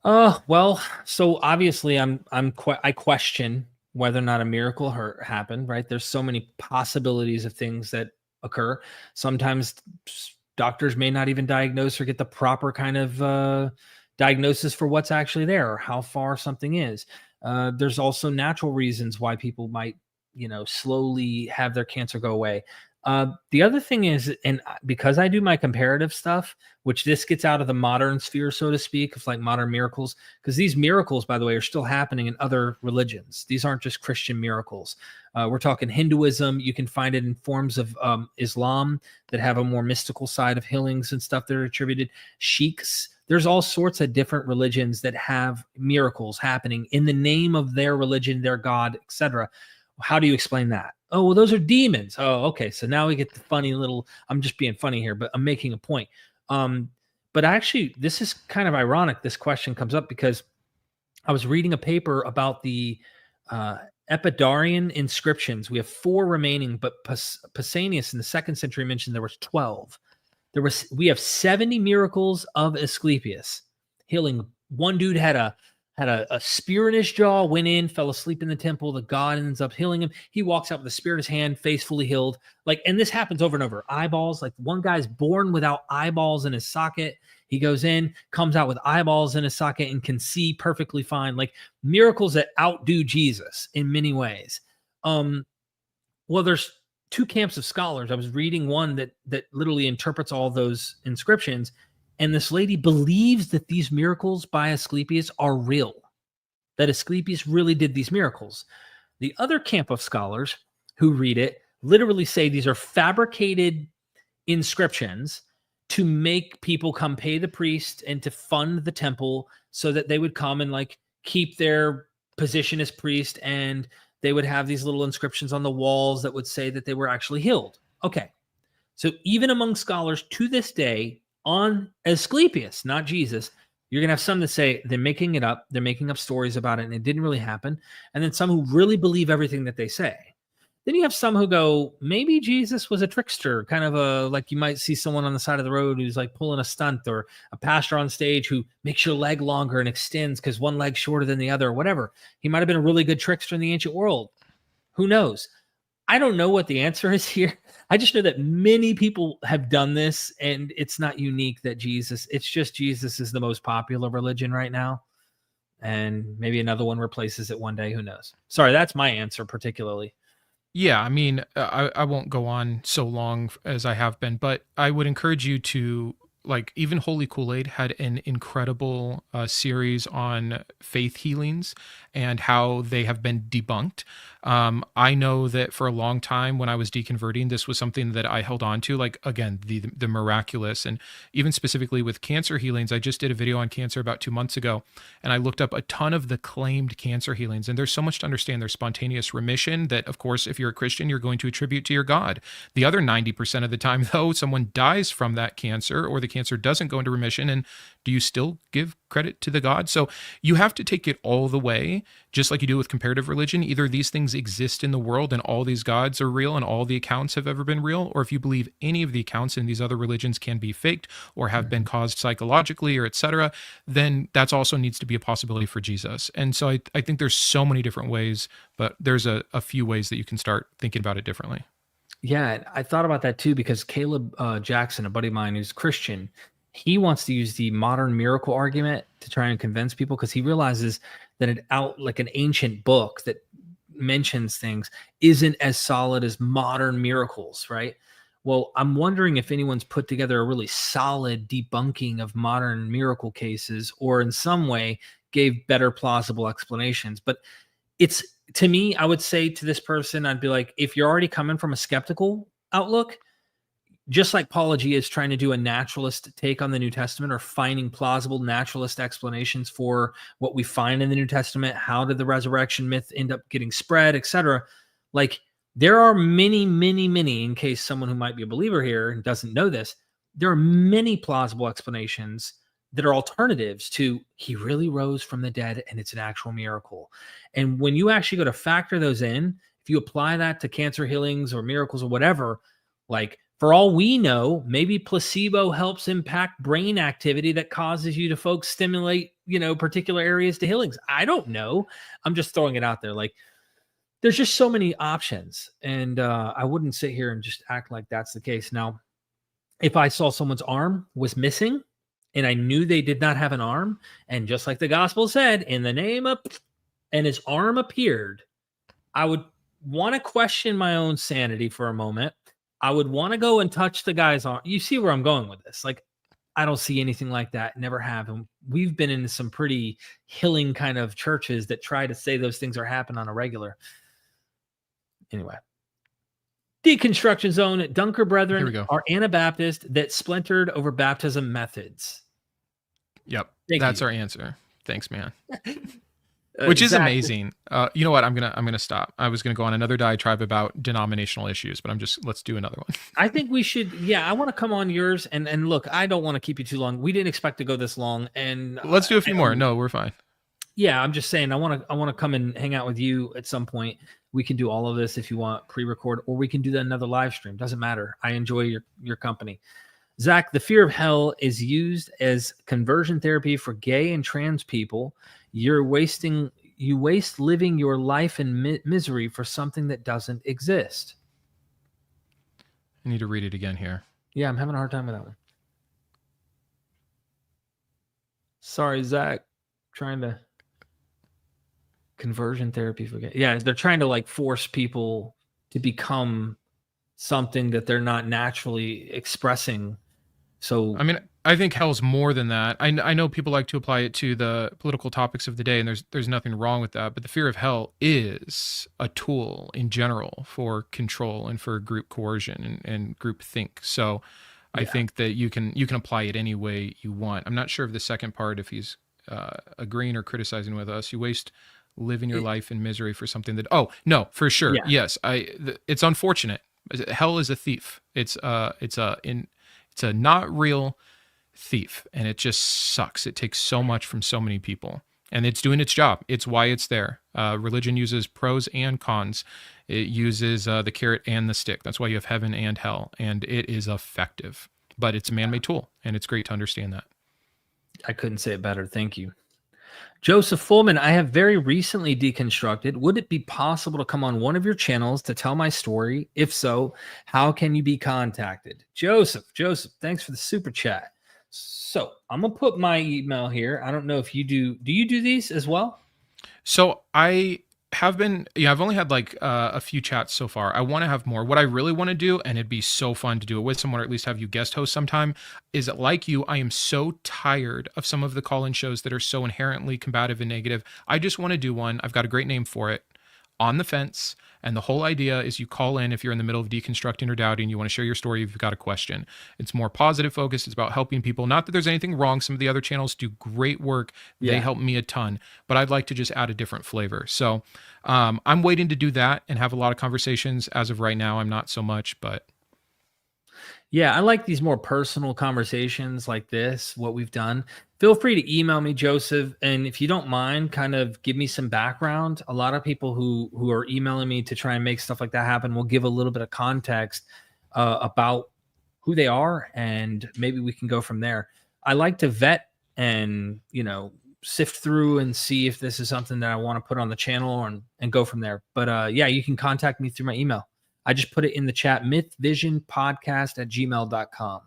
Well, so obviously I question whether or not a miracle happened, right? There's so many possibilities of things that occur. Sometimes doctors may not even diagnose or get the proper kind of diagnosis for what's actually there or how far something is. There's also natural reasons why people might, slowly have their cancer go away. The other thing is, and because I do my comparative stuff, which this gets out of the modern sphere, so to speak, of like modern miracles, because these miracles, by the way, are still happening in other religions. These aren't just Christian miracles. We're talking Hinduism. You can find it in forms of Islam that have a more mystical side of healings and stuff that are attributed. Sheiks. There's all sorts of different religions that have miracles happening in the name of their religion, their God, etc. How do you explain that? Oh, well, those are demons. Oh, okay. So now we get the funny little, I'm just being funny here, but I'm making a point. But actually, this is kind of ironic. This question comes up because I was reading a paper about the Epidaurian inscriptions. We have 4 remaining, but Pausanias in the 2nd century mentioned there was 12. We have 70 miracles of Asclepius healing. One dude had a spear in his jaw, went in, fell asleep in the temple. The god ends up healing him. He walks out with a spear in his hand, face fully healed. And this happens over and over. Eyeballs, like one guy's born without eyeballs in his socket. He goes in, comes out with eyeballs in his socket and can see perfectly fine. Like miracles that outdo Jesus in many ways. Well, there's 2 camps of scholars. I was reading one that literally interprets all those inscriptions. And this lady believes that these miracles by Asclepius are real, that Asclepius really did these miracles. The other camp of scholars who read it literally say these are fabricated inscriptions to make people come pay the priest and to fund the temple so that they would come and keep their position as priest, and they would have these little inscriptions on the walls that would say that they were actually healed. Okay. So even among scholars to this day, on Asclepius, not Jesus, you're going to have some that say they're making it up. They're making up stories about it and it didn't really happen. And then some who really believe everything that they say. Then you have some who go, maybe Jesus was a trickster, kind of like you might see someone on the side of the road who's pulling a stunt, or a pastor on stage who makes your leg longer and extends because one leg's shorter than the other or whatever. He might have been a really good trickster in the ancient world. Who knows? I don't know what the answer is here. I just know that many people have done this, and it's not unique that it's just Jesus is the most popular religion right now. And maybe another one replaces it one day. Who knows? Sorry, that's my answer particularly. Yeah, I mean, I won't go on so long as I have been, but I would encourage you to like even Holy Kool-Aid had an incredible series on faith healings and how they have been debunked. I know that for a long time when I was deconverting, this was something that I held on to, like, again, the miraculous. And even specifically with cancer healings, I just did a video on cancer about 2 months ago, and I looked up a ton of the claimed cancer healings. And there's so much to understand. There's spontaneous remission that, of course, if you're a Christian, you're going to attribute to your God. The other 90% of the time, though, someone dies from that cancer, or the cancer doesn't go into remission, and do you still give credit to the God? So you have to take it all the way, just like you do with comparative religion. Either these things exist in the world and all these gods are real and all the accounts have ever been real, or if you believe any of the accounts in these other religions can be faked or have been caused psychologically or etc., then that's also needs to be a possibility for Jesus. And so I think there's so many different ways, but there's a few ways that you can start thinking about it differently. Yeah, I thought about that too, because Caleb Jackson, a buddy of mine who's Christian, he wants to use the modern miracle argument to try and convince people, because he realizes that like an ancient book that mentions things isn't as solid as modern miracles, right? Well, I'm wondering if anyone's put together a really solid debunking of modern miracle cases, or in some way gave better plausible explanations. But it's, to me, I would say to this person, I'd be like, if you're already coming from a skeptical outlook, just like Apology is trying to do a naturalist take on the New Testament, or finding plausible naturalist explanations for what we find in the New Testament, how did the resurrection myth end up getting spread, etc. Like, there are many, many, many, in case someone who might be a believer here and doesn't know this, there are many plausible explanations that are alternatives to he really rose from the dead and it's an actual miracle. And when you actually go to factor those in, if you apply that to cancer healings or miracles or whatever, like, for all we know, maybe placebo helps impact brain activity that causes you to stimulate, particular areas to healings. I don't know. I'm just throwing it out there. Like, there's just so many options. And I wouldn't sit here and just act like that's the case. Now, if I saw someone's arm was missing and I knew they did not have an arm, and just like the gospel said, in the name of, and his arm appeared, I would want to question my own sanity for a moment. I would want to go and touch the guy's arm. You see where I'm going with this? Like, I don't see anything like that. Never have. And we've been in some pretty healing kind of churches that try to say those things are happening on a regular. Anyway. Deconstruction Zone. Dunker Brethren are Anabaptist that splintered over baptism methods. Yep. Thank That's you. our answer. Thanks, man. Which is amazing. You know what? I'm gonna stop. I was gonna go on another diatribe about denominational issues, but let's do another one. I think we should. Yeah, I want to come on yours, and look, I don't want to keep you too long. We didn't expect to go this long, and let's do a few more. No, we're fine. Yeah, I'm just saying, I want to come and hang out with you at some point. We can do all of this if you want, pre-record, or we can do another live stream. Doesn't matter. I enjoy your company. Zach, the fear of hell is used as conversion therapy for gay and trans people. You waste living your life in misery for something that doesn't exist. I need to read it again here. Yeah, I'm having a hard time with that one. Sorry, Zach. Trying to conversion therapy for gay. Yeah, they're trying to like force people to become something that they're not naturally expressing. So I mean, I think hell's more than that. I know people like to apply it to the political topics of the day, and there's nothing wrong with that. But the fear of hell is a tool in general for control and for group coercion and group think. So I think that you can apply it any way you want. I'm not sure of the second part, if he's agreeing or criticizing with us. You waste living your life in misery for something that, oh no, for sure. Yeah. Yes. It's unfortunate. Hell is a thief. It's a not real thief, and it just sucks. It takes so much from so many people, and it's doing its job. It's why it's there. Religion uses pros and cons. It uses the carrot and the stick. That's why you have heaven and hell, and it is effective, but it's a man-made tool, and it's great to understand that. I couldn't say it better. Thank you. Joseph Fullman, I have very recently deconstructed. Would it be possible to come on one of your channels to tell my story? If so, how can you be contacted? Joseph, thanks for the super chat. So I'm going to put my email here. I don't know if you do. Do you do these as well? So I have been, yeah, I've only had like a few chats so far. I want to have more. What I really want to do, and it'd be so fun to do it with someone, or at least have you guest host sometime, is that, like you, I am so tired of some of the call-in shows that are so inherently combative and negative. I just want to do one. I've got a great name for it, On the Fence. And the whole idea is you call in if you're in the middle of deconstructing or doubting, you want to share your story, if you've got a question. It's more positive focused. It's about helping people. Not that there's anything wrong. Some of the other channels do great work. They help me a ton, but I'd like to just add a different flavor. So I'm waiting to do that and have a lot of conversations. As of right now, I'm not so much, but. Yeah, I like these more personal conversations like this, what we've done. Feel free to email me, Joseph. And if you don't mind, kind of give me some background. A lot of people who are emailing me to try and make stuff like that happen will give a little bit of context about who they are, and maybe we can go from there. I like to vet and, sift through and see if this is something that I want to put on the channel and go from there. But yeah, you can contact me through my email. I just put it in the chat, mythvisionpodcast@gmail.com.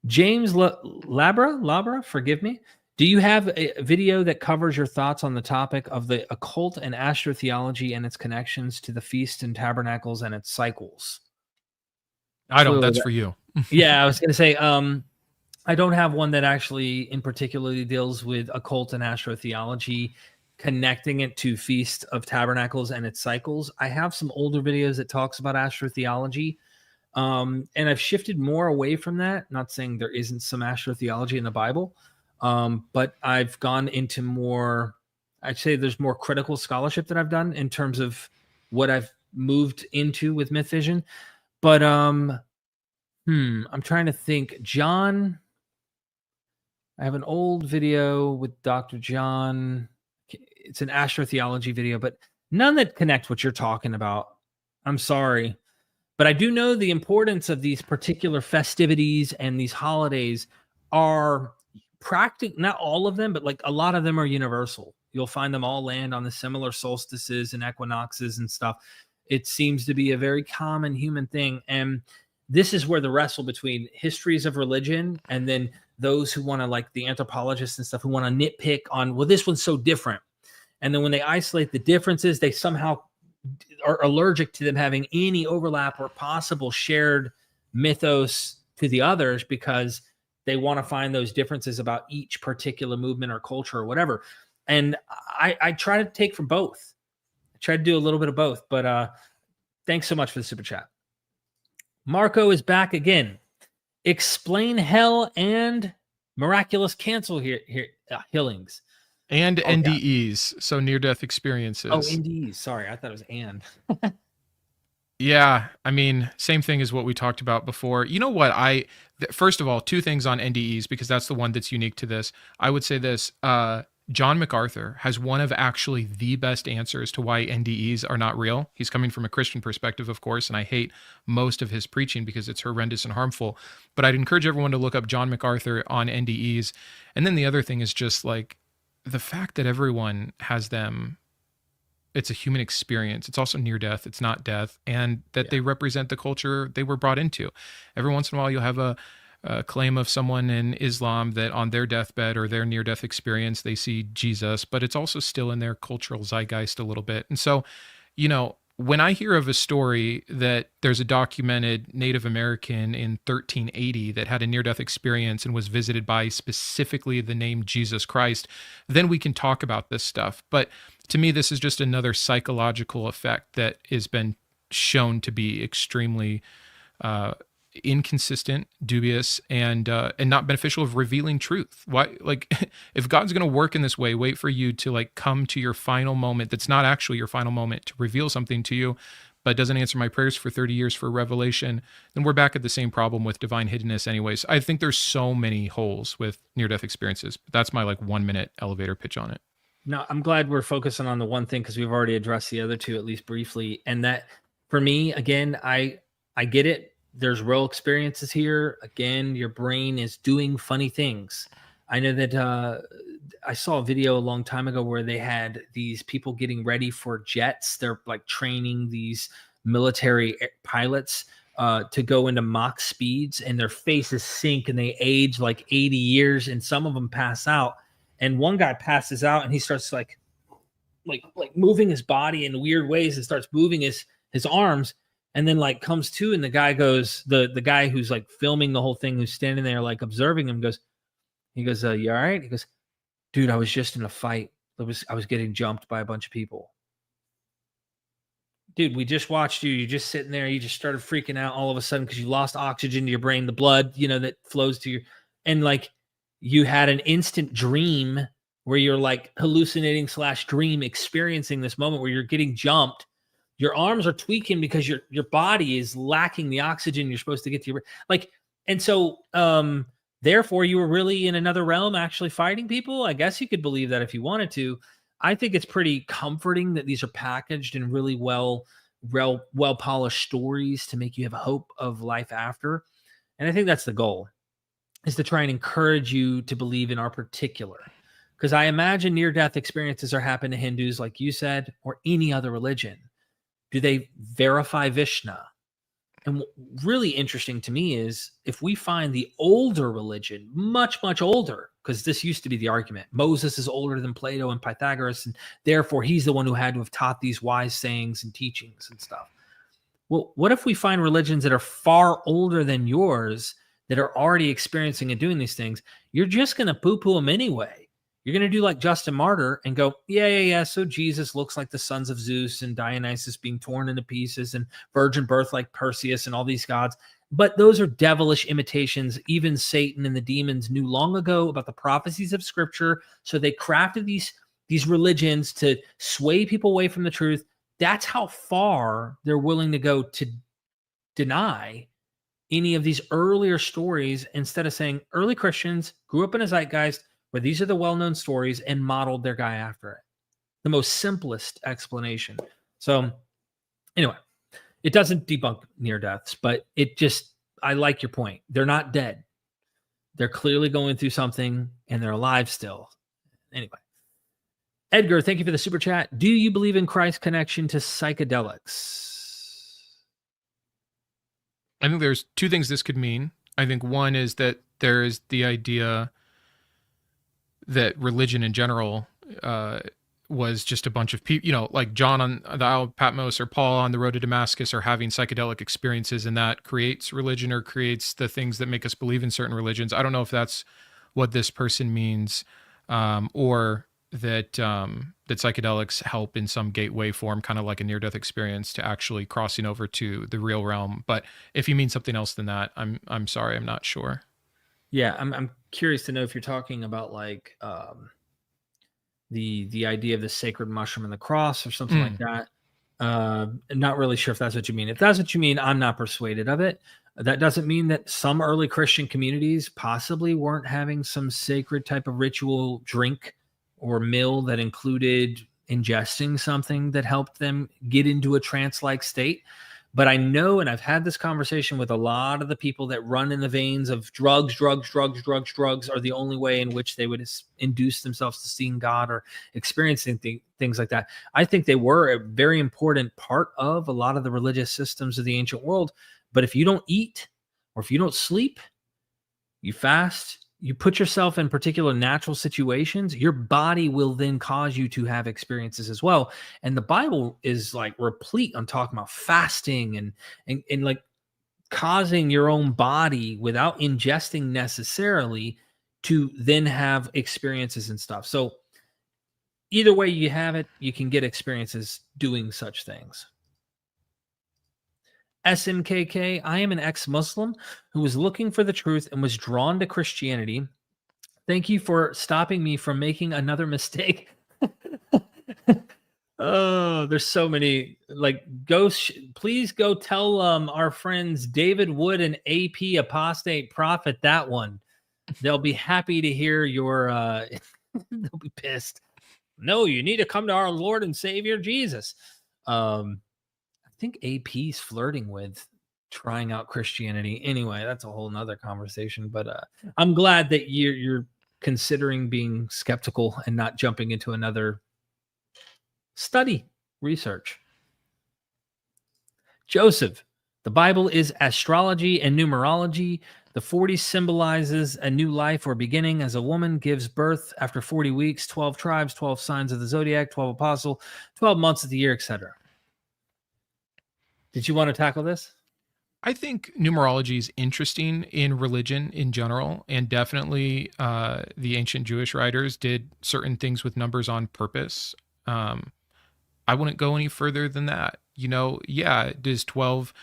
James Labra, forgive me. Do you have a video that covers your thoughts on the topic of the occult and astrotheology and its connections to the feast and tabernacles and its cycles? I don't. That's for you. Yeah, I was going to say, I don't have one that actually in particularly deals with occult and astrotheology, connecting it to Feast of Tabernacles and its cycles. I have some older videos that talks about astrotheology, and I've shifted more away from that. Not saying there isn't some astrotheology in the Bible, but I've gone into more, I'd say there's more critical scholarship that I've done in terms of what I've moved into with Myth Vision. But I'm trying to think. John, I have an old video with Dr. John. It's an astrotheology video, but none that connect what you're talking about. I'm sorry. But I do know the importance of these particular festivities and these holidays are practical. Not all of them, but like a lot of them are universal. You'll find them all land on the similar solstices and equinoxes and stuff. It seems to be a very common human thing. And this is where the wrestle between histories of religion and then those who want to, like the anthropologists and stuff, who want to nitpick on, well, this one's so different. And then when they isolate the differences, they somehow are allergic to them having any overlap or possible shared mythos to the others because they want to find those differences about each particular movement or culture or whatever. And I try to take from both. I try to do a little bit of both. But thanks so much for the super chat. Marco is back again. Explain hell and miraculous cancel healings. And NDEs, so near-death experiences. Oh, NDEs. Sorry, I thought it was and. Yeah, I mean, same thing as what we talked about before. You know what? First of all, two things on NDEs, because that's the one that's unique to this. I would say this. John MacArthur has one of actually the best answers to why NDEs are not real. He's coming from a Christian perspective, of course, and I hate most of his preaching because it's horrendous and harmful. But I'd encourage everyone to look up John MacArthur on NDEs. And then the other thing is just like the fact that everyone has them. It's a human experience. It's also near death. It's not death. And that they represent the culture they were brought into. Every once in a while, you'll have a claim of someone in Islam that on their deathbed or their near-death experience, they see Jesus, but it's also still in their cultural zeitgeist a little bit. And so, when I hear of a story that there's a documented Native American in 1380 that had a near-death experience and was visited by specifically the name Jesus Christ, then we can talk about this stuff. But to me, this is just another psychological effect that has been shown to be extremely inconsistent, dubious, and not beneficial of revealing truth. Why, like, if God's going to work in this way, wait for you to like come to your final moment that's not actually your final moment to reveal something to you, but doesn't answer my prayers for 30 years for revelation, then we're back at the same problem with divine hiddenness anyways. I think there's so many holes with near-death experiences. But that's my like 1 minute elevator pitch on it. No, I'm glad we're focusing on the one thing because we've already addressed the other two, at least briefly. And that for me, again, I get it. There's real experiences here. Again, your brain is doing funny things. I know that I saw a video a long time ago where they had these people getting ready for jets. They're like training these military pilots to go into Mach speeds, and their faces sink and they age like 80 years, and some of them pass out. And one guy passes out and he starts like like moving his body in weird ways and starts moving his arms, and then like comes to, and the guy goes, the guy who's like filming the whole thing, who's standing there like observing him, goes, you all right? He goes, dude, I was just in a fight. I was getting jumped by a bunch of people. Dude, we just watched you. You're just sitting there. You just started freaking out all of a sudden because you lost oxygen to your brain, the blood, that flows to your, and like you had an instant dream where you're like hallucinating / dream experiencing this moment where you're getting jumped. Your arms are tweaking because your body is lacking the oxygen you're supposed to get to your, like, and so therefore you were really in another realm actually fighting people. I guess you could believe that if you wanted to. I think it's pretty comforting that these are packaged in really well polished stories to make you have hope of life after. And I think that's the goal, is to try and encourage you to believe in our particular. Because I imagine near-death experiences are happening to Hindus, like you said, or any other religion. Do they verify Vishnu? And really interesting to me is if we find the older religion, much, much older, because this used to be the argument. Moses is older than Plato and Pythagoras, and therefore he's the one who had to have taught these wise sayings and teachings and stuff. Well, what if we find religions that are far older than yours that are already experiencing and doing these things? You're just going to poo-poo them anyway. You're going to do like Justin Martyr and go, yeah. So Jesus looks like the sons of Zeus and Dionysus being torn into pieces and virgin birth like Perseus and all these gods. But those are devilish imitations. Even Satan and the demons knew long ago about the prophecies of Scripture. So they crafted these religions to sway people away from the truth. That's how far they're willing to go to deny any of these earlier stories, instead of saying early Christians grew up in a zeitgeist where these are the well-known stories and modeled their guy after it. The most simplest explanation. So anyway, it doesn't debunk near deaths, but I like your point. They're not dead. They're clearly going through something and they're alive still. Anyway, Edgar, thank you for the super chat. Do you believe in Christ's connection to psychedelics? I think there's two things this could mean. I think one is that there is the idea that religion in general was just a bunch of people, like John on the Isle of Patmos or Paul on the road to Damascus are having psychedelic experiences, and that creates religion or creates the things that make us believe in certain religions. I don't know if that's what this person means, or that that psychedelics help in some gateway form, kind of like a near-death experience, to actually crossing over to the real realm. But if you mean something else than that, I'm sorry, I'm not sure. Yeah, I'm curious to know if you're talking about like the idea of the sacred mushroom and the cross or something like that. Not really sure if that's what you mean. If that's what you mean, I'm not persuaded of it. That doesn't mean that some early Christian communities possibly weren't having some sacred type of ritual drink or meal that included ingesting something that helped them get into a trance-like state. But I know, and I've had this conversation with a lot of the people that run in the veins of drugs are the only way in which they would induce themselves to seeing God or experiencing things like that. I think they were a very important part of a lot of the religious systems of the ancient world. But if you don't eat, or if you don't sleep, you fast, you put yourself in particular natural situations, your body will then cause you to have experiences as well. And the Bible is like replete on talking about fasting and like causing your own body without ingesting necessarily to then have experiences and stuff. So either way you have it, you can get experiences doing such things. SMKK, I am an ex-Muslim who was looking for the truth and was drawn to Christianity. Thank you for stopping me from making another mistake. Oh, there's so many. Like, please go tell our friends David Wood and AP Apostate Prophet that one. They'll be happy to hear your. They'll be pissed. No, you need to come to our Lord and Savior Jesus. I think AP's flirting with trying out Christianity. Anyway, that's a whole nother conversation. But I'm glad that you're considering being skeptical and not jumping into another study, research. Joseph, the Bible is astrology and numerology. The 40 symbolizes a new life or beginning as a woman gives birth after 40 weeks, 12 tribes, 12 signs of the zodiac, 12 apostle, 12 months of the year, etc. Did you want to tackle this? I think numerology is interesting in religion in general, and definitely the ancient Jewish writers did certain things with numbers on purpose. I wouldn't go any further than that. Does 12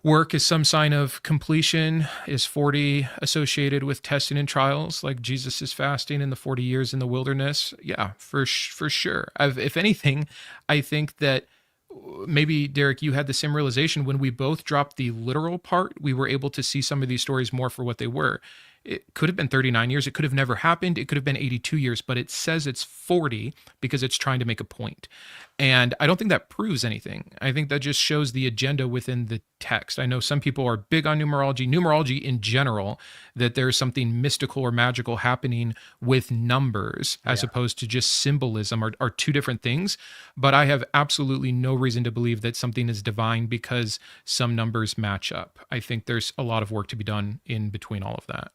work as some sign of completion? Is 40 associated with testing and trials, like Jesus is fasting in the 40 years in the wilderness? Yeah, for sure. If anything, I think that maybe, Derek, you had the same realization when we both dropped the literal part. We were able to see some of these stories more for what they were. It could have been 39 years. It could have never happened. It could have been 82 years, but it says it's 40 because it's trying to make a point. And I don't think that proves anything. I think that just shows the agenda within the text. I know some people are big on numerology in general, that there's something mystical or magical happening with numbers as opposed to just symbolism are two different things. But I have absolutely no reason to believe that something is divine because some numbers match up. I think there's a lot of work to be done in between all of that.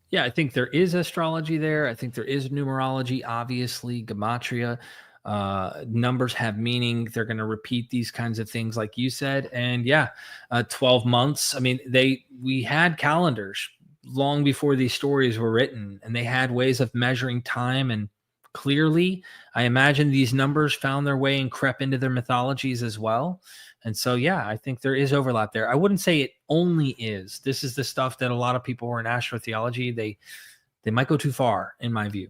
Yeah, I think there is astrology there. I think there is numerology, obviously, gematria. Numbers have meaning. They're going to repeat these kinds of things like you said. And 12 months. I mean, we had calendars long before these stories were written, and they had ways of measuring time. And clearly, I imagine these numbers found their way and crept into their mythologies as well. And so, I think there is overlap there. I wouldn't say it only is. This is the stuff that a lot of people who are in astrotheology, they might go too far, in my view.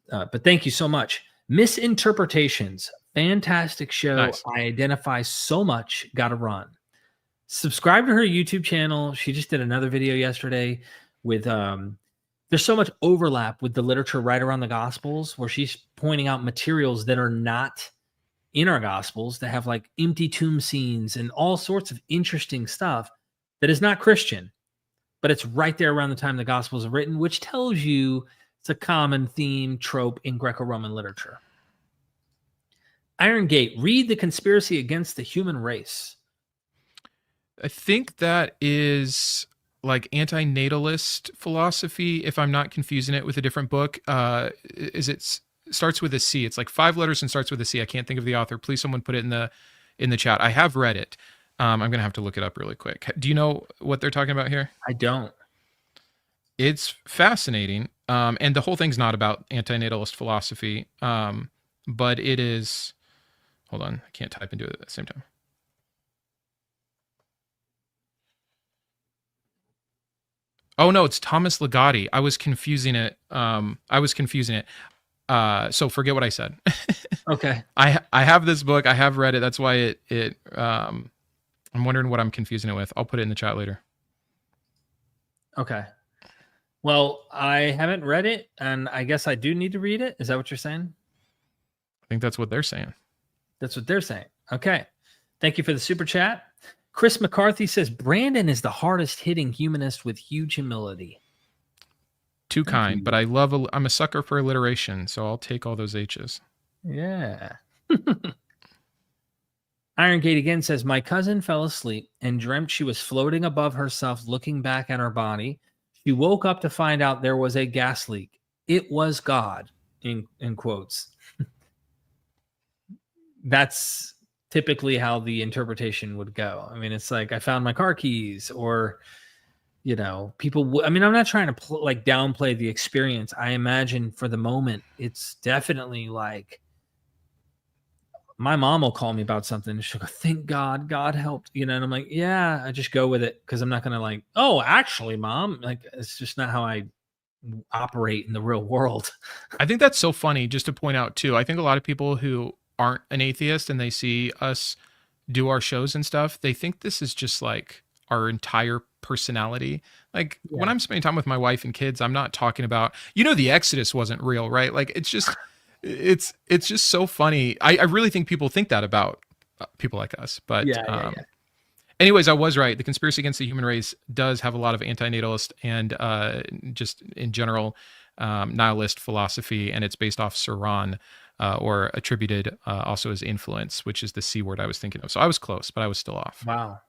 But thank you so much. Misinterpretations. Fantastic show. Nice. I identify so much. Got to run. Subscribe to her YouTube channel. She just did another video yesterday with there's so much overlap with the literature right around the Gospels, where she's pointing out materials that are not in our Gospels, that have like empty tomb scenes and all sorts of interesting stuff that is not Christian, but it's right there around the time the Gospels are written, which tells you it's a common theme trope in Greco-Roman literature. Iron Gate, read The Conspiracy Against the Human Race. I think that is like anti-natalist philosophy, if I'm not confusing it with a different book. Starts with a C. It's like 5 letters and starts with a C. I can't think of the author. Please, someone put it in the chat. I have read it. I'm gonna have to look it up really quick. Do you know what they're talking about here? I don't. It's fascinating, and the whole thing's not about anti-natalist philosophy, but it is. Hold on, I can't type and do it at the same time. Oh no, it's Thomas Ligotti. I was confusing it. So forget what I said. Okay. I have this book. I have read it. That's why I'm wondering what I'm confusing it with. I'll put it in the chat later. Okay. Well, I haven't read it, and I guess I do need to read it. Is that what you're saying? I think that's what they're saying. That's what they're saying. Okay. Thank you for the super chat. Chris McCarthy says, Brandon is the hardest hitting humanist with huge humility. Too kind, but I'm a sucker for alliteration, so I'll take all those H's. Yeah. Iron Gate again says, my cousin fell asleep and dreamt she was floating above herself, looking back at her body. She woke up to find out there was a gas leak. It was God, in quotes. That's typically how the interpretation would go. I mean, it's like, I found my car keys, or, people. I'm not trying to downplay the experience. I imagine for the moment, it's definitely like, my mom will call me about something and she'll go, thank God, God helped, and I'm like, yeah, I just go with it. Cause I'm not going to oh, actually, mom, it's just not how I operate in the real world. I think that's so funny, just to point out too. I think a lot of people who aren't an atheist and they see us do our shows and stuff, they think this is just like our entire personality. When I'm spending time with my wife and kids, I'm not talking about, the Exodus wasn't real, right? It's just, it's just so funny. I really think people think that about people like us, but anyways, I was right. The Conspiracy Against the Human Race does have a lot of anti-natalist and just in general nihilist philosophy, and it's based off Saran, or attributed also as influence, which is the C word I was thinking of. So I was close, but I was still off. Wow.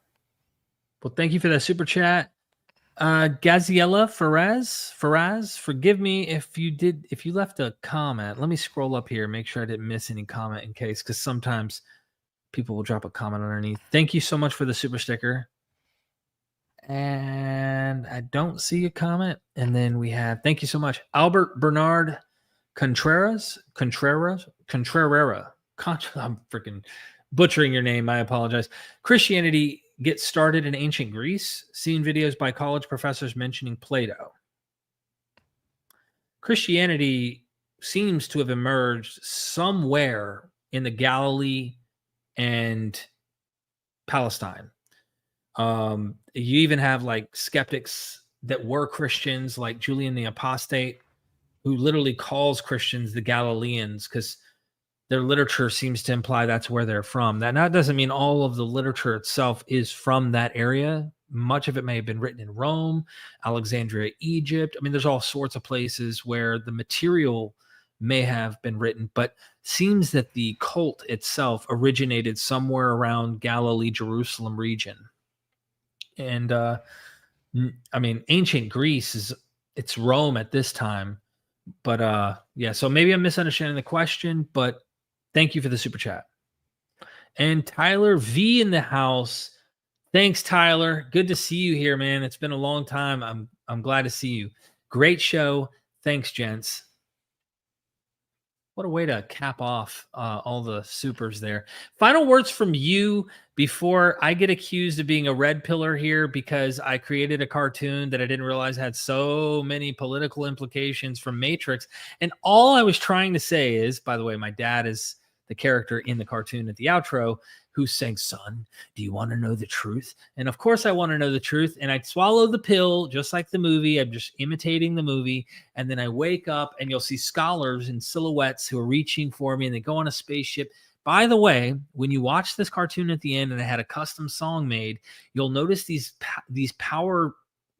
Well, thank you for that super chat. Gaziella Faraz, forgive me if you left a comment. Let me scroll up here, make sure I didn't miss any comment in case, because sometimes people will drop a comment underneath. Thank you so much for the super sticker. And I don't see a comment. And then we have, thank you so much, Albert Bernard Contreras. I'm freaking butchering your name. I apologize. Christianity gets started in ancient Greece. Seen videos by college professors mentioning Plato. Christianity seems to have emerged somewhere in the Galilee and Palestine. You even have like skeptics that were Christians, like Julian the Apostate, who literally calls Christians the Galileans because their literature seems to imply that's where they're from. That doesn't mean all of the literature itself is from that area. Much of it may have been written in Rome, Alexandria, Egypt. I mean, there's all sorts of places where the material may have been written, but seems that the cult itself originated somewhere around Galilee, Jerusalem region. And I mean, ancient Greece it's Rome at this time. But yeah, so maybe I'm misunderstanding the question, but thank you for the super chat. And Tyler V in the house. Thanks, Tyler. Good to see you here, man. It's been a long time. I'm glad to see you. Great show. Thanks, gents. What a way to cap off all the supers there. Final words from you before I get accused of being a red pillar here because I created a cartoon that I didn't realize had so many political implications from Matrix. And all I was trying to say is, by the way, my dad is the character in the cartoon at the outro who's saying, son, do you want to know the truth? And of course I want to know the truth. And I swallow the pill just like the movie. I'm just imitating the movie. And then I wake up and you'll see scholars in silhouettes who are reaching for me and they go on a spaceship. By the way, when you watch this cartoon at the end and I had a custom song made, you'll notice these power,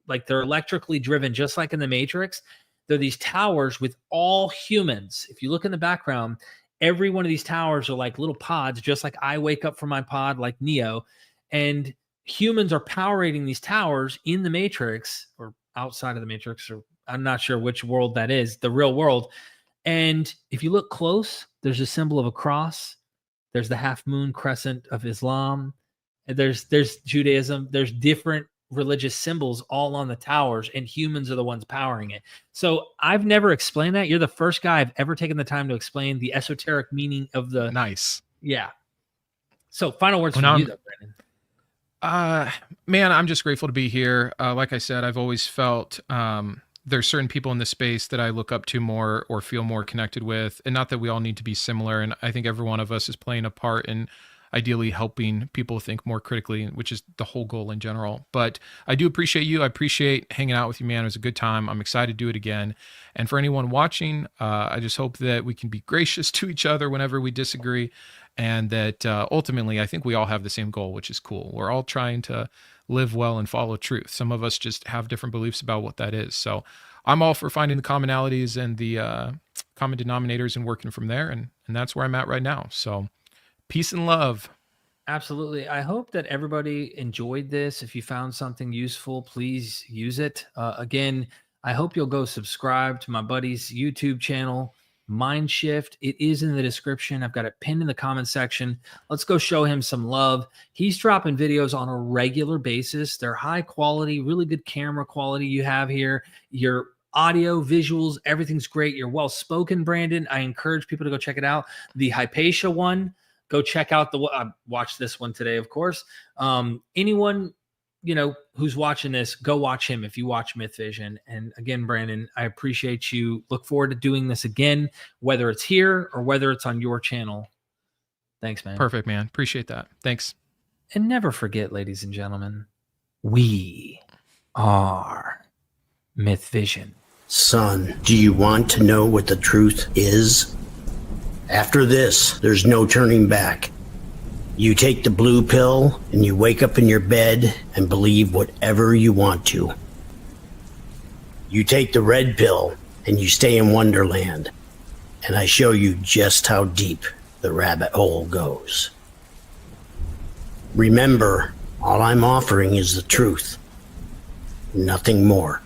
like they're electrically driven, just like in the Matrix. They're these towers with all humans. If you look in the background, every one of these towers are like little pods, just like I wake up from my pod like Neo. And humans are powering these towers in the Matrix or outside of the Matrix, or I'm not sure which world that is, the real world. And if you look close, there's a symbol of a cross. There's the half moon crescent of Islam. There's Judaism. There's different religious symbols all on the towers, and humans are the ones powering it. So I've never explained that. You're the first guy I've ever taken the time to explain the esoteric meaning of the nice. Yeah. So final words from you though, Brandon. Man, I'm just grateful to be here. Like I said, I've always felt there's certain people in this space that I look up to more or feel more connected with. And not that we all need to be similar. And I think every one of us is playing a part in ideally helping people think more critically, which is the whole goal in general. But I do appreciate you. I appreciate hanging out with you, man. It was a good time. I'm excited to do it again. And for anyone watching, I just hope that we can be gracious to each other whenever we disagree. And that ultimately, I think we all have the same goal, which is cool. We're all trying to live well and follow truth. Some of us just have different beliefs about what that is. So I'm all for finding the commonalities and the common denominators and working from there. And that's where I'm at right now. So peace and love. Absolutely. I hope that everybody enjoyed this. If you found something useful, please use it. Again, I hope you'll go subscribe to my buddy's YouTube channel, MindShift. It is in the description. I've got it pinned in the comment section. Let's go show him some love. He's dropping videos on a regular basis. They're high quality, really good camera quality you have here. Your audio, visuals, everything's great. You're well spoken, Brandon. I encourage people to go check it out. The Hypatia one, go check out I watched this one today, of course. Anyone, who's watching this, go watch him if you watch Myth Vision. And again, Brandon, I appreciate you. Look forward to doing this again, whether it's here or whether it's on your channel. Thanks, man. Perfect, man. Appreciate that. Thanks. And never forget, ladies and gentlemen, we are Myth Vision. Son, do you want to know what the truth is? After this, there's no turning back. You take the blue pill and you wake up in your bed and believe whatever you want to. You take the red pill and you stay in Wonderland. And I show you just how deep the rabbit hole goes. Remember, all I'm offering is the truth. nothing more.